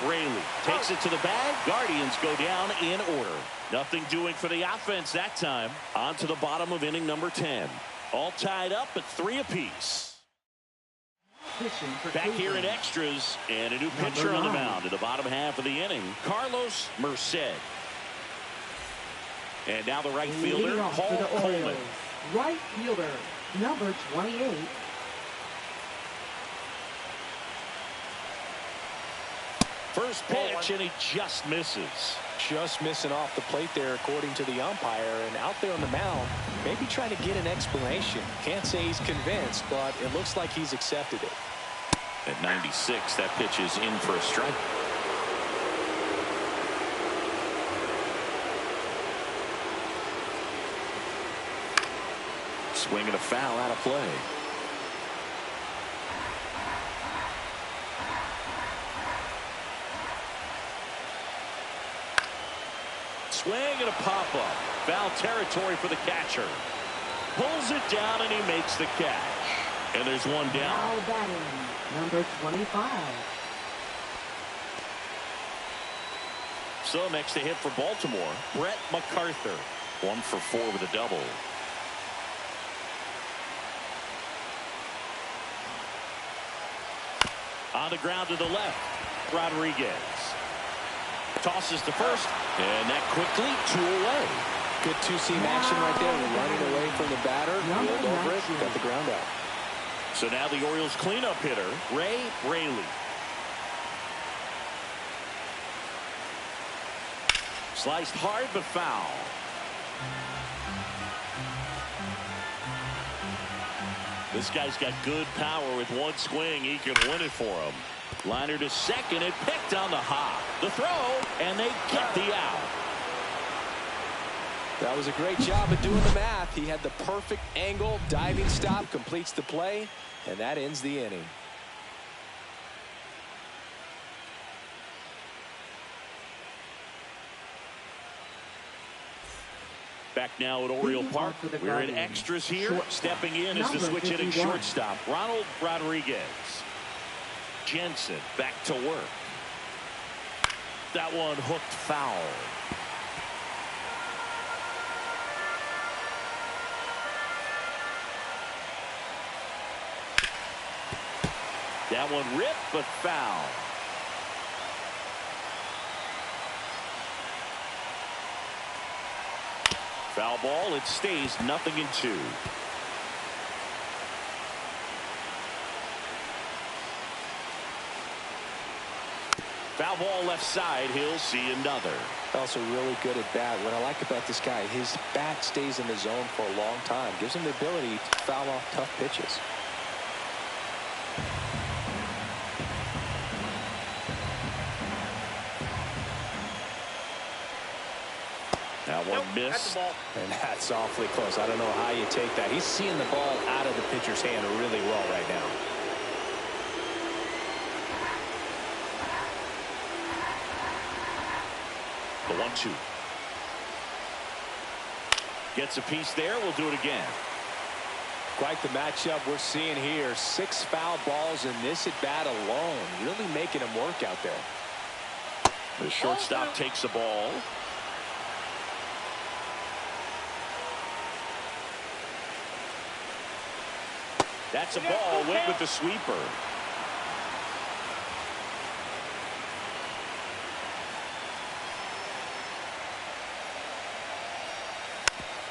Rayleigh takes it to the bag. Guardians go down in order. Nothing doing for the offense that time. On to the bottom of inning number 10. All tied up at 3 apiece. Back here in extras, and a new pitcher on the mound in the bottom half of the inning, Carlos Merced. And now the right fielder, Paul Coleman. Right fielder, number 28. First pitch, and he just misses. Just missing off the plate there, according to the umpire. And out there on the mound, maybe trying to get an explanation. Can't say he's convinced, but it looks like he's accepted it. At 96, that pitch is in for a strike. Swing and a foul out of play. Swing and a pop-up. Foul territory for the catcher. Pulls it down, and he makes the catch. And there's one down. Now batting, number 25. So next to hit for Baltimore, Brett MacArthur. 1 for 4 with a double. On the ground to the left, Rodriguez. Tosses to first, and that quickly 2 away. Good two-seam action right there. Running away from the batter, rolled over it, got the ground out. So now the Orioles cleanup hitter, Ray Rayleigh. Sliced hard but foul. This guy's got good power. With one swing, he can win it for him. Liner to second, and picked on the hop. The throw, and they get the out. That was a great job of doing the math. He had the perfect angle, diving stop, completes the play, and that ends the inning. Back now at Oriole Park. We're in extras here. Stepping in is the switch hitting shortstop, Ronald Rodriguez. Jensen back to work. That one hooked foul. That one ripped, but foul. Foul ball. It stays 0-2. Foul ball left side. He'll see another. Also really good at bat. What I like about this guy, his bat stays in the zone for a long time. Gives him the ability to foul off tough pitches. That one missed. And that's awfully close. I don't know how you take that. He's seeing the ball out of the pitcher's hand really well right now. The 1-2. Gets a piece there. We'll do it again. Quite the matchup we're seeing here. 6 foul balls in this at bat alone. Really making him work out there. The shortstop takes the ball. That's a ball. Went with the sweeper.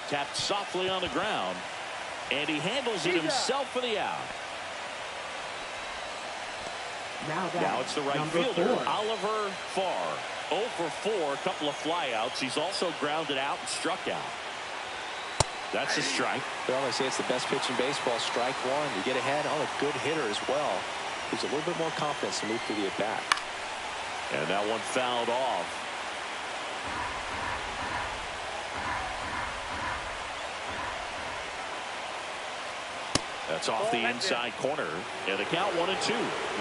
Tapped softly on the ground, and he handles it himself for the out. Now it's the right fielder, Oliver Farr. 0 for 4, a couple of flyouts. He's also grounded out and struck out. That's a strike. Well, I say it's the best pitch in baseball. Strike one. You get ahead on a good hitter as well. Gives a little bit more confidence to move through the at bat. And that one fouled off. That's off the inside corner. And the count 1-2.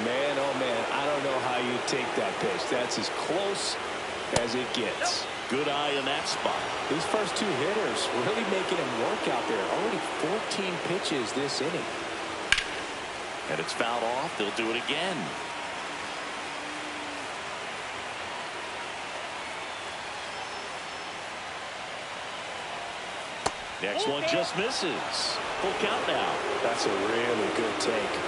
Man, oh man, I don't know how you take that pitch. That's as close as it gets. Good eye in that spot. These first 2 hitters really making him work out there. Already 14 pitches this inning. And it's fouled off. They'll do it again. Next one just misses. Full count now. That's a really good take.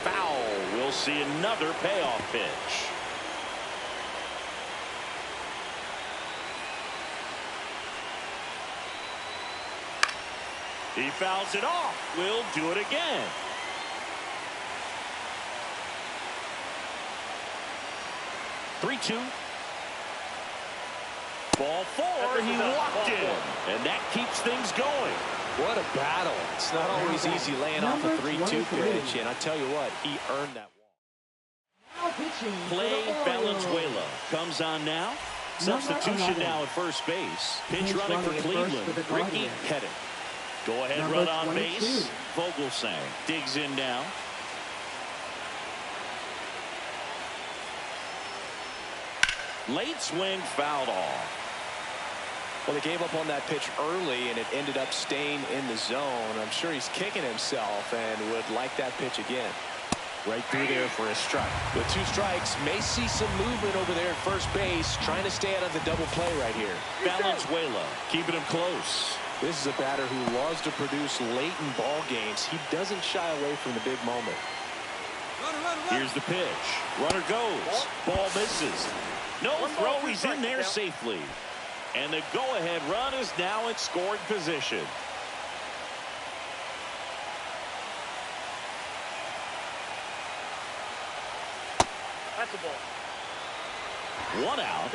Foul. We'll see another payoff pitch. He fouls it off. We'll do it again. Three-two. Ball 4, he walked in, and that keeps things going. What a battle. It's not always easy laying off a 3-2 pitch, and I tell you what, he earned that one. Play Valenzuela comes on now. Substitution now at first base. Pitch running for Cleveland, Ricky Pettit. Go ahead run on base. Vogelsang digs in now. Late swing fouled off. Well, they gave up on that pitch early, and it ended up staying in the zone. I'm sure he's kicking himself and would like that pitch again. Right through there for a strike. With 2 strikes, may see some movement over there at first base, trying to stay out of the double play right here. Valenzuela keeping him close. This is a batter who loves to produce late in ball games. He doesn't shy away from the big moment. Here's the pitch. Runner goes. Ball misses. No throw. He's in there safely. And the go-ahead run is now in scoring position. That's a ball. 1 out.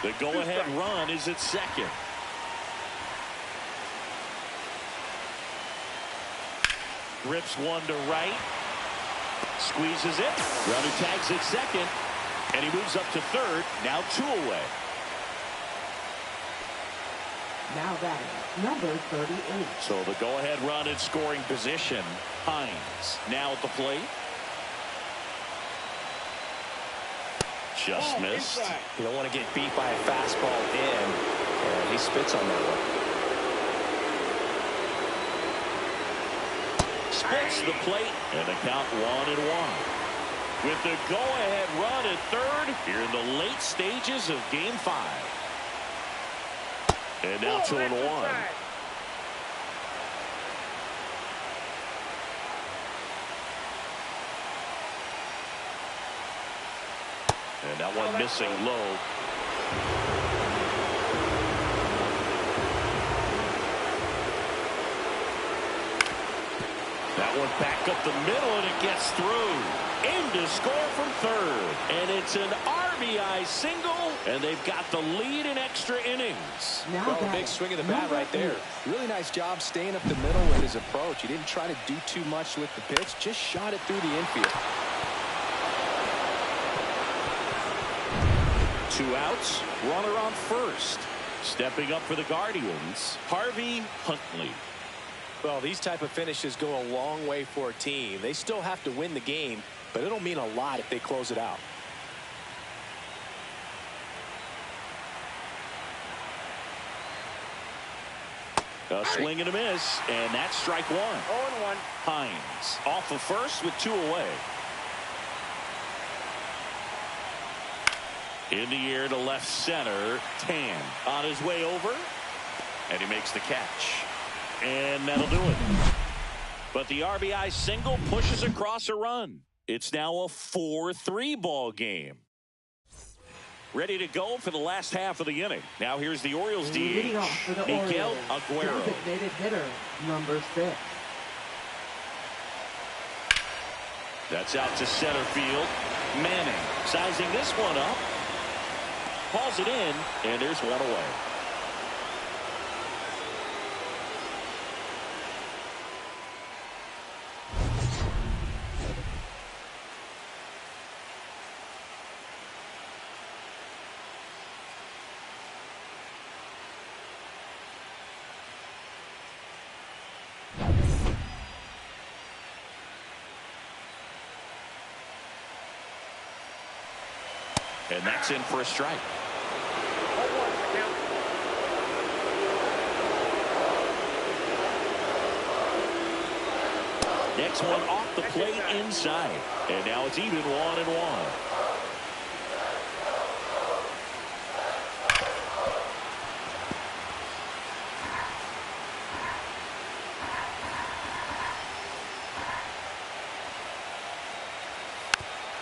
The go-ahead run is at second. Rips one to right. Squeezes it. Runner tags at second. And he moves up to third. Now 2 away. Now batting, number 38. So the go-ahead run in scoring position. Hines now at the plate. Just missed. Inside. You don't want to get beat by a fastball in. And he spits on that one. Splits the plate, and the count 1-1. With the go-ahead run at third here in the late stages of Game 5. And now 2-1. And that one missing low. That one back up the middle, and it gets through. In to score from third. And it's an RBI single, and they've got the lead in extra innings. Now Well, a batting, big swing of the bat number right there. 8. Really nice job staying up the middle with his approach. He didn't try to do too much with the pitch, just shot it through the infield. 2 outs, runner on first. Stepping up for the Guardians, Harvey Huntley. Well, these type of finishes go a long way for a team. They still have to win the game, but it'll mean a lot if they close it out. A swing and a miss, and that's strike 1. 0-1. Hines off of first with 2 away. In the air to left center. Tan on his way over, and he makes the catch. And that'll do it. But the RBI single pushes across a run. It's now a 4-3 ball game. Ready to go for the last half of the inning. Now here's the Orioles Leading DH, off for the Miguel Orioles, Aguero. designated hitter, number 6. That's out to center field. Manning sizing this one up. Calls it in, and there's 1 away. And that's in for a strike. 0-1 count. Next one off the plate inside. And now it's even 1-1.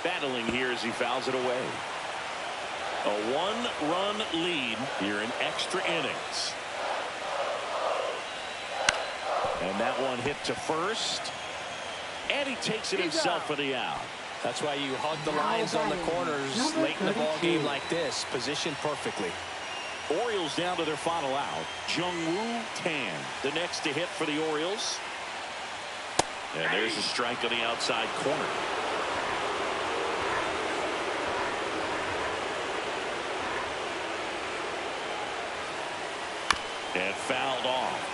Battling here as he fouls it away. A 1-run lead here in extra innings. And that one hit to first. And he takes it himself for the out. That's why you hug the lines on the corners late in the ball game like this, positioned perfectly. Orioles down to their final out. Jung-Woo Tan, the next to hit for the Orioles. And there's a strike on the outside corner. And fouled off.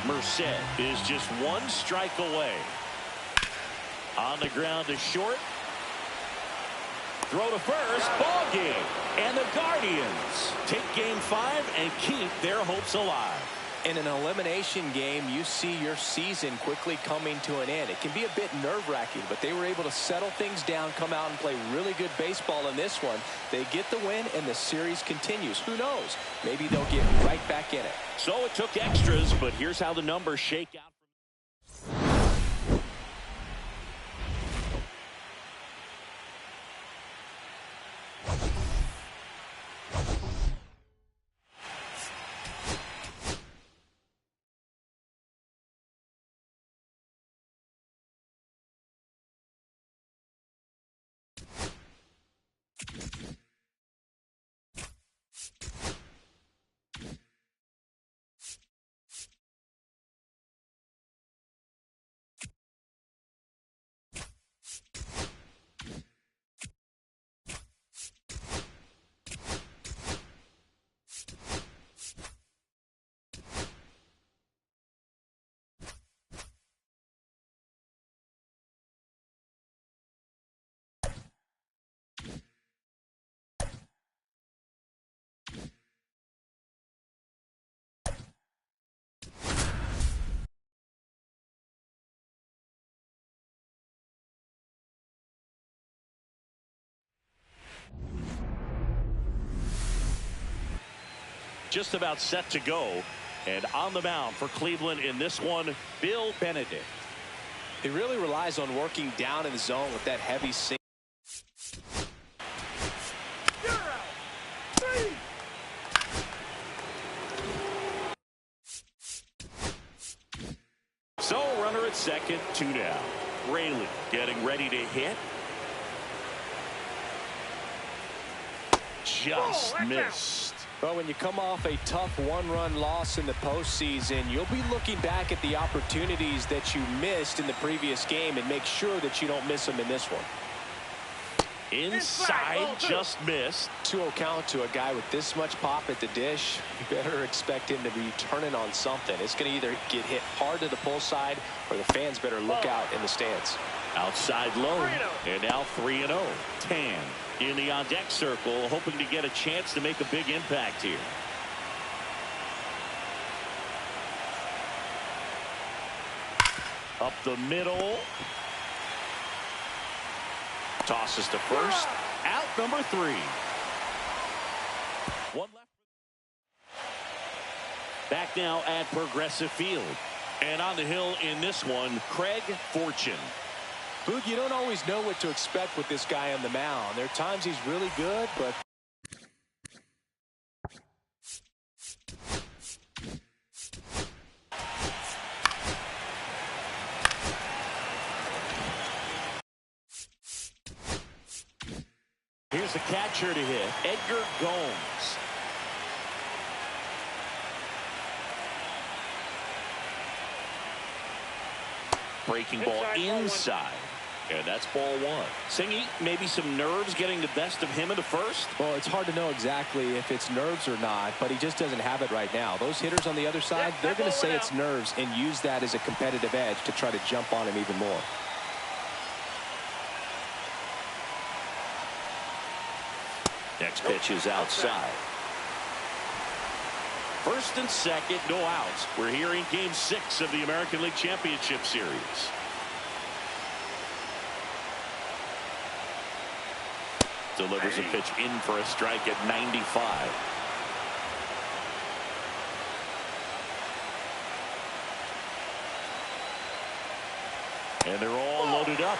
Merced is just 1 strike away. On the ground to short. Throw to first. Ball game. And the Guardians take Game 5 and keep their hopes alive. In an elimination game, you see your season quickly coming to an end. It can be a bit nerve-wracking, but they were able to settle things down, come out and play really good baseball in this one. They get the win, and the series continues. Who knows? Maybe they'll get right back in it. So it took extras, but here's how the numbers shake out. just about set to go. And on the mound for Cleveland in this one, Bill Benedict. He really relies on working down in the zone with that heavy sink. So runner at second, 2 down. Rayleigh getting ready to hit. Just missed. Well, when you come off a tough one-run loss in the postseason, you'll be looking back at the opportunities that you missed in the previous game and make sure that you don't miss them in this one. Inside, just missed. 2-0 count to a guy with this much pop at the dish. You better expect him to be turning on something. It's going to either get hit hard to the pull side, or the fans better look out in the stands. Outside low, and now 3-0. Tan in the on-deck circle, hoping to get a chance to make a big impact here. Up the middle. Tosses to first. Out number 3. One left. Back now at Progressive Field. And on the hill in this one, Craig Fortune. Boog, you don't always know what to expect with this guy on the mound. There are times he's really good, but here's the catcher to hit, Edgar Gomes. Breaking ball inside. And that's ball 1. Singy, maybe some nerves getting the best of him in the first? Well, it's hard to know exactly if it's nerves or not, but he just doesn't have it right now. Those hitters on the other side, they're going to say it's nerves and use that as a competitive edge to try to jump on him even more. Next pitch is outside. First and second, no outs. We're here in Game 6 of the American League Championship Series. Delivers a pitch in for a strike at 95. And they're all loaded up.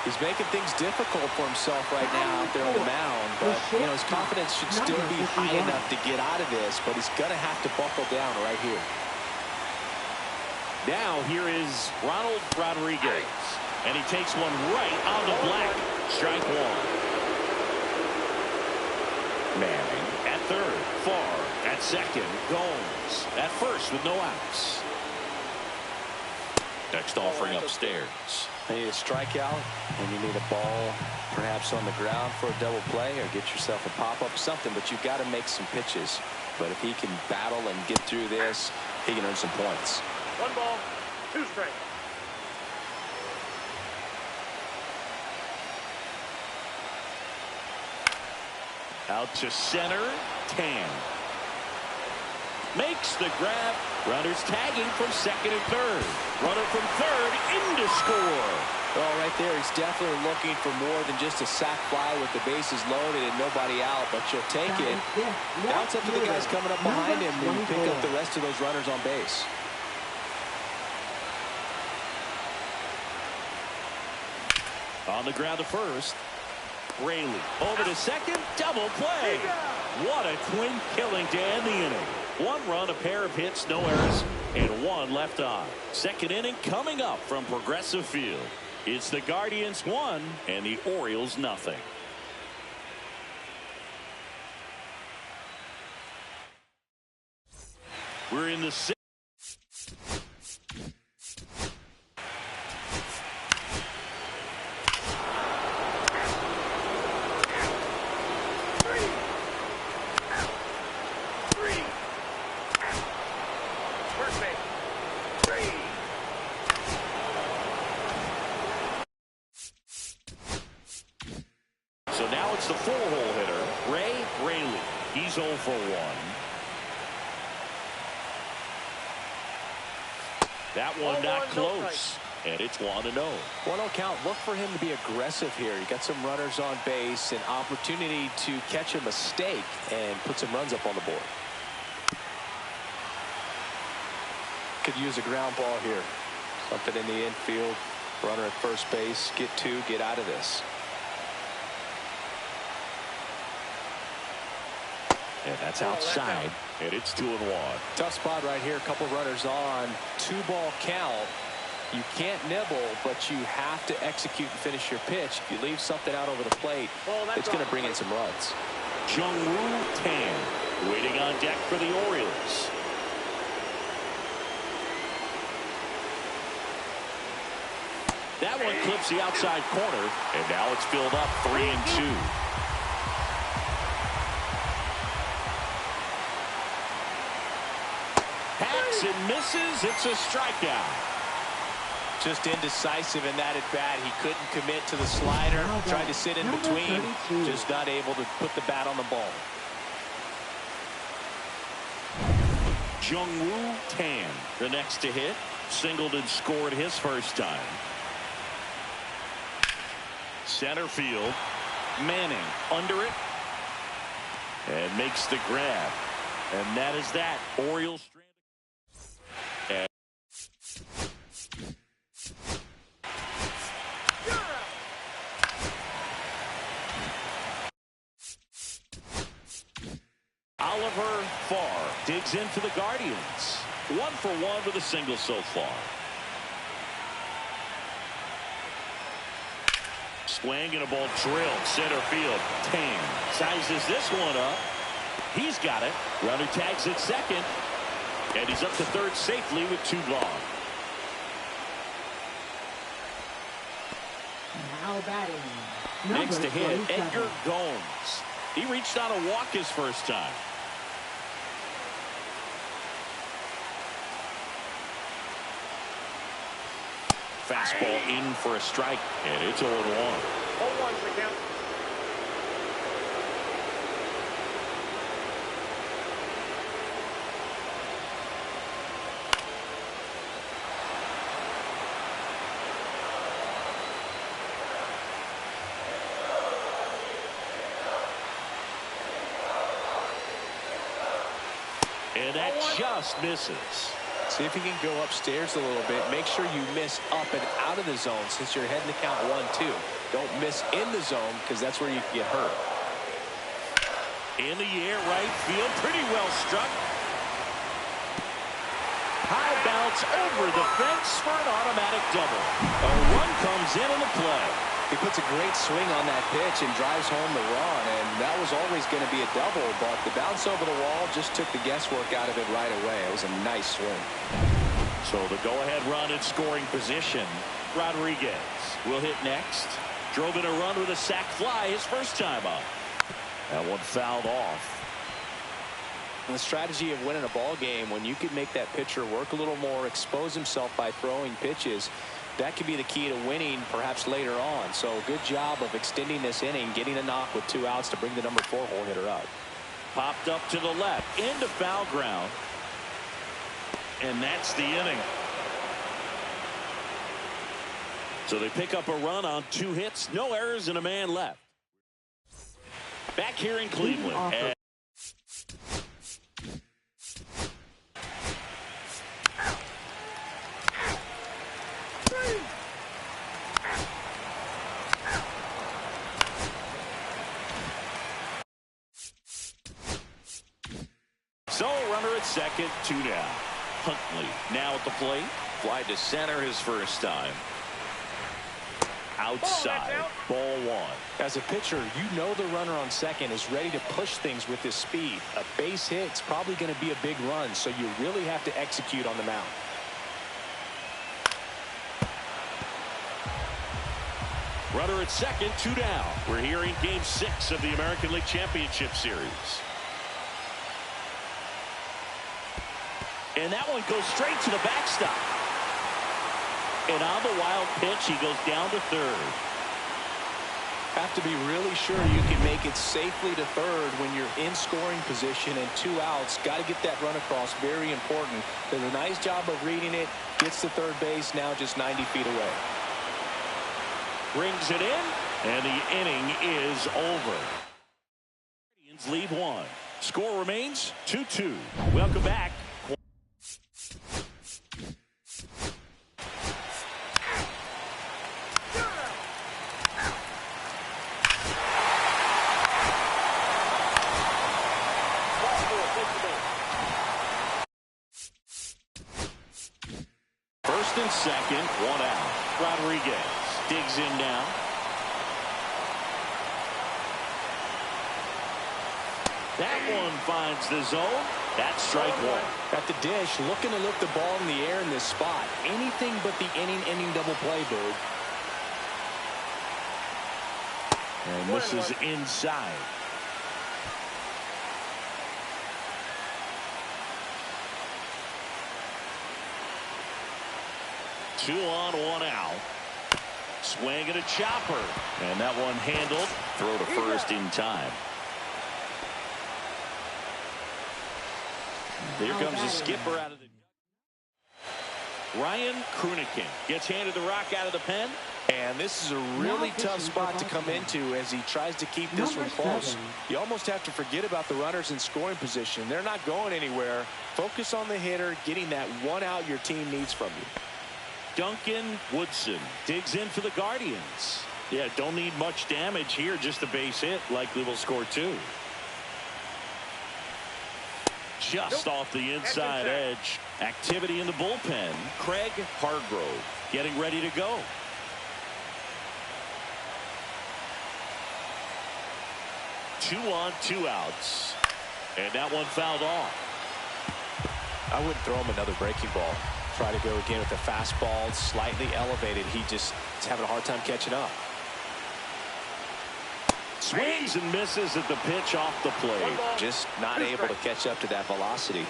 He's making things difficult for himself right now out there on the mound, but you know, his confidence should still be high enough to get out of this, but he's going to have to buckle down right here. Now here is Ronald Rodriguez, and he takes one right on the black. Strike 1. Manning at third, far at second, Gomes at first with no outs. Next offering upstairs. You need a strikeout, and you need a ball perhaps on the ground for a double play, or get yourself a pop-up, something, but you've got to make some pitches. But if he can battle and get through this, he can earn some points. 1 ball, 2 strikes. Out to center, Tan. Makes the grab. Runners tagging from second and third. Runner from third in to score. Well, right there, he's definitely looking for more than just a sac fly with the bases loaded and nobody out, but you'll take it. Now it's up to the guys coming up behind him to pick up the rest of those runners on base. On the ground to first. Rayleigh over to second. Double play. What a twin killing to end the inning. 1 run, a pair of hits, no errors, and 1 left on. Second inning coming up from Progressive Field. It's the Guardians 1 and the Orioles nothing. We're in the 6th. So now it's the 4-hole hitter, Rayleigh. He's 0 for 1. That one not close. and it's 1-0. 1-0 count. Look for him to be aggressive here. You got some runners on base, an opportunity to catch a mistake and put some runs up on the board. Could use a ground ball here. Something in the infield. Runner at first base. Get two. Get out of this. And that's outside, and it's 2-1. Tough spot right here. A couple runners on. 2-ball count. You can't nibble, but you have to execute and finish your pitch. If you leave something out over the plate, it's going to bring in some runs. Jung-Woo Tan waiting on deck for the Orioles. That one clips the outside corner, and now it's filled up 3-2. And misses. It's a strikeout. Just indecisive in that at bat. He couldn't commit to the slider. Tried to sit in between. Just not able to put the bat on the ball. Jung-Woo Tan, the next to hit. Singled and scored his first time. Center field. Manning under it. And makes the grab. And that is that. Orioles. Oliver Farr digs in for the Guardians. 1 for 1 with a single so far. Swing and a ball drilled center field. Tan sizes this one up. He's got it. Runner tags at second. And he's up to third safely with 2 gone. Now batting. Next to hit, 27. Edgar Gomes. He reached out a walk his first time. Fastball in for a strike, and it's 0-1. 0-1 for count. And that just misses. See if you can go upstairs a little bit. Make sure you miss up and out of the zone since you're heading to count 1-2. Don't miss in the zone because that's where you can get hurt. In the air, right field. Pretty well struck. High bounce over the fence for an automatic double. A run comes in on the play. He puts a great swing on that pitch and drives home the run, and that was always going to be a double, but the bounce over the wall just took the guesswork out of it right away. It was a nice swing. So the go-ahead run in scoring position. Rodriguez will hit next. Drove in a run with a sac fly his first time up. That one fouled off. And the strategy of winning a ball game, when you can make that pitcher work a little more, expose himself by throwing pitches, that could be the key to winning perhaps later on. So good job of extending this inning, getting a knock with 2 outs to bring the number 4 hole hitter up. Popped up to the left into foul ground. And that's the inning. So they pick up a run on 2 hits, no errors, and a man left. Back here in Cleveland. So runner at second, 2 down. Huntley now at the plate. Fly to center his first time. Outside, ball 1. As a pitcher, you know the runner on second is ready to push things with his speed. A base hit's probably going to be a big run, so you really have to execute on the mound. Runner at second, 2 down. We're here in Game 6 of the American League Championship Series. And that one goes straight to the backstop. And on the wild pitch, he goes down to third. Have to be really sure you can make it safely to third when you're in scoring position and 2 outs. Got to get that run across. Very important. Does a nice job of reading it, Gets to third base, now just 90 feet away. Brings it in, and the inning is over. Indians lead 1. Score remains 2-2. Welcome back. First and second, 1 out. Rodriguez digs in now. That one finds the zone. That's strike 1. At the dish, looking to lift the ball in the air in this spot. Anything but the inning double play, Boog. And this is inside. Two on, 1 out. Swing and a chopper. And that one handled. Throw to first in time. Here comes the skipper out of the... Ryan Krunikin gets handed the rock out of the pen. And this is a really tough spot to come into as he tries to keep this one close. You almost have to forget about the runners in scoring position. They're not going anywhere. Focus on the hitter, getting that 1 out your team needs from you. Duncan Woodson digs in for the Guardians. Yeah, don't need much damage here, just a base hit. Likely will score 2. Just off the inside edge. Activity in the bullpen. Craig Hargrove getting ready to go. Two on, 2 outs. And that one fouled off. I wouldn't throw him another breaking ball. Try to go again with the fastball, slightly elevated. He just is having a hard time catching up. Swings and misses at the pitch off the plate. Just not able to catch up to that velocity.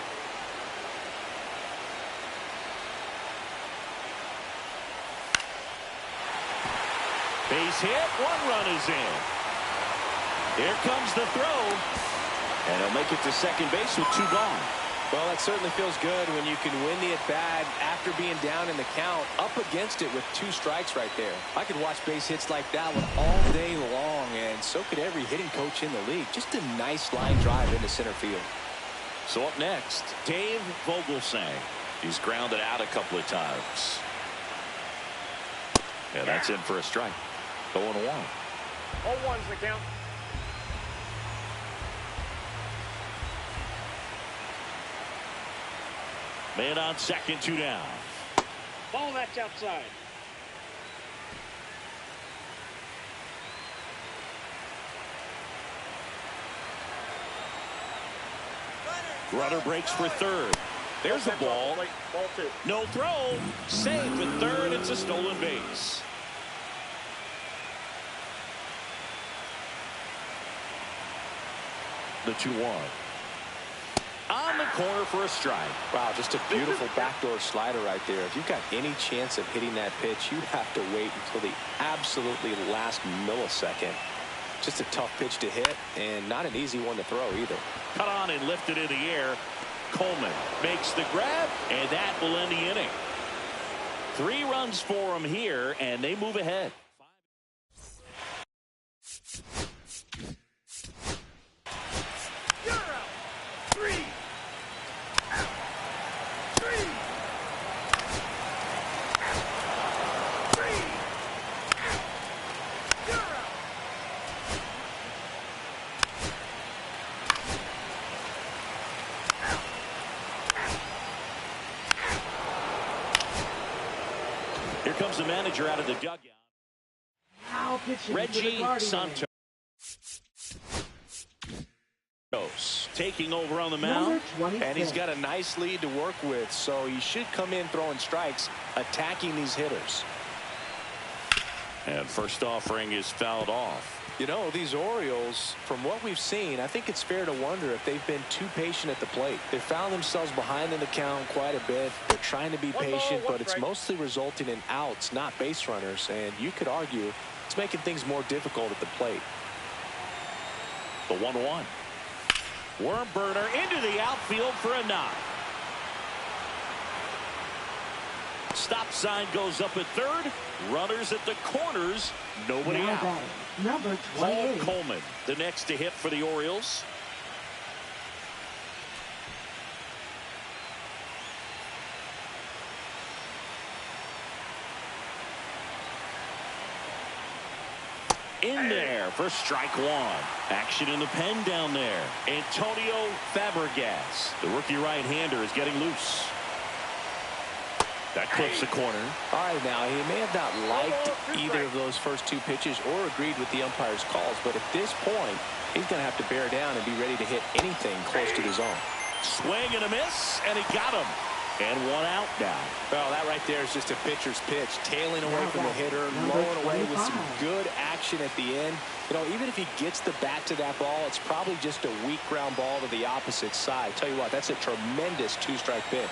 Base hit. 1 run is in. Here comes the throw. And he'll make it to second base with 2 gone. Well, that certainly feels good when you can win the at-bat after being down in the count, up against it with 2 strikes right there. I could watch base hits like that one all day long, and so could every hitting coach in the league. Just a nice line drive into center field. So up next, Dave Vogelsang. He's grounded out a couple of times. Yeah, that's in for a strike. 0-1. 0-1's the count. Man on second, 2 down. Ball that's outside. Runner breaks for third. There's the ball. Ball 2. No throw. Safe at third. It's a stolen base. The 2-1. On the corner for a strike. Wow, just a beautiful backdoor slider right there. If you've got any chance of hitting that pitch, you'd have to wait until the absolutely last millisecond. Just a tough pitch to hit, and not an easy one to throw either. Cut on and lifted in the air. Coleman makes the grab, and that will end the inning. 3 runs for him here, and they move ahead. Here comes the manager out of the dugout. Now pitching Reggie to the Santos taking over on the Number mound. 26. And he's got a nice lead to work with, so he should come in throwing strikes, attacking these hitters. And first offering is fouled off. You know, these Orioles, from what we've seen, I think it's fair to wonder if they've been too patient at the plate. They found themselves behind in the count quite a bit. They're trying to be patient, but it's mostly resulting in outs, not base runners. And you could argue it's making things more difficult at the plate. The 1-1. Worm burner into the outfield for a knock. Stop sign goes up at third. Runners at the corners. Nobody Now out. batting, number Paul 28. Coleman, the next to hit for the Orioles. In there for strike one. Action in the pen down there. Antonio Fabregas, the rookie right-hander, is getting loose. That clips the corner. All right, now, he may have not liked either of those first two pitches or agreed with the umpire's calls, but at this point, he's going to have to bear down and be ready to hit anything close to the zone. Swing and a miss, and he got him. And one out now. Well, that right there is just a pitcher's pitch, tailing away from the hitter, blowing away with some good action at the end. You know, even if he gets the bat to that ball, it's probably just a weak ground ball to the opposite side. Tell you what, that's a tremendous two-strike pitch.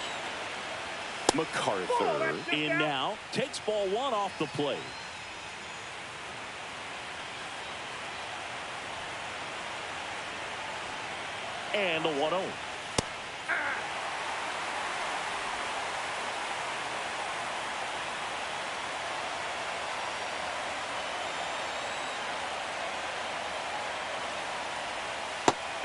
MacArthur in now, takes ball one off the plate. And the 1-0.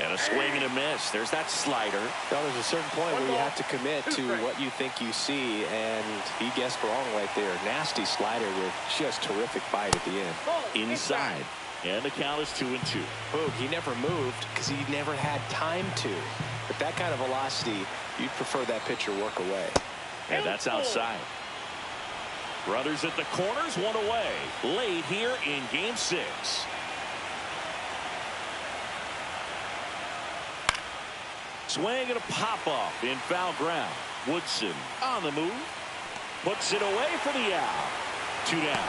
And a swing and a miss. There's that slider. Well, there's a certain point where you have to commit to what you think you see, and he guessed wrong right there. Nasty slider with just terrific bite at the end. Inside. And the count is 2-2. Boog, he never moved because he never had time to. But that kind of velocity, you'd prefer that pitcher work away. And that's outside. Runners at the corners, one away. Late here in Game 6. Swing and a pop-off in foul ground. Woodson on the move. Puts it away for the out. 2 down.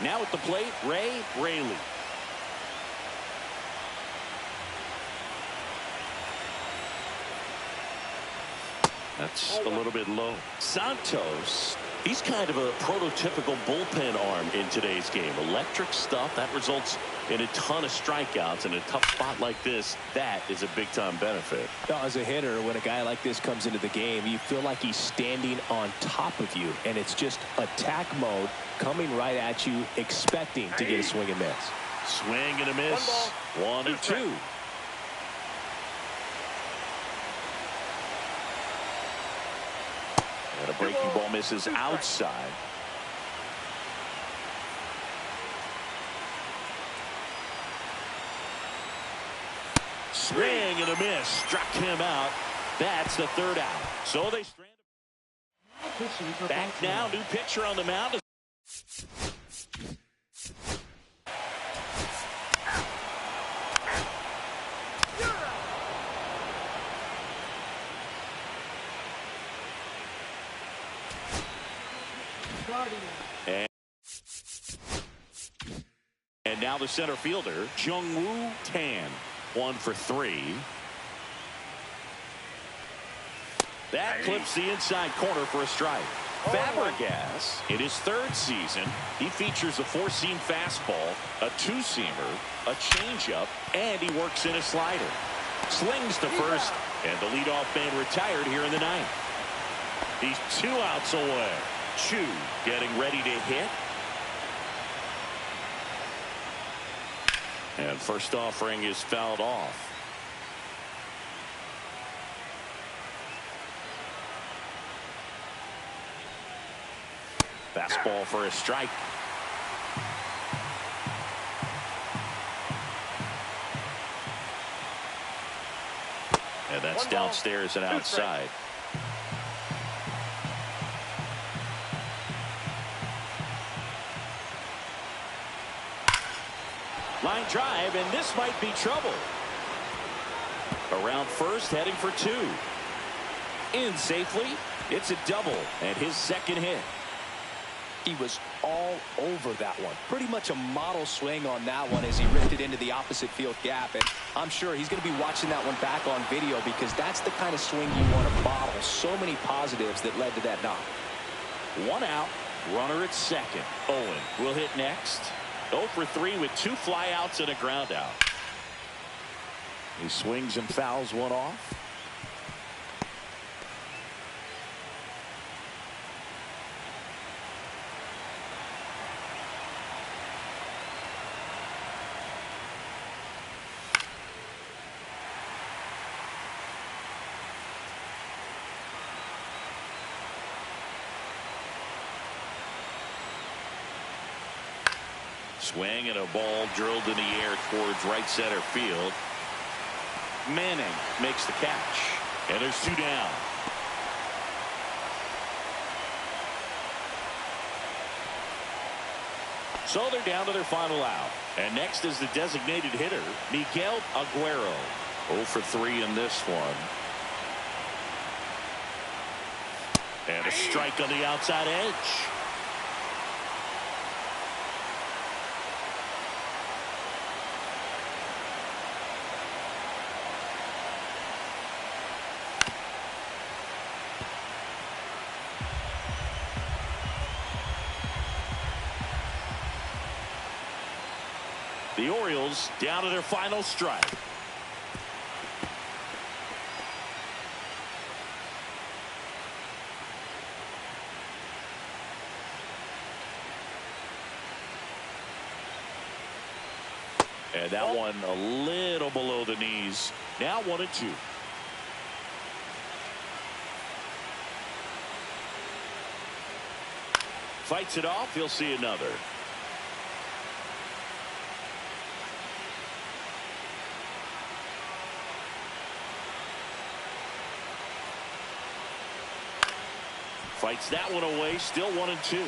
Now at the plate, Ray Rayleigh. That's a little bit low. Santos, he's kind of a prototypical bullpen arm in today's game. Electric stuff that results in a ton of strikeouts. In a tough spot like this, that is a big-time benefit. Now, as a hitter, when a guy like this comes into the game, you feel like he's standing on top of you, and it's just attack mode coming right at you, expecting to get a swing and miss. Swing and a miss. 1-2. And a breaking ball misses outside. Swing and a miss. Struck him out. That's the third out. So they strand him. Back now. New pitcher on the mound. And now the center fielder, Jung-Woo Tan, 1 for 3. That clips the inside corner for a strike. Fabregas, in his third season, he features a 4-seam fastball, a 2-seamer, a changeup, and he works in a slider. Slings to first, and the leadoff man retired here in the ninth. He's 2 outs away. Chu getting ready to hit. And first offering is fouled off. Fastball for a strike. And that's downstairs and outside. Line drive, and this might be trouble. Around first, heading for 2. In safely. It's a double, and his second hit. He was all over that one. Pretty much a model swing on that one as he ripped it into the opposite field gap. And I'm sure he's going to be watching that one back on video because that's the kind of swing you want to model. So many positives that led to that knock. 1 out. Runner at second. Owen will hit next. 0 for 3 with 2 flyouts and a ground out. He swings and fouls one off. Swing and a ball drilled in the air towards right center field. Manning makes the catch. And there's two down. So they're down to their final out. And next is the designated hitter, Miguel Aguero. 0 for 3 in this one. And a strike on the outside edge. The Orioles down to their final strike. And that one a little below the knees. Now 1-2. Fights it off. He'll see another. Fights that one away. Still 1-2.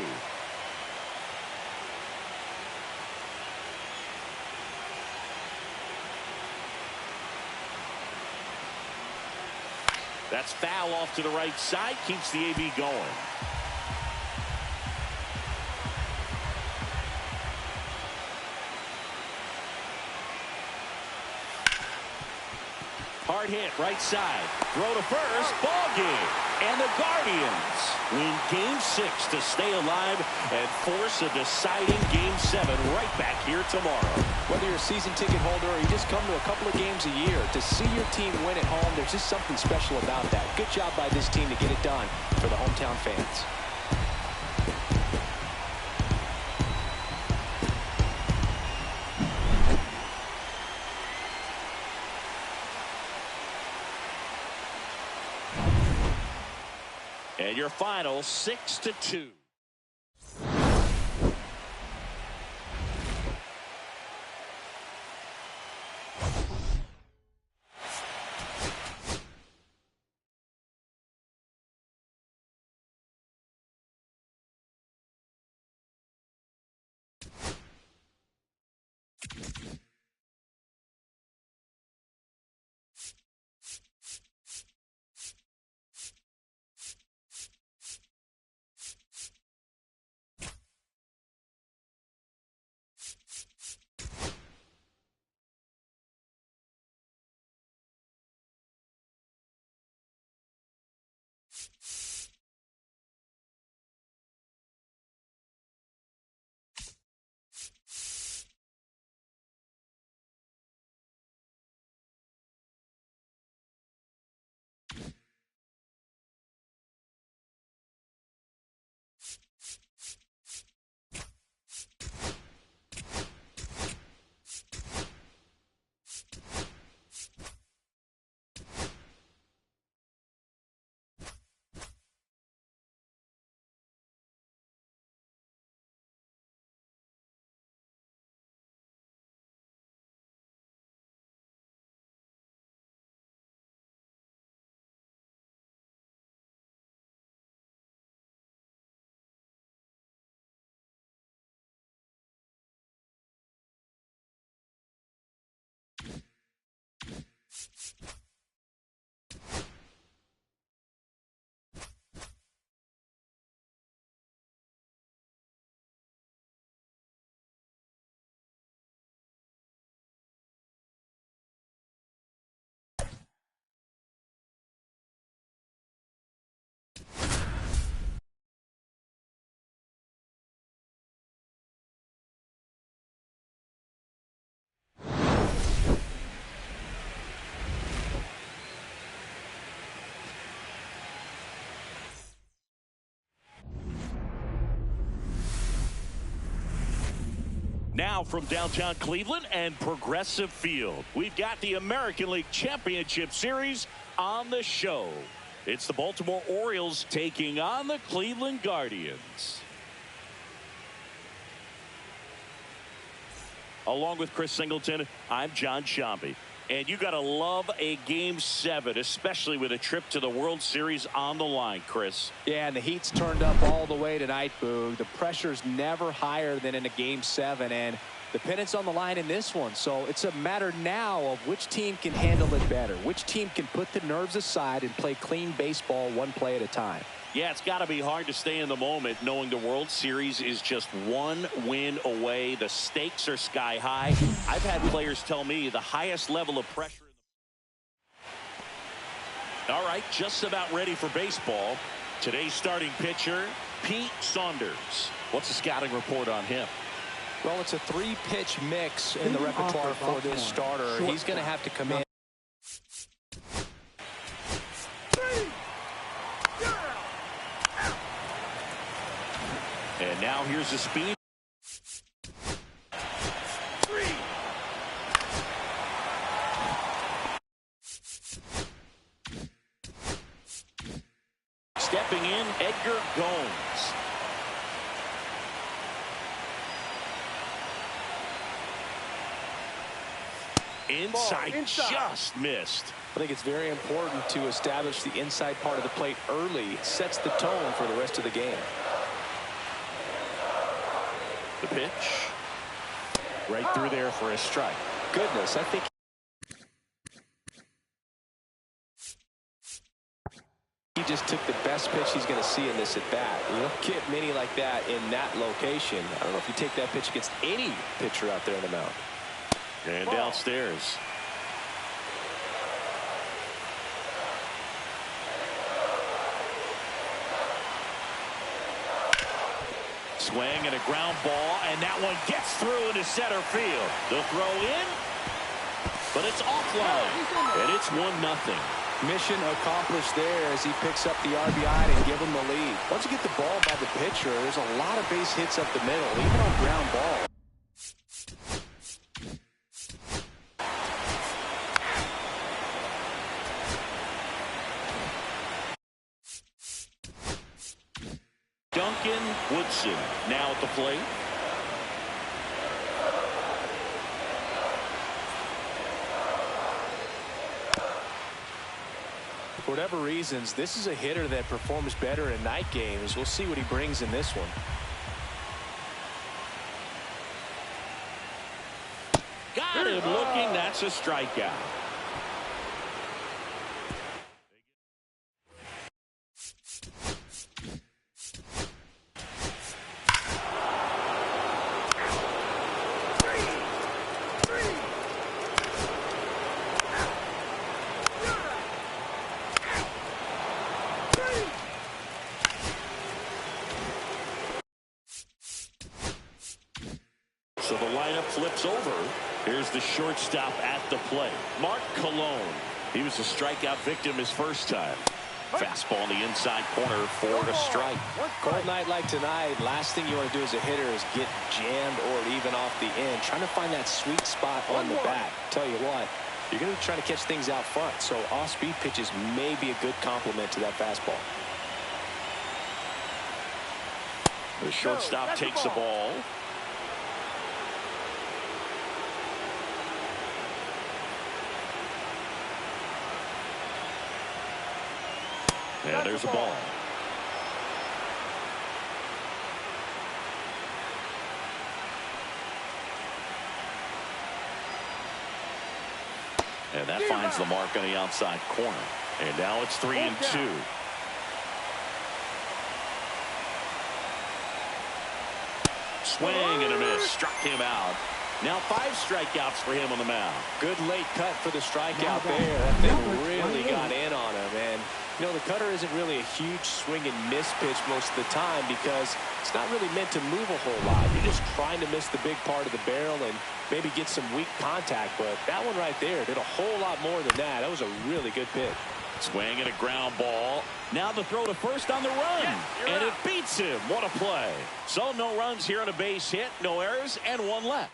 That's foul off to the right side. Keeps the AB going. Hard hit right side. Throw to first. Ball game. And the Guardians win Game 6 to stay alive and force a deciding Game 7 right back here tomorrow. Whether you're a season ticket holder or you just come to a couple of games a year, to see your team win at home, there's just something special about that. Good job by this team to get it done for the hometown fans. And your final 6-2. Now from downtown Cleveland and Progressive Field, we've got the American League Championship Series on the show. It's the Baltimore Orioles taking on the Cleveland Guardians. Along with Chris Singleton, I'm John Shambi. And you got to love a Game 7, especially with a trip to the World Series on the line, Chris. Yeah, and the heat's turned up all the way tonight, Boog. The pressure's never higher than in a Game 7, and the pennant's on the line in this one. So it's a matter now of which team can handle it better, which team can put the nerves aside and play clean baseball one play at a time. Yeah, it's got to be hard to stay in the moment knowing the World Series is just one win away. The stakes are sky high. I've had players tell me the highest level of pressure. All right, just about ready for baseball. Today's starting pitcher, Pete Saunders. What's the scouting report on him? Well, it's a 3-pitch mix in the repertoire for this starter. He's going to have to come in. And now here's the speed. Stepping in, Edgar Gomes. Inside, just missed. I think it's very important to establish the inside part of the plate early. It sets the tone for the rest of the game. The pitch. Right through there for a strike. Goodness, I think he just took the best pitch he's going to see in this at bat. You don't get many like that in that location. I don't know if you take that pitch against any pitcher out there on the mound. And downstairs. Swing and a ground ball, and that one gets through into center field. The throw in, but it's offline, and it's 1-0. Mission accomplished there as he picks up the RBI to give him the lead. Once you get the ball by the pitcher, there's a lot of base hits up the middle, even on ground ball. Woodson now at the plate. For whatever reasons, this is a hitter that performs better in night games. We'll see what he brings in this one. Got him looking. That's a strikeout. So the lineup flips over. Here's the shortstop at the plate, Mark Cologne. He was a strikeout victim his first time. Fastball in the inside corner for a strike. Cold night like tonight, last thing you want to do as a hitter is get jammed or even off the end. Trying to find that sweet spot on the bat. Tell you what, you're going to be trying to catch things out front, so off-speed pitches may be a good complement to that fastball. The shortstop takes the ball. And there's a ball. And that finds the mark on the outside corner. And now it's 3-2. Swing and a miss. Struck him out. Now 5 strikeouts for him on the mound. Good late cut for the strikeout there. That thing really got in on him. And, you know, the cutter isn't really a huge swing and miss pitch most of the time because it's not really meant to move a whole lot. You're just trying to miss the big part of the barrel and maybe get some weak contact. But that one right there did a whole lot more than that. That was a really good pitch. Swing and a ground ball. Now the throw to first on the run. And it beats him. What a play. So no runs here on a base hit. No errors and one left.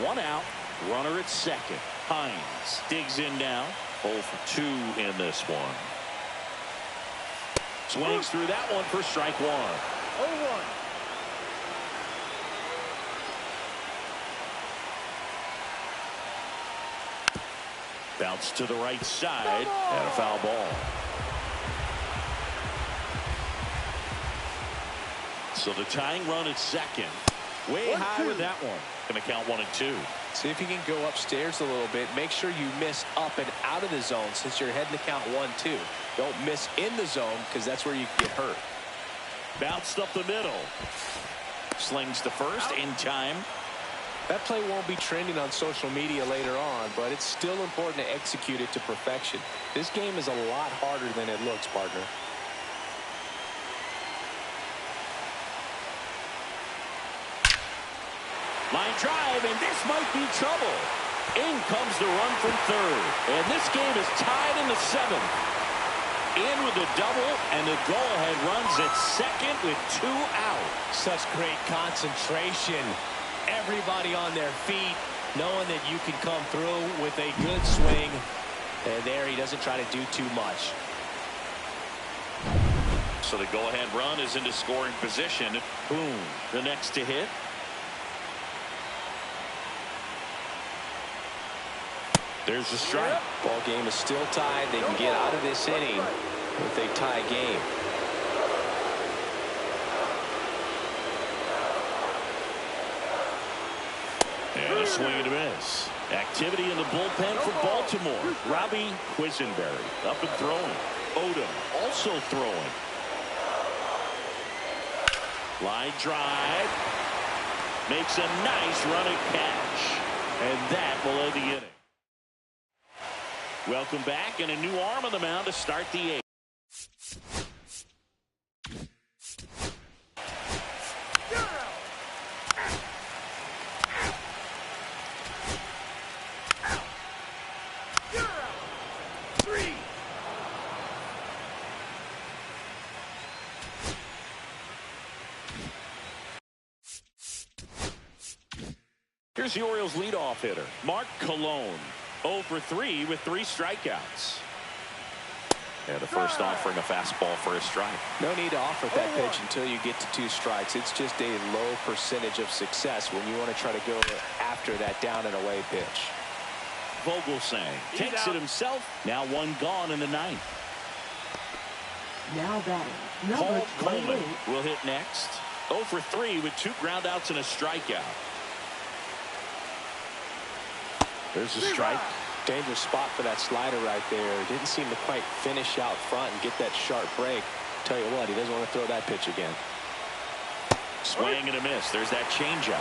One out, runner at second. Hines digs in now. 0 for 2 in this one. Swings through that one for strike one. 0-1. Bounce to the right side and a foul ball. So the tying run at second. Way high with that one. Going to count 1 and 2. See if you can go upstairs a little bit. Make sure you miss up and out of the zone since you're heading to count 1-2. Don't miss in the zone because that's where you get hurt. Bounced up the middle. Slings to first in time. That play won't be trending on social media later on, but it's still important to execute it to perfection. This game is a lot harder than it looks, partner. Line drive, and this might be trouble. In comes the run from third. And this game is tied in the 7th. In with the double, and the go-ahead runs at second with 2 out. Such great concentration. Everybody on their feet, knowing that you can come through with a good swing. And there he doesn't try to do too much. So the go-ahead run is into scoring position. Boom. The next to hit. There's a strike. Ball game is still tied. They can get out of this inning with a tie game. And a swing and a miss. Activity in the bullpen for Baltimore. Robbie Quisenberry up and throwing. Odom also throwing. Line drive. Makes a nice running catch. And that will end the inning. Welcome back, and a new arm on the mound to start the 8th. Here's the Orioles leadoff hitter, Mark Cologne. 0 for 3 with 3 strikeouts. Yeah, the first offering a fastball for a strike. No need to offer that pitch until you get to 2 strikes. It's just a low percentage of success when you want to try to go after that down and away pitch. Vogelsang takes it himself. Now 1 gone in the 9th. Now batting, number Paul Coleman 28. will hit next. 0 for 3 with 2 groundouts and a strikeout. There's a strike. Dangerous spot for that slider right there. Didn't seem to quite finish out front and get that sharp break. Tell you what, he doesn't want to throw that pitch again. Swing and a miss. There's that changeup.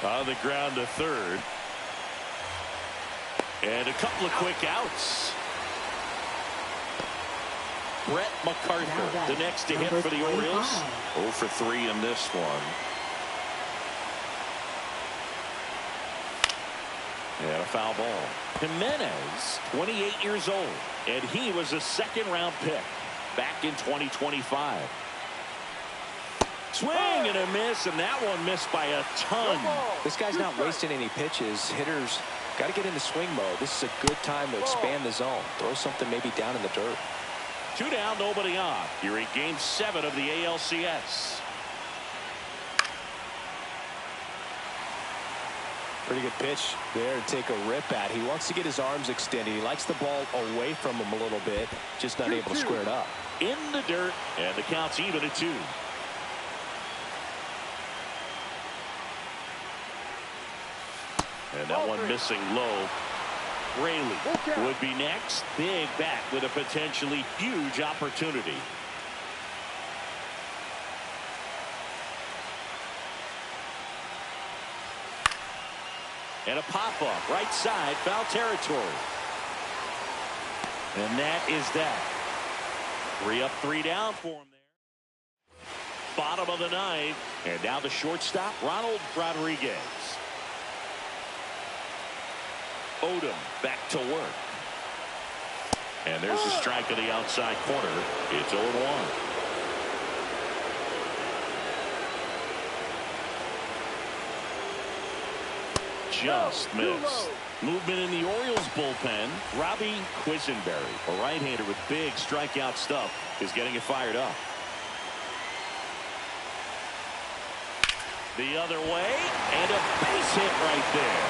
On the ground to third. And a couple of quick outs. Brett MacArthur, the next to hit for the Orioles. 0 for 3 in this one. And a foul ball. Jimenez, 28 years old, and he was a 2nd-round pick back in 2025. Swing and a miss, and that one missed by a ton. This guy's not wasting any pitches. Hitters got to get into swing mode. This is a good time to expand the zone. Throw something maybe down in the dirt. 2 down, nobody on. You're in Game 7 of the ALCS. Pretty good pitch there to take a rip at. He wants to get his arms extended. He likes the ball away from him a little bit, just not able to square it up. In the dirt, and the count's even at 2. And that one missing low. Rayleigh would be next. Big bat with a potentially huge opportunity. And a pop-up right side, foul territory. And that is that. 3 up, 3 down for him there. Bottom of the 9th, and now the shortstop, Ronald Rodriguez. Odom back to work. And there's a strike on the outside corner. It's 0-1. Just missed. Movement in the Orioles bullpen. Robbie Quisenberry, a right-hander with big strikeout stuff, is getting it fired up. The other way, and a base hit right there.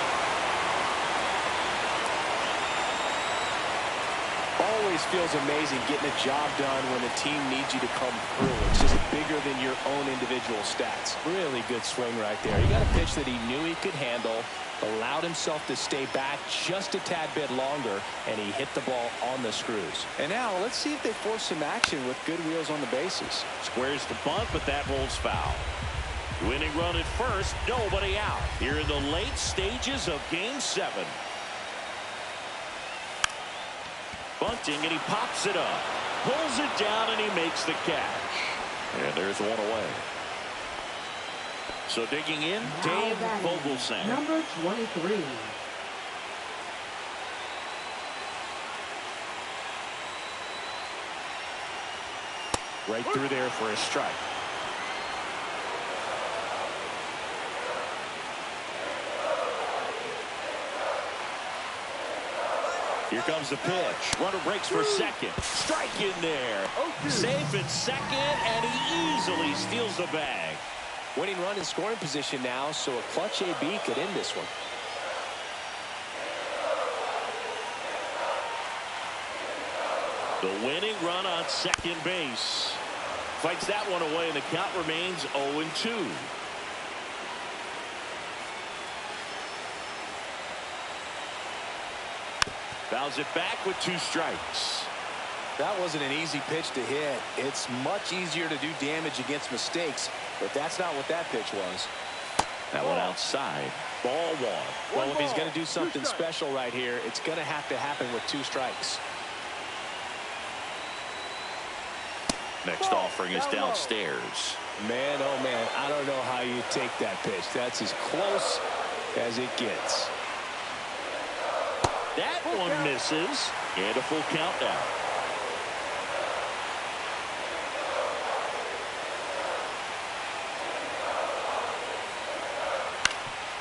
Always feels amazing getting a job done when the team needs you to come through. It's just bigger than your own individual stats. Really good swing right there. He got a pitch that he knew he could handle, allowed himself to stay back just a tad bit longer, and he hit the ball on the screws. And now let's see if they force some action with good wheels on the bases. Squares the bunt, but that rolls foul. Winning run at first, nobody out. Here in the late stages of Game 7. Bunting, and he pops it up. Pulls it down, and he makes the catch. And there's one away. So digging in, Dave Vogelsan. Number 23. Right through there for a strike. Here comes the pitch. Runner breaks for second. Strike in there. Safe at second, and he easily steals the bag. Winning run in scoring position now, so a clutch AB could end this one. The winning run on second base. Fights that one away, and the count remains 0-2. Fouls it back with 2 strikes. That wasn't an easy pitch to hit. It's much easier to do damage against mistakes, but that's not what that pitch was. That one outside. Ball 1. Well, if he's going to do something special right here, it's going to have to happen with 2 strikes. Next offering is downstairs. Man, oh man, I don't know how you take that pitch. That's as close as it gets. That one misses, and a full count now.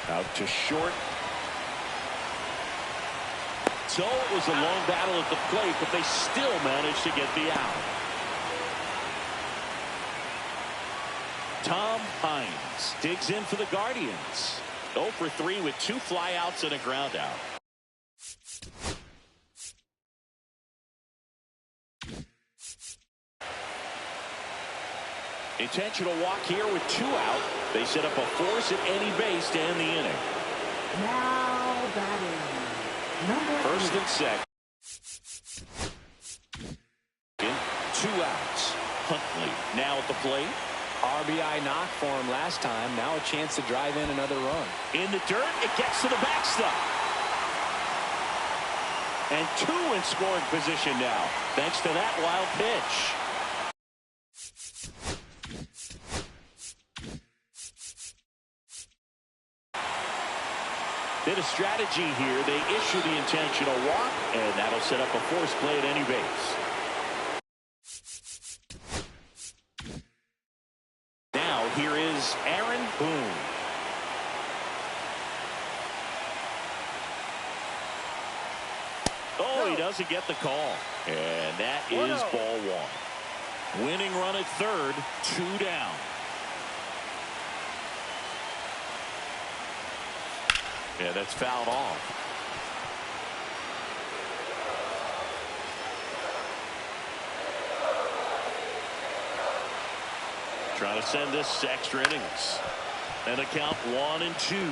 Out to short. So it was a long battle at the plate, but they still managed to get the out. Tom Hines digs in for the Guardians. 0 for 3 with 2 flyouts and a ground out. Intentional walk here with 2 out. They set up a force at any base to end the inning. Now batting. Number First and second. 2 outs. Huntley now at the plate. RBI knock for him last time. Now a chance to drive in another run. In the dirt, it gets to the backstop. And 2 in scoring position now, thanks to that wild pitch. Bit of strategy here. They issue the intentional walk, and that'll set up a force play at any base. Now here is Aaron Boone. Oh, he doesn't get the call. And that is ball 1. Winning run at third, 2 down. Yeah, that's fouled off. Trying to send this to extra innings. And a count 1-2.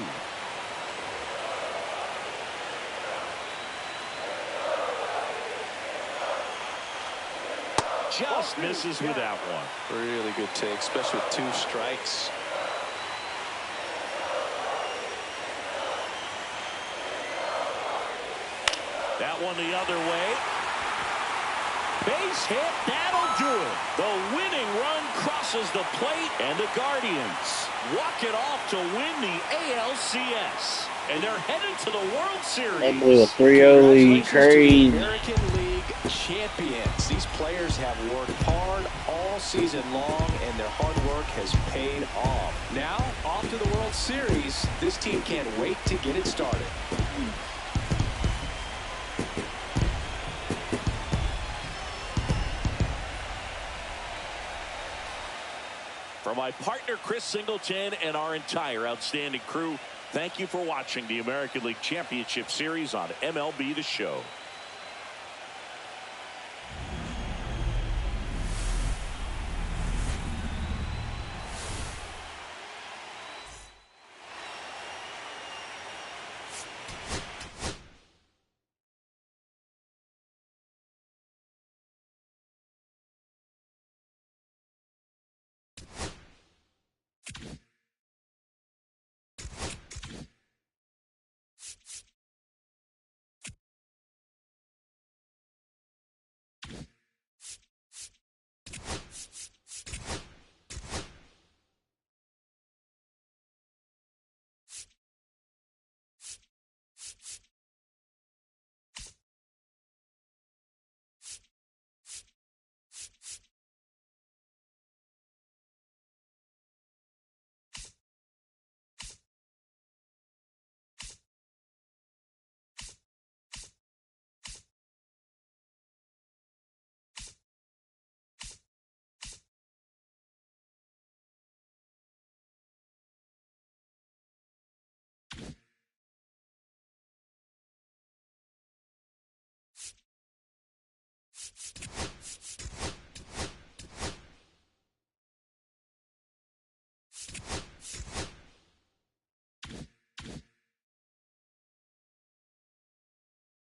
Just misses with that one. Really good take, especially with 2 strikes. That one the other way. Base hit. That'll do it. The winning run crosses the plate, and the Guardians walk it off to win the ALCS. And they're headed to the World Series. I blew a 3-0 lead. Crazy. American League champions. These players have worked hard all season long, and their hard work has paid off. Now, off to the World Series. This team can't wait to get it started. For my partner Chris Singleton and our entire outstanding crew, thank you for watching the American League Championship Series on MLB The Show.